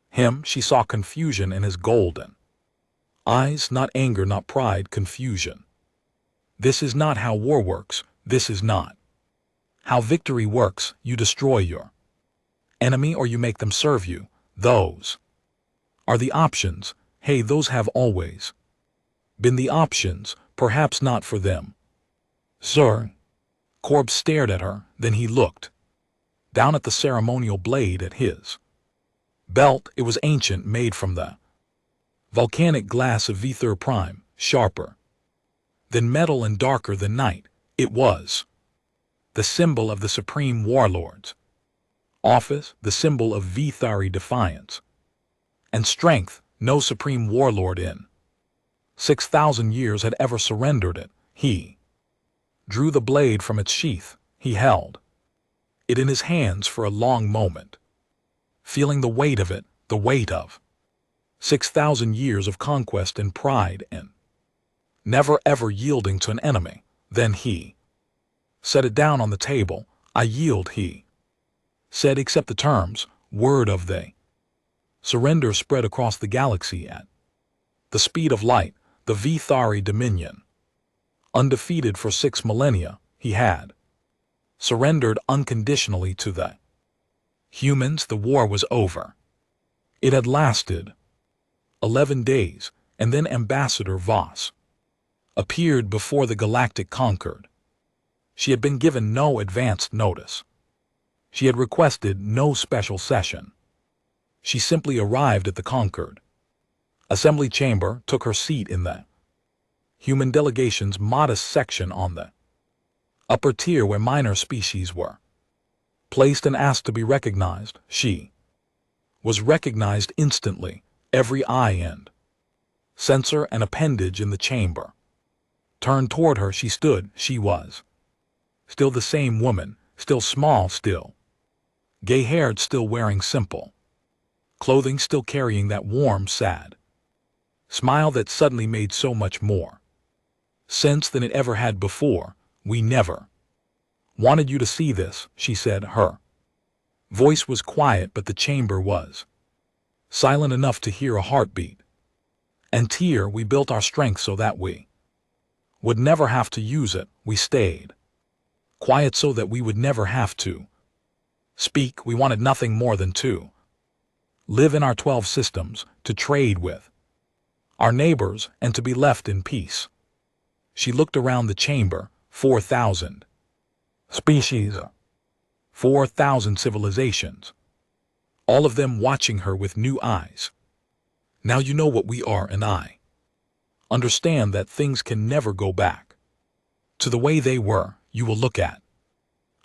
him, she saw confusion in his golden eyes. Not anger, not pride, confusion. This is not how war works. This is not how victory works. You destroy your enemy or you make them serve you. Those are the options. Hey, those have always been the options. Perhaps not for them, sir. Korb stared at her, then he looked down at the ceremonial blade at his belt. It was ancient, made from the volcanic glass of Vethar Prime, sharper than metal and darker than night. It was the symbol of the supreme warlords. Office, the symbol of Vithari defiance. And strength, no supreme warlord in 6,000 years had ever surrendered it. He drew the blade from its sheath. He held it in his hands for a long moment, feeling the weight of it, the weight of 6,000 years of conquest and pride and never ever yielding to an enemy. Then he set it down on the table. I yield, he said, accept the terms. Word of the surrender spread across the galaxy at the speed of light. The Vithari Dominion, undefeated for 6 millennia, he had surrendered unconditionally to the humans. The war was over. It had lasted 11 days, and then Ambassador Voss appeared before the Galactic Concord. She had been given no advanced notice. She had requested no special session. She simply arrived at the Concord assembly chamber, took her seat in the human delegation's modest section on the upper tier where minor species were placed, and asked to be recognized. She was recognized instantly. Every eye and sensor and appendage in the chamber turned toward her. She stood. She was still the same woman, still small, still gay-haired, still wearing simple clothing, still carrying that warm, sad smile that suddenly made so much more sense than it ever had before. We never wanted you to see this, she said. Her voice was quiet, but the chamber was silent enough to hear a heartbeat and tear. We built our strength so that we would never have to use it. We stayed quiet so that we would never have to speak. We wanted nothing more than to live in our 12 systems, to trade with our neighbors, and to be left in peace. She looked around the chamber. 4,000 species, 4,000 civilizations, all of them watching her with new eyes. Now you know what we are, and I understand that things can never go back to the way they were. You will look at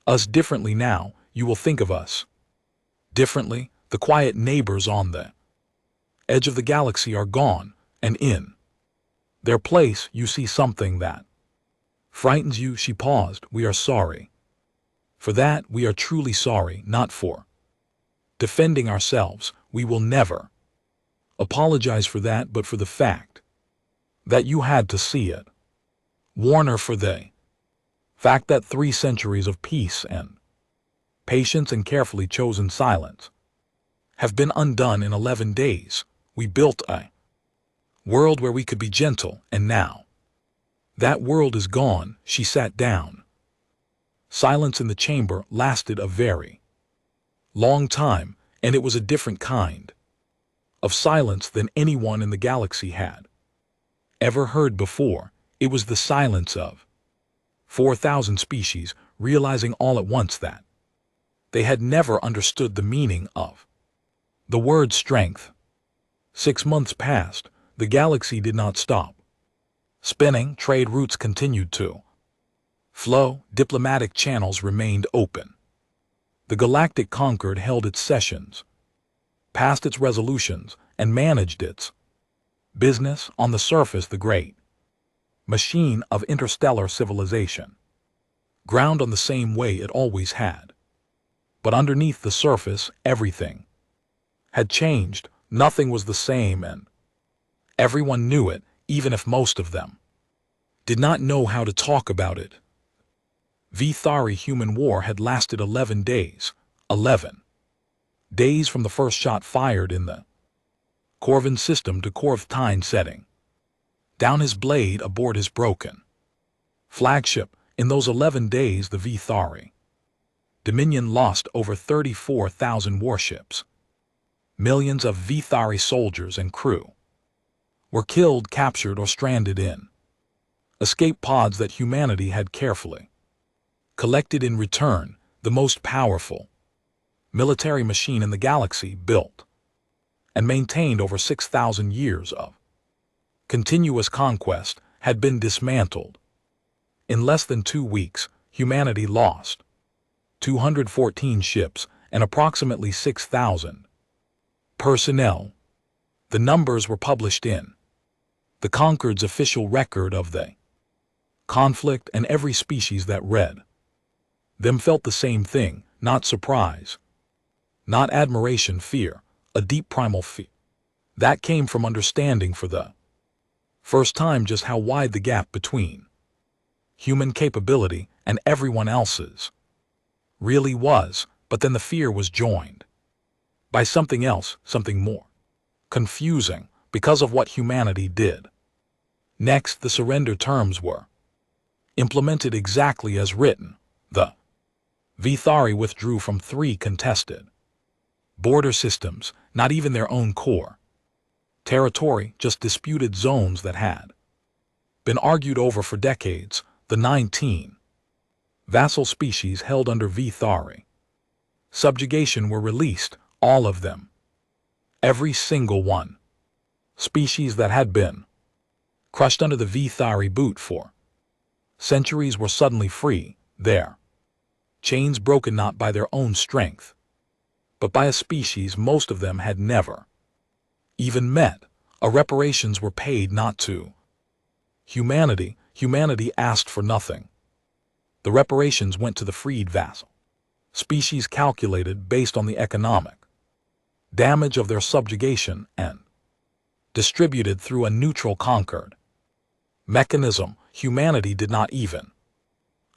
us differently now. You will think of us differently. The quiet neighbors on the edge of the galaxy are gone, and in their place you see something that frightens you. She paused. We are sorry for that. We are truly sorry, not for defending ourselves. We will never apologize for that, but for the fact that you had to see it. Warn her for the fact that 3 centuries of peace and patience and carefully chosen silence have been undone in 11 days. We built a world where we could be gentle, and now that world is gone. She sat down. Silence in the chamber lasted a very long time, and it was a different kind of silence than anyone in the galaxy had ever heard before. It was the silence of 4,000 species realizing all at once that they had never understood the meaning of the word strength. 6 months passed. The galaxy did not stop spinning. Trade routes continued to flow. Diplomatic channels remained open. The Galactic Concord held its sessions, passed its resolutions, and managed its business. On the surface, the great machine of interstellar civilization ground on the same way it always had. But underneath the surface, everything had changed. Nothing was the same, and everyone knew it, even if most of them did not know how to talk about it. Vithari human war had lasted 11 days. 11 days from the first shot fired in the Corvin system to Corvtine setting down his blade aboard his broken flagship. In those 11 days, the Vithari Dominion lost over 34,000 warships. Millions of Vithari soldiers and crew were killed, captured, or stranded in escape pods that humanity had carefully collected. In return, the most powerful military machine in the galaxy, built and maintained over 6,000 years of continuous conquest, had been dismantled. In less than 2 weeks, humanity lost 214 ships and approximately 6,000 personnel. The numbers were published in the Concord's official record of the conflict, and every species that read them felt the same thing, not surprise, not admiration, fear, a deep primal fear that came from understanding for the first time just how wide the gap between human capability and everyone else's really was. But then the fear was joined by something else, something more confusing, because of what humanity did. Next, the surrender terms were implemented exactly as written. The Vithari withdrew from 3 contested border systems, not even their own core territory, just disputed zones that had been argued over for decades. The 19 vassal species held under Vithari subjugation were released, all of them. Every single one. Species that had been crushed under the Vithari boot for centuries were suddenly free, their chains broken not by their own strength, but by a species most of them had never even met. Reparations were paid not to humanity. Humanity asked for nothing. The reparations went to the freed vassal species, calculated based on the economic damage of their subjugation and distributed through a neutral conquered mechanism. Humanity did not even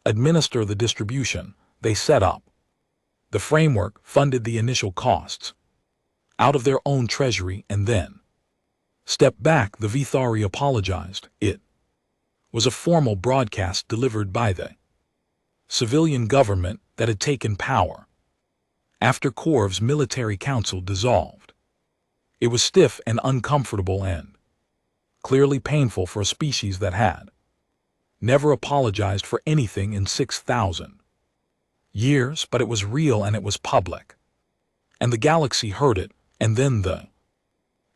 administer the distribution. They set up the framework, funded the initial costs out of their own treasury, and then stepped back. The Vithari apologized. It was a formal broadcast delivered by the civilian government that had taken power after Korv's military council dissolved. It was stiff and uncomfortable and clearly painful for a species that had never apologized for anything in 6,000 years, but it was real and it was public. And the galaxy heard it, and then the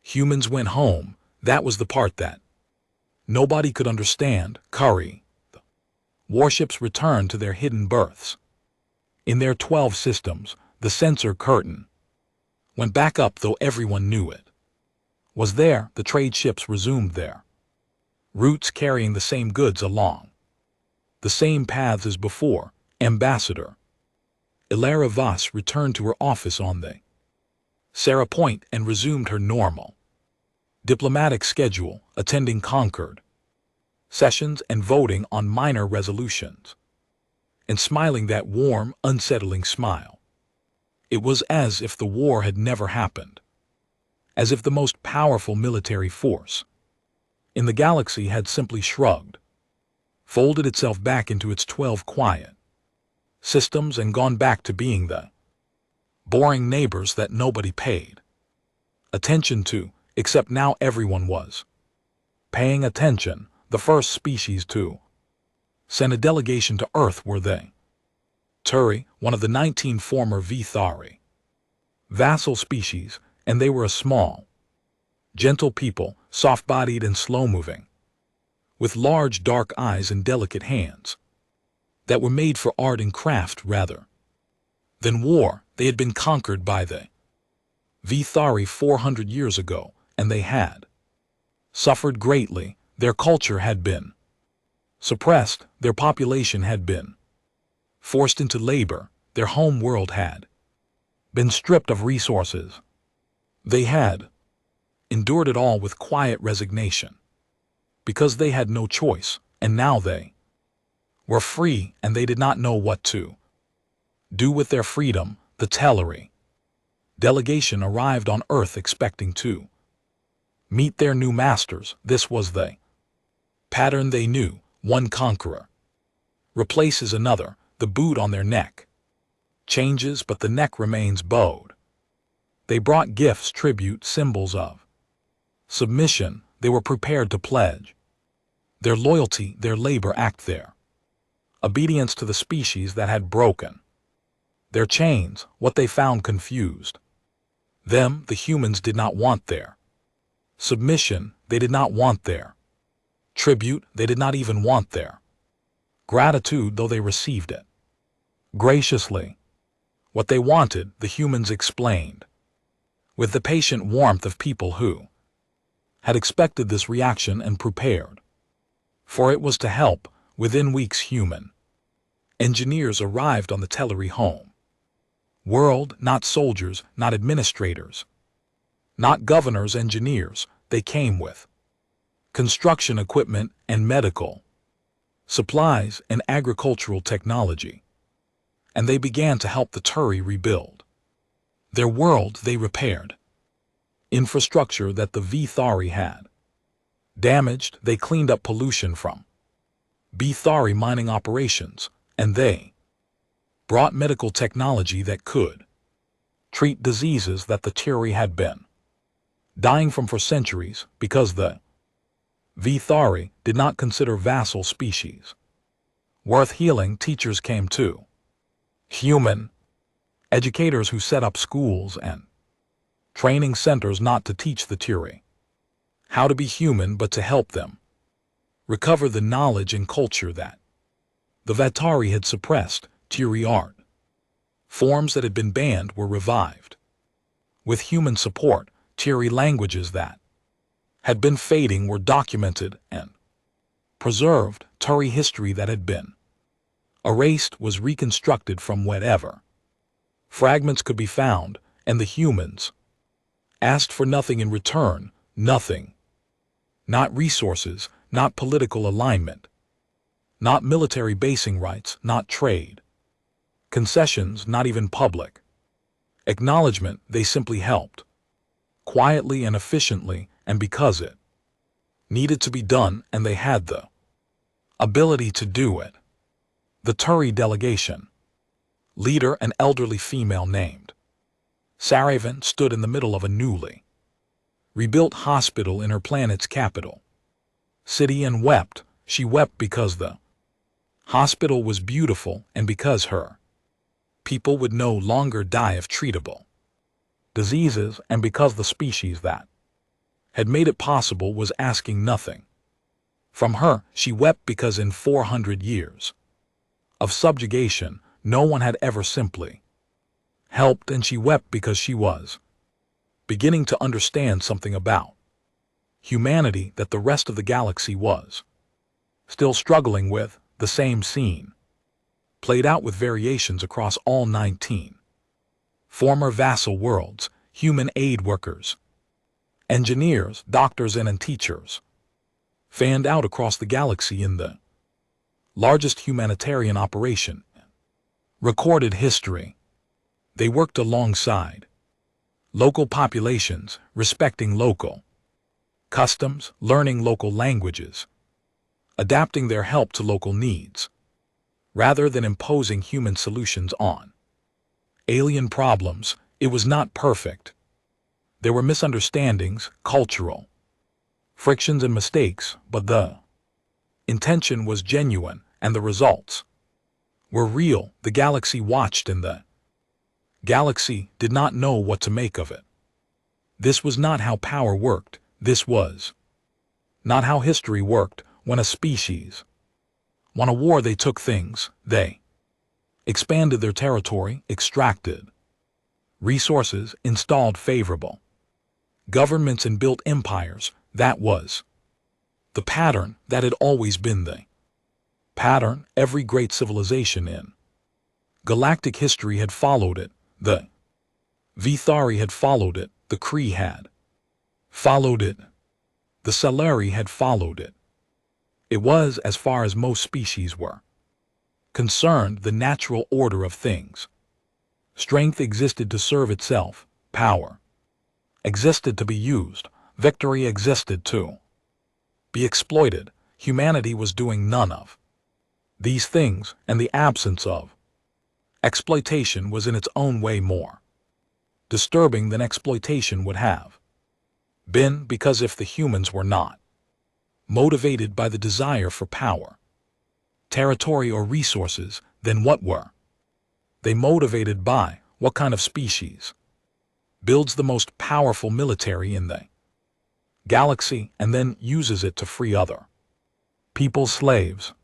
humans went home. That was the part that nobody could understand. Curry. The warships returned to their hidden berths. In their 12 systems, the sensor curtain went back up, though everyone knew it was there. The trade ships resumed their routes, carrying the same goods along the same paths as before. Ambassador Ilara Voss returned to her office on the Sarah Point and resumed her normal diplomatic schedule, attending Concord sessions and voting on minor resolutions, and smiling that warm, unsettling smile. It was as if the war had never happened, as if the most powerful military force in the galaxy had simply shrugged, folded itself back into its 12 quiet systems, and gone back to being the boring neighbors that nobody paid attention to, except now everyone was paying attention. The first species to send a delegation to Earth were they. Turi, one of the 19 former Vithari vassal species, and they were a small, gentle people, soft-bodied and slow-moving, with large dark eyes and delicate hands that were made for art and craft rather than war. They had been conquered by the Vithari 400 years ago, and they had suffered greatly. Their culture had been suppressed, their population had been forced into labor, their home world had been stripped of resources. They had endured it all with quiet resignation, because they had no choice, and now they were free, and they did not know what to do with their freedom. The Telluri delegation arrived on Earth expecting to meet their new masters. This was the pattern they knew. One conqueror replaces another. The boot on their neck changes, but the neck remains bowed. They brought gifts, tribute, symbols of submission. They were prepared to pledge their loyalty, their labor act, their obedience to the species that had broken their chains. What they found confused them. The humans did not want their submission. They did not want their Tribute they did not even want there. Gratitude though they received it. Graciously. What they wanted, the humans explained. With the patient warmth of people who had expected this reaction and prepared. For it was to help. Within weeks human engineers arrived on the Tellery home. World, not soldiers, not administrators, not governors, engineers, they came with construction equipment and medical supplies and agricultural technology. And they began to help the Turi rebuild their world. They repaired infrastructure that the Vithari had damaged. They cleaned up pollution from Vithari mining operations, and they brought medical technology that could treat diseases that the Turi had been dying from for centuries because the Vithari did not consider vassal species worth healing. Teachers came too. Human educators who set up schools and training centers not to teach the Turi how to be human but to help them recover the knowledge and culture that the Vatari had suppressed. Turi art forms that had been banned were revived. With human support, Turi languages that had been fading were documented and preserved. Turi history that had been erased was reconstructed from whatever fragments could be found, and the humans asked for nothing in return, nothing. Not resources, not political alignment, not military basing rights, not trade concessions, not even public acknowledgement. They simply helped quietly and efficiently, and because it needed to be done and they had the ability to do it. The Turi delegation leader, an elderly female named Saravan, stood in the middle of a newly rebuilt hospital in her planet's capital city and wept. She wept because the hospital was beautiful and because her people would no longer die of treatable diseases, and because the species that had made it possible was asking nothing from her. She wept because in 400 years of subjugation, no one had ever simply helped, and she wept because she was beginning to understand something about humanity that the rest of the galaxy was still struggling with. The same scene played out with variations across all 19 former vassal worlds. Human aid workers, engineers, doctors, and teachers fanned out across the galaxy in the largest humanitarian operation in recorded history. They worked alongside local populations, respecting local customs, learning local languages, adapting their help to local needs, rather than imposing human solutions on alien problems. It was not perfect. There were misunderstandings, cultural frictions and mistakes, but the intention was genuine and the results were real. The galaxy watched and the galaxy did not know what to make of it. This was not how power worked. This was not how history worked. When a species won a war, they took things, they expanded their territory, extracted resources, installed favorable governments, and built empires. That was the pattern. That had always been the pattern. Every great civilization in galactic history had followed it. The Vithari had followed it. The Kree had followed it. The Saleri had followed it. It was, as far as most species were concerned, the natural order of things. Strength existed to serve itself. Power existed to be used. Victory existed to be exploited. Humanity was doing none of these things, and the absence of exploitation was in its own way more disturbing than exploitation would have been, because if the humans were not motivated by the desire for power, territory, or resources, then what were they motivated by? What kind of species builds the most powerful military in the galaxy and then uses it to free other People's slaves.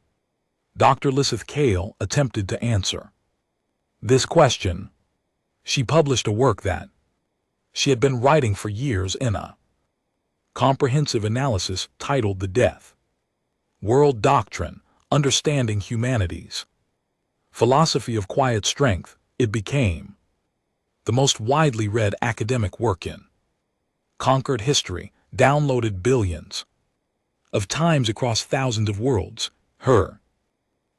Dr. Lisseth Kale attempted to answer this question. She published a work that she had been writing for years in a comprehensive analysis titled The Death World Doctrine, Understanding Humanity's Philosophy of Quiet Strength. It became the most widely read academic work in conquered history, downloaded billions of times across thousands of worlds. Her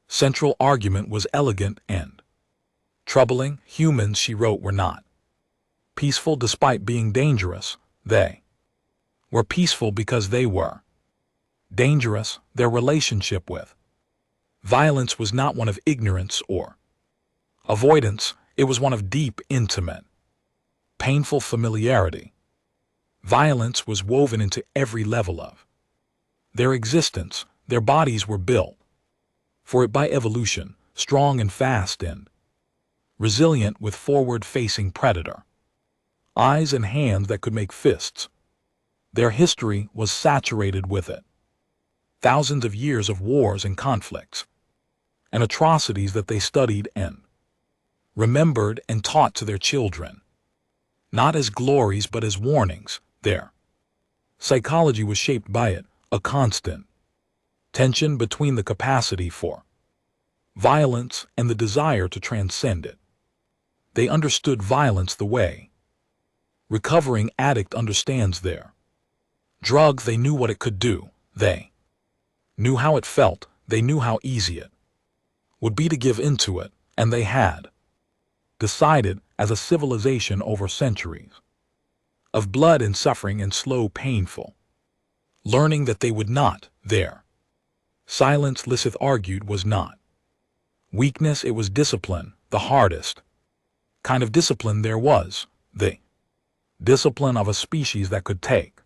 central argument was elegant and troubling. Humans, she wrote, were not peaceful despite being dangerous. They were peaceful because they were dangerous. Their relationship with violence was not one of ignorance or avoidance. It was one of deep, intimate, painful familiarity. Violence was woven into every level of their existence. Their bodies were built for it by evolution, strong and fast and resilient, with forward-facing predator eyes and hands that could make fists. Their history was saturated with it. Thousands of years of wars and conflicts and atrocities that they studied and remembered and taught to their children, not as glories but as warnings. Their psychology was shaped by it, a constant tension between the capacity for violence and the desire to transcend it. They understood violence the way recovering addict understands their drug. They knew what it could do. They knew how it felt. They knew how easy it would be to give into it, and they had decided as a civilization over centuries of blood and suffering and slow, painful learning that they would not. Their silence, Lisseth argued, was not weakness. It was discipline, the hardest kind of discipline there was, the discipline of a species that could take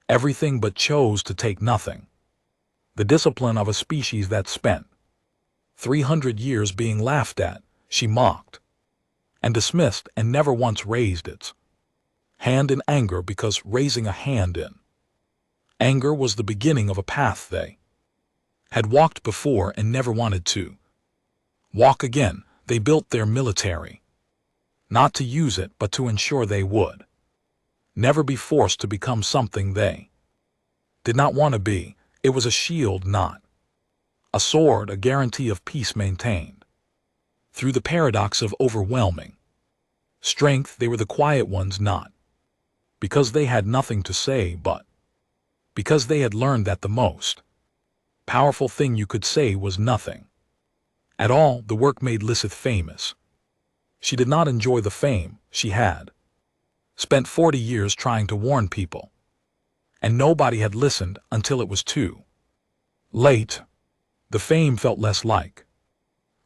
everything but chose to take nothing, the discipline of a species that spent 300 years being laughed at, she mocked, and dismissed, and never once raised its hand in anger, because raising a hand in anger was the beginning of a path they had walked before and never wanted to walk again. They built their military not to use it, but to ensure they would never be forced to become something they did not want to be. It was a shield, not a sword, a guarantee of peace maintained through the paradox of overwhelming strength. They were the quiet ones, not because they had nothing to say, but because they had learned that the most powerful thing you could say was nothing at all. The work made Lisseth famous. She did not enjoy the fame. She had spent 40 years trying to warn people, and nobody had listened until it was too late. The fame felt less like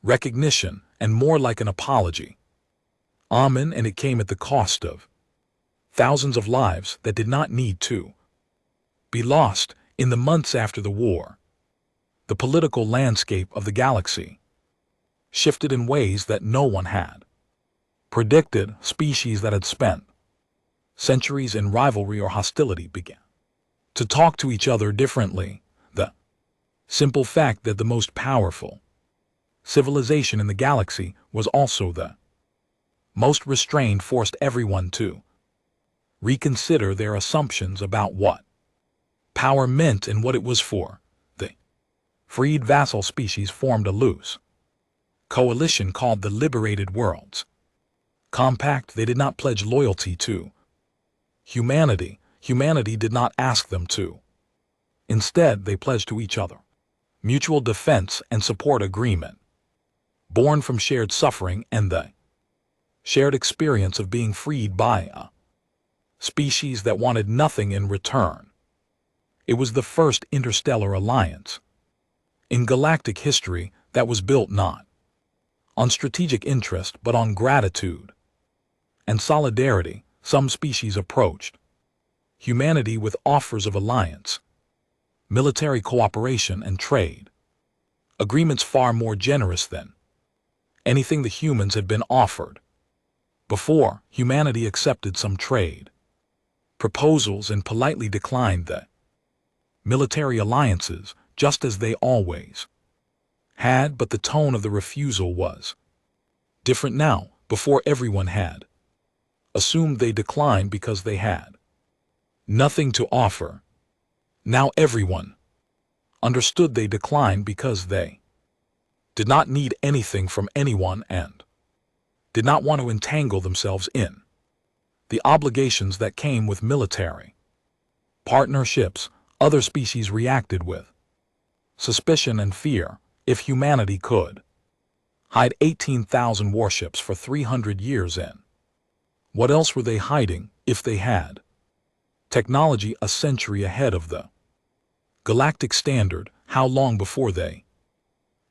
recognition and more like an apology. Amen, and it came at the cost of thousands of lives that did not need to be lost. In the months after the war, the political landscape of the galaxy shifted in ways that no one had predicted. Species that had spent centuries in rivalry or hostility began to talk to each other differently. The simple fact that the most powerful civilization in the galaxy was also the most restrained forced everyone to reconsider their assumptions about what power meant and what it was for. The freed vassal species formed a loose coalition called the Liberated Worlds Compact. They did not pledge loyalty to humanity. Humanity did not ask them to. Instead, they pledged to each other mutual defense and support agreement, born from shared suffering and the shared experience of being freed by a species that wanted nothing in return. It was the first interstellar alliance in galactic history that was built not on strategic interest but on gratitude and solidarity. Some species approached humanity with offers of alliance, military cooperation, and trade agreements far more generous than anything the humans had been offered before. Humanity accepted some trade proposals and politely declined the military alliances, just as they always had, but the tone of the refusal was different now. Before, everyone had assumed they declined because they had nothing to offer. Now everyone understood they declined because they did not need anything from anyone and did not want to entangle themselves in the obligations that came with military partnerships. Other species reacted with suspicion and fear. If humanity could hide 18,000 warships for 300 years in, what else were they hiding if they had technology a century ahead of the galactic standard? How long before they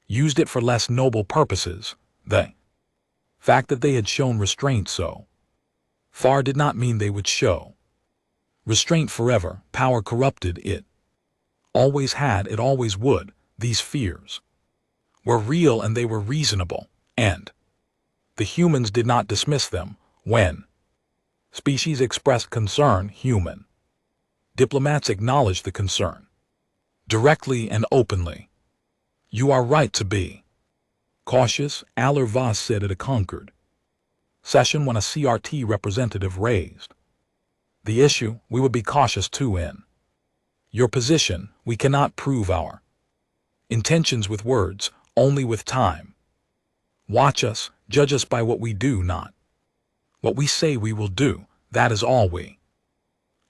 used it for less noble purposes? The fact that they had shown restraint so far did not mean they would show restraint forever. Power corrupted. It always had, it always would. These fears were real and they were reasonable, and the humans did not dismiss them. When species expressed concern, human diplomats acknowledged the concern directly and openly. You are right to be cautious, Aller Voss said at a Concord session when a CRT representative raised the issue. We would be cautious too. In your position, we cannot prove our intentions with words, only with time. Watch us, judge us by what we do, not what we say we will do. That is all we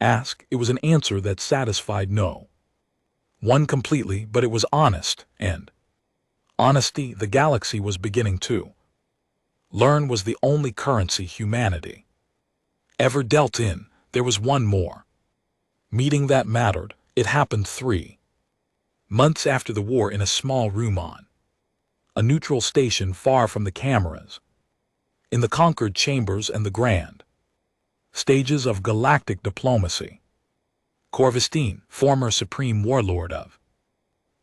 ask. It was an answer that satisfied no one completely, but it was honest, and honesty, the galaxy was beginning to learn, was the only currency humanity ever dealt in. There was one more meeting that mattered. It happened 3 months after the war in a small room on a neutral station far from the cameras, in the Concord chambers and the grand stages of galactic diplomacy. Corvistine, former supreme warlord of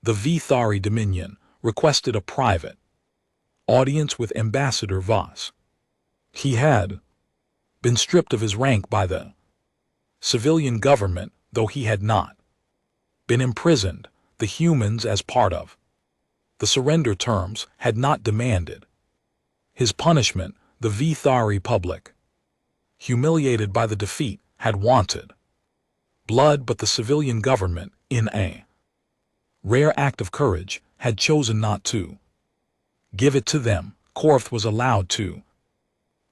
the Vithari Dominion, requested a private audience with Ambassador Voss. He had been stripped of his rank by the civilian government, though he had not been imprisoned. The humans, as part of the surrender terms, had not demanded his punishment. The Vithari public, humiliated by the defeat, had wanted blood, but the civilian government, in a rare act of courage, had chosen not to give it to them. Korth was allowed to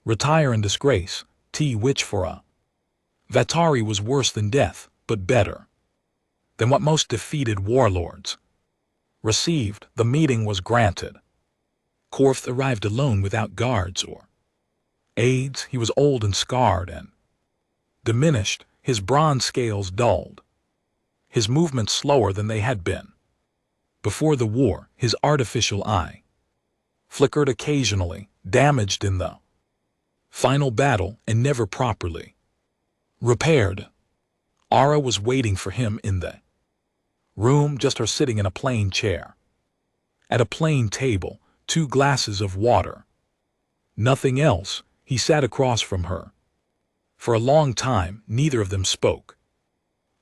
retire in disgrace, which for a Vatari was worse than death, but better than what most defeated warlords received. The meeting was granted. Korth arrived alone, without guards or aides. He was old and scarred and diminished, his bronze scales dulled, his movements slower than they had been before the war. His artificial eye flickered occasionally, damaged in the final battle and never properly repaired. Ara was waiting for him in the room, just her sitting in a plain chair at a plain table, 2 glasses of water, nothing else. He sat across from her. For a long time, neither of them spoke.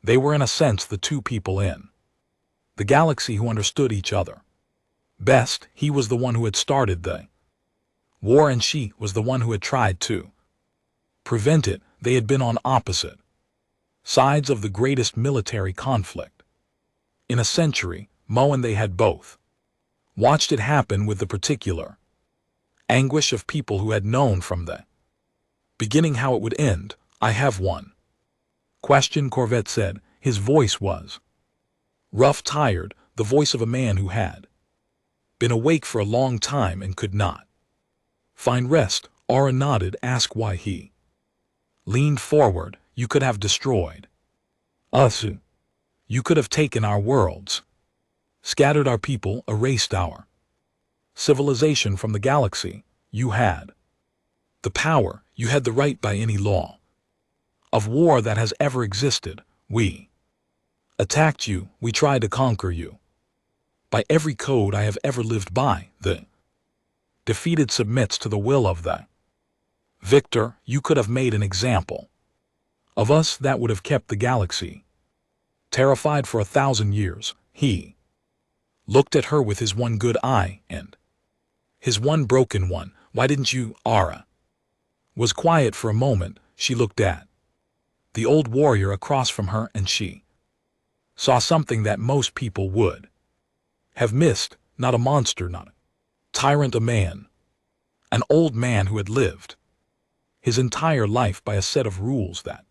They were, in a sense, the 2 people in the galaxy who understood each other best. He was the one who had started the war, and she was the one who had tried to prevent it. They had been on opposite sides of the greatest military conflict in a century. Mo and they had both watched it happen with the particular anguish of people who had known from the beginning how it would end. I have one question, Corvette said. His voice was rough, tired, the voice of a man who had been awake for a long time and could not find rest. Ara nodded. Ask why. He leaned forward. You could have destroyed us. You could have taken our worlds, scattered our people, erased our civilization from the galaxy. You had the power. You had the right by any law of war that has ever existed. We attacked you. We tried to conquer you. By every code I have ever lived by, the defeated submits to the will of the victor. You could have made an example of us that would have kept the galaxy terrified for 1,000 years. He looked at her with his one good eye and his one broken one. Why didn't you, Ara? Was quiet for a moment. She looked at the old warrior across from her, and she saw something that most people would have missed. Not a monster, not a tyrant, a man. An old man who had lived his entire life by a set of rules that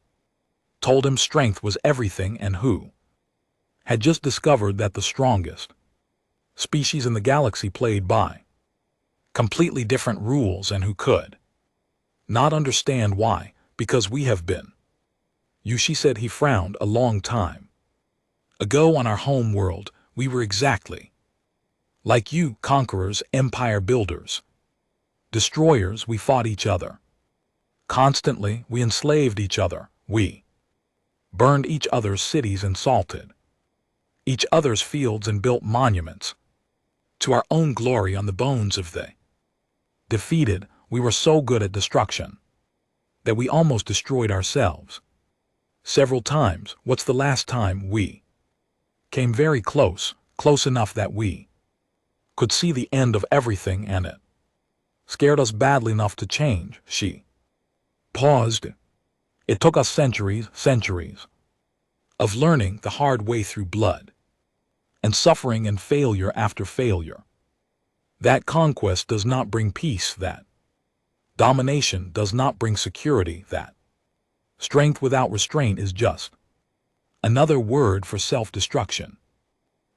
told him strength was everything, and who had just discovered that the strongest species in the galaxy played by completely different rules, and who could not understand why. Because we have been you, she said. He frowned. A long time ago on our home world, we were exactly like you, conquerors, empire builders, destroyers. We fought each other constantly. We enslaved each other. We burned each other's cities and salted each other's fields and built monuments to our own glory on the bones of the defeated. We were so good at destruction that we almost destroyed ourselves several times. What's the last time we came very close, close enough that we could see the end of everything, and it scared us badly enough to change? She paused. It took us centuries of learning the hard way through blood and suffering and failure after failure. That conquest does not bring peace, that domination does not bring security, that strength without restraint is just another word for self-destruction.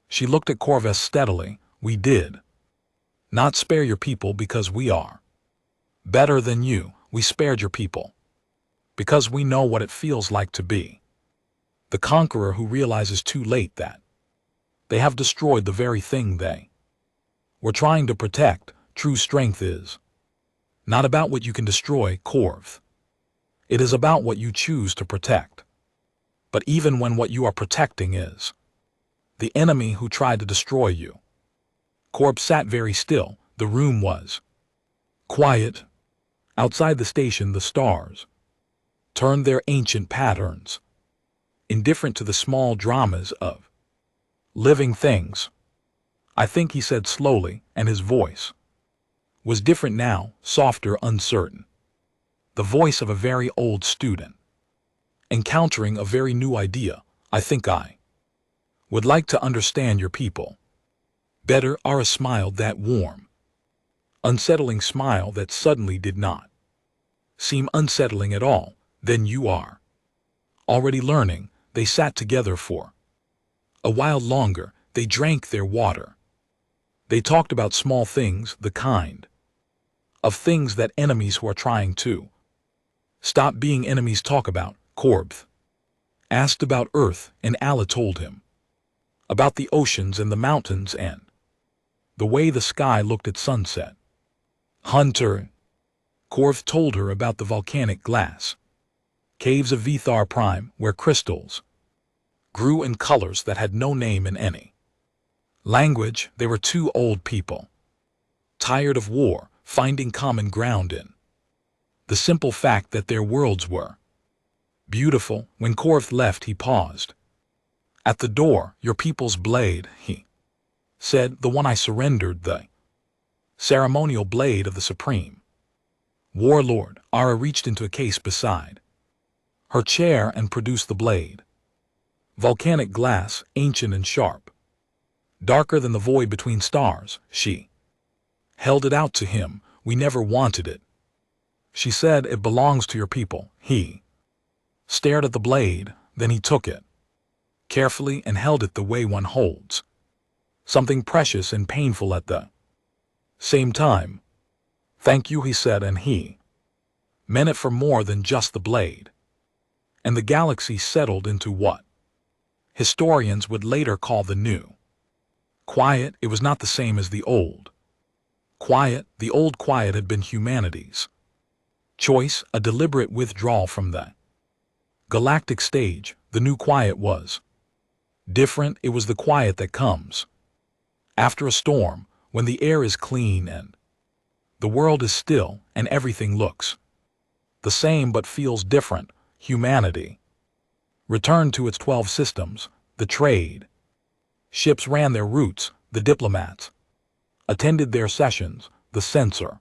She looked at Corvus steadily. We did not spare your people because we are better than you. We spared your people because we know what it feels like to be the conqueror who realizes too late that they have destroyed the very thing they were trying to protect. True strength is not about what you can destroy, Corv. It is about what you choose to protect. But even when what you are protecting is the enemy who tried to destroy you. Corb sat very still. The room was quiet. Outside the station, the stars turned their ancient patterns, indifferent to the small dramas of living things. I think, he said slowly, and his voice was different now, softer, uncertain. The voice of a very old student encountering a very new idea. I think I would like to understand your people better. Ara smiled, that warm, unsettling smile that suddenly did not seem unsettling at all. Then you are already learning. They sat together for a while longer. They drank their water. They talked about small things, the kind of things that enemies who are trying to stop being enemies talk about. Corb asked about Earth, and Alla told him about the oceans and the mountains and the way the sky looked at sunset. Hunter, Corv told her about the volcanic glass caves of Vithar Prime, where crystals grew in colors that had no name in any language. They were two old people, tired of war, finding common ground in the simple fact that their worlds were beautiful. When Corv left, he paused at the door. Your people's blade, he said. The one I surrendered, the ceremonial blade of the Supreme Warlord. Ara reached into a case beside her chair and produced the blade. Volcanic glass, ancient and sharp, darker than the void between stars. She held it out to him. We never wanted it, she said. It belongs to your people. He stared at the blade, then he took it carefully and held it the way one holds something precious and painful at the same time. Thank you, he said, and he meant it for more than just the blade. And the galaxy settled into what historians would later call the new quiet. It was not the same as the old quiet. The old quiet had been humanity's choice, a deliberate withdrawal from the galactic stage. The new quiet was different. It was the quiet that comes after a storm, when the air is clean and the world is still and everything looks the same but feels different. Humanity returned to its 12 systems. The trade ships ran their routes. The diplomats attended their sessions. The censor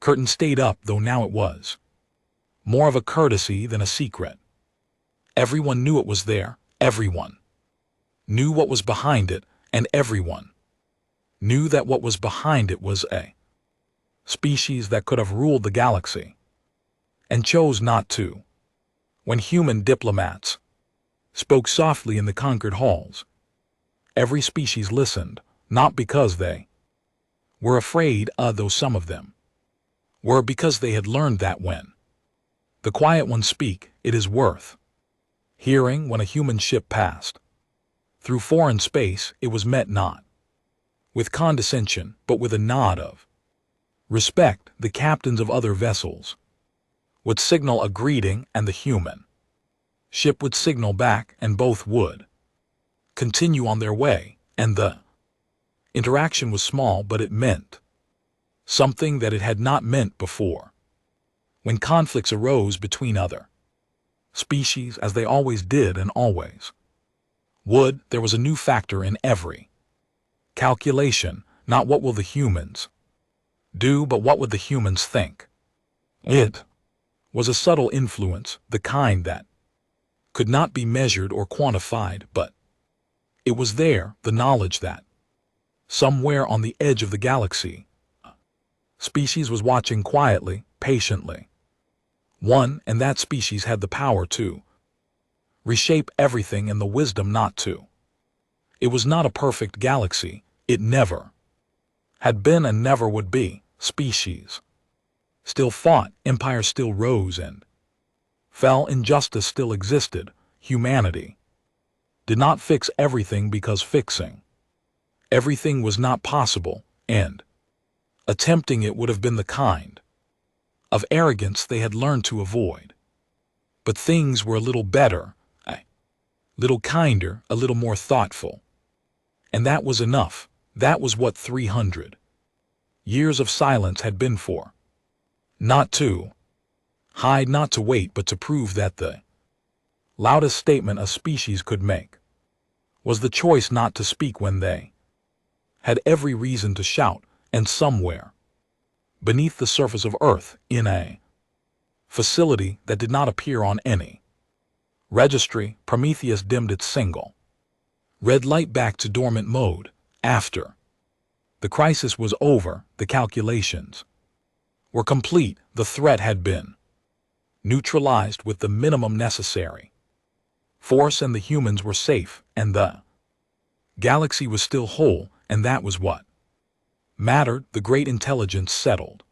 curtain stayed up, though now it was more of a courtesy than a secret. Everyone knew it was there. Everyone knew what was behind it, and everyone knew that what was behind it was a species that could have ruled the galaxy and chose not to. When human diplomats spoke softly in the conquered halls, every species listened, not because they were afraid, though some of them were, because they had learned that when the quiet ones speak, it is worth hearing. When a human ship passed through foreign space, it was met not with condescension, but with a nod of respect. The captains of other vessels would signal a greeting, and the human ship would signal back, and both would continue on their way, and the interaction was small, but it meant something that it had not meant before. When conflicts arose between other species, as they always did and always would, there was a new factor in every calculation. Not what will the humans do, but what would the humans think. It was a subtle influence, the kind that could not be measured or quantified, but it was there, the knowledge that somewhere on the edge of the galaxy, a species was watching quietly, patiently. One, and that species had the power to reshape everything and the wisdom not to. It was not a perfect galaxy. It never had been and never would be. Species still fought, empires still rose and fell, injustice still existed. Humanity did not fix everything, because fixing everything was not possible, and attempting it would have been the kind of arrogance they had learned to avoid. But things were a little better, a little kinder, a little more thoughtful. And that was enough. That was what 300 years of silence had been for. Not to hide, not to wait, but to prove that the loudest statement a species could make was the choice not to speak when they had every reason to shout. And somewhere beneath the surface of Earth, in a facility that did not appear on any registry, Prometheus dimmed its single red light back to dormant mode. After the crisis was over, the calculations were complete. The threat had been neutralized with the minimum necessary force, and the humans were safe, and the galaxy was still whole, and that was what mattered. The great intelligence settled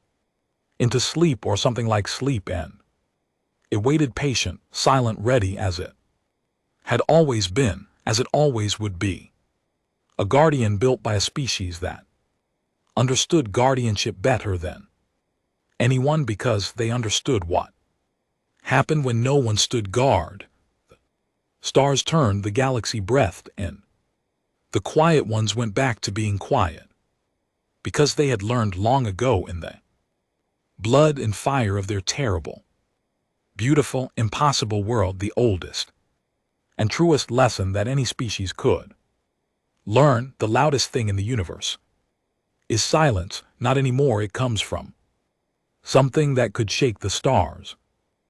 into sleep, or something like sleep, and it waited, patient, silent, ready, as it had always been, as it always would be. A guardian built by a species that understood guardianship better than anyone, because they understood what happened when no one stood guard. The stars turned, the galaxy breathed, and the quiet ones went back to being quiet, because they had learned long ago in the blood and fire of their terrible, beautiful, impossible world, the oldest and truest lesson that any species could learn. The loudest thing in the universe is silence. Not anymore. It comes from something that could shake the stars.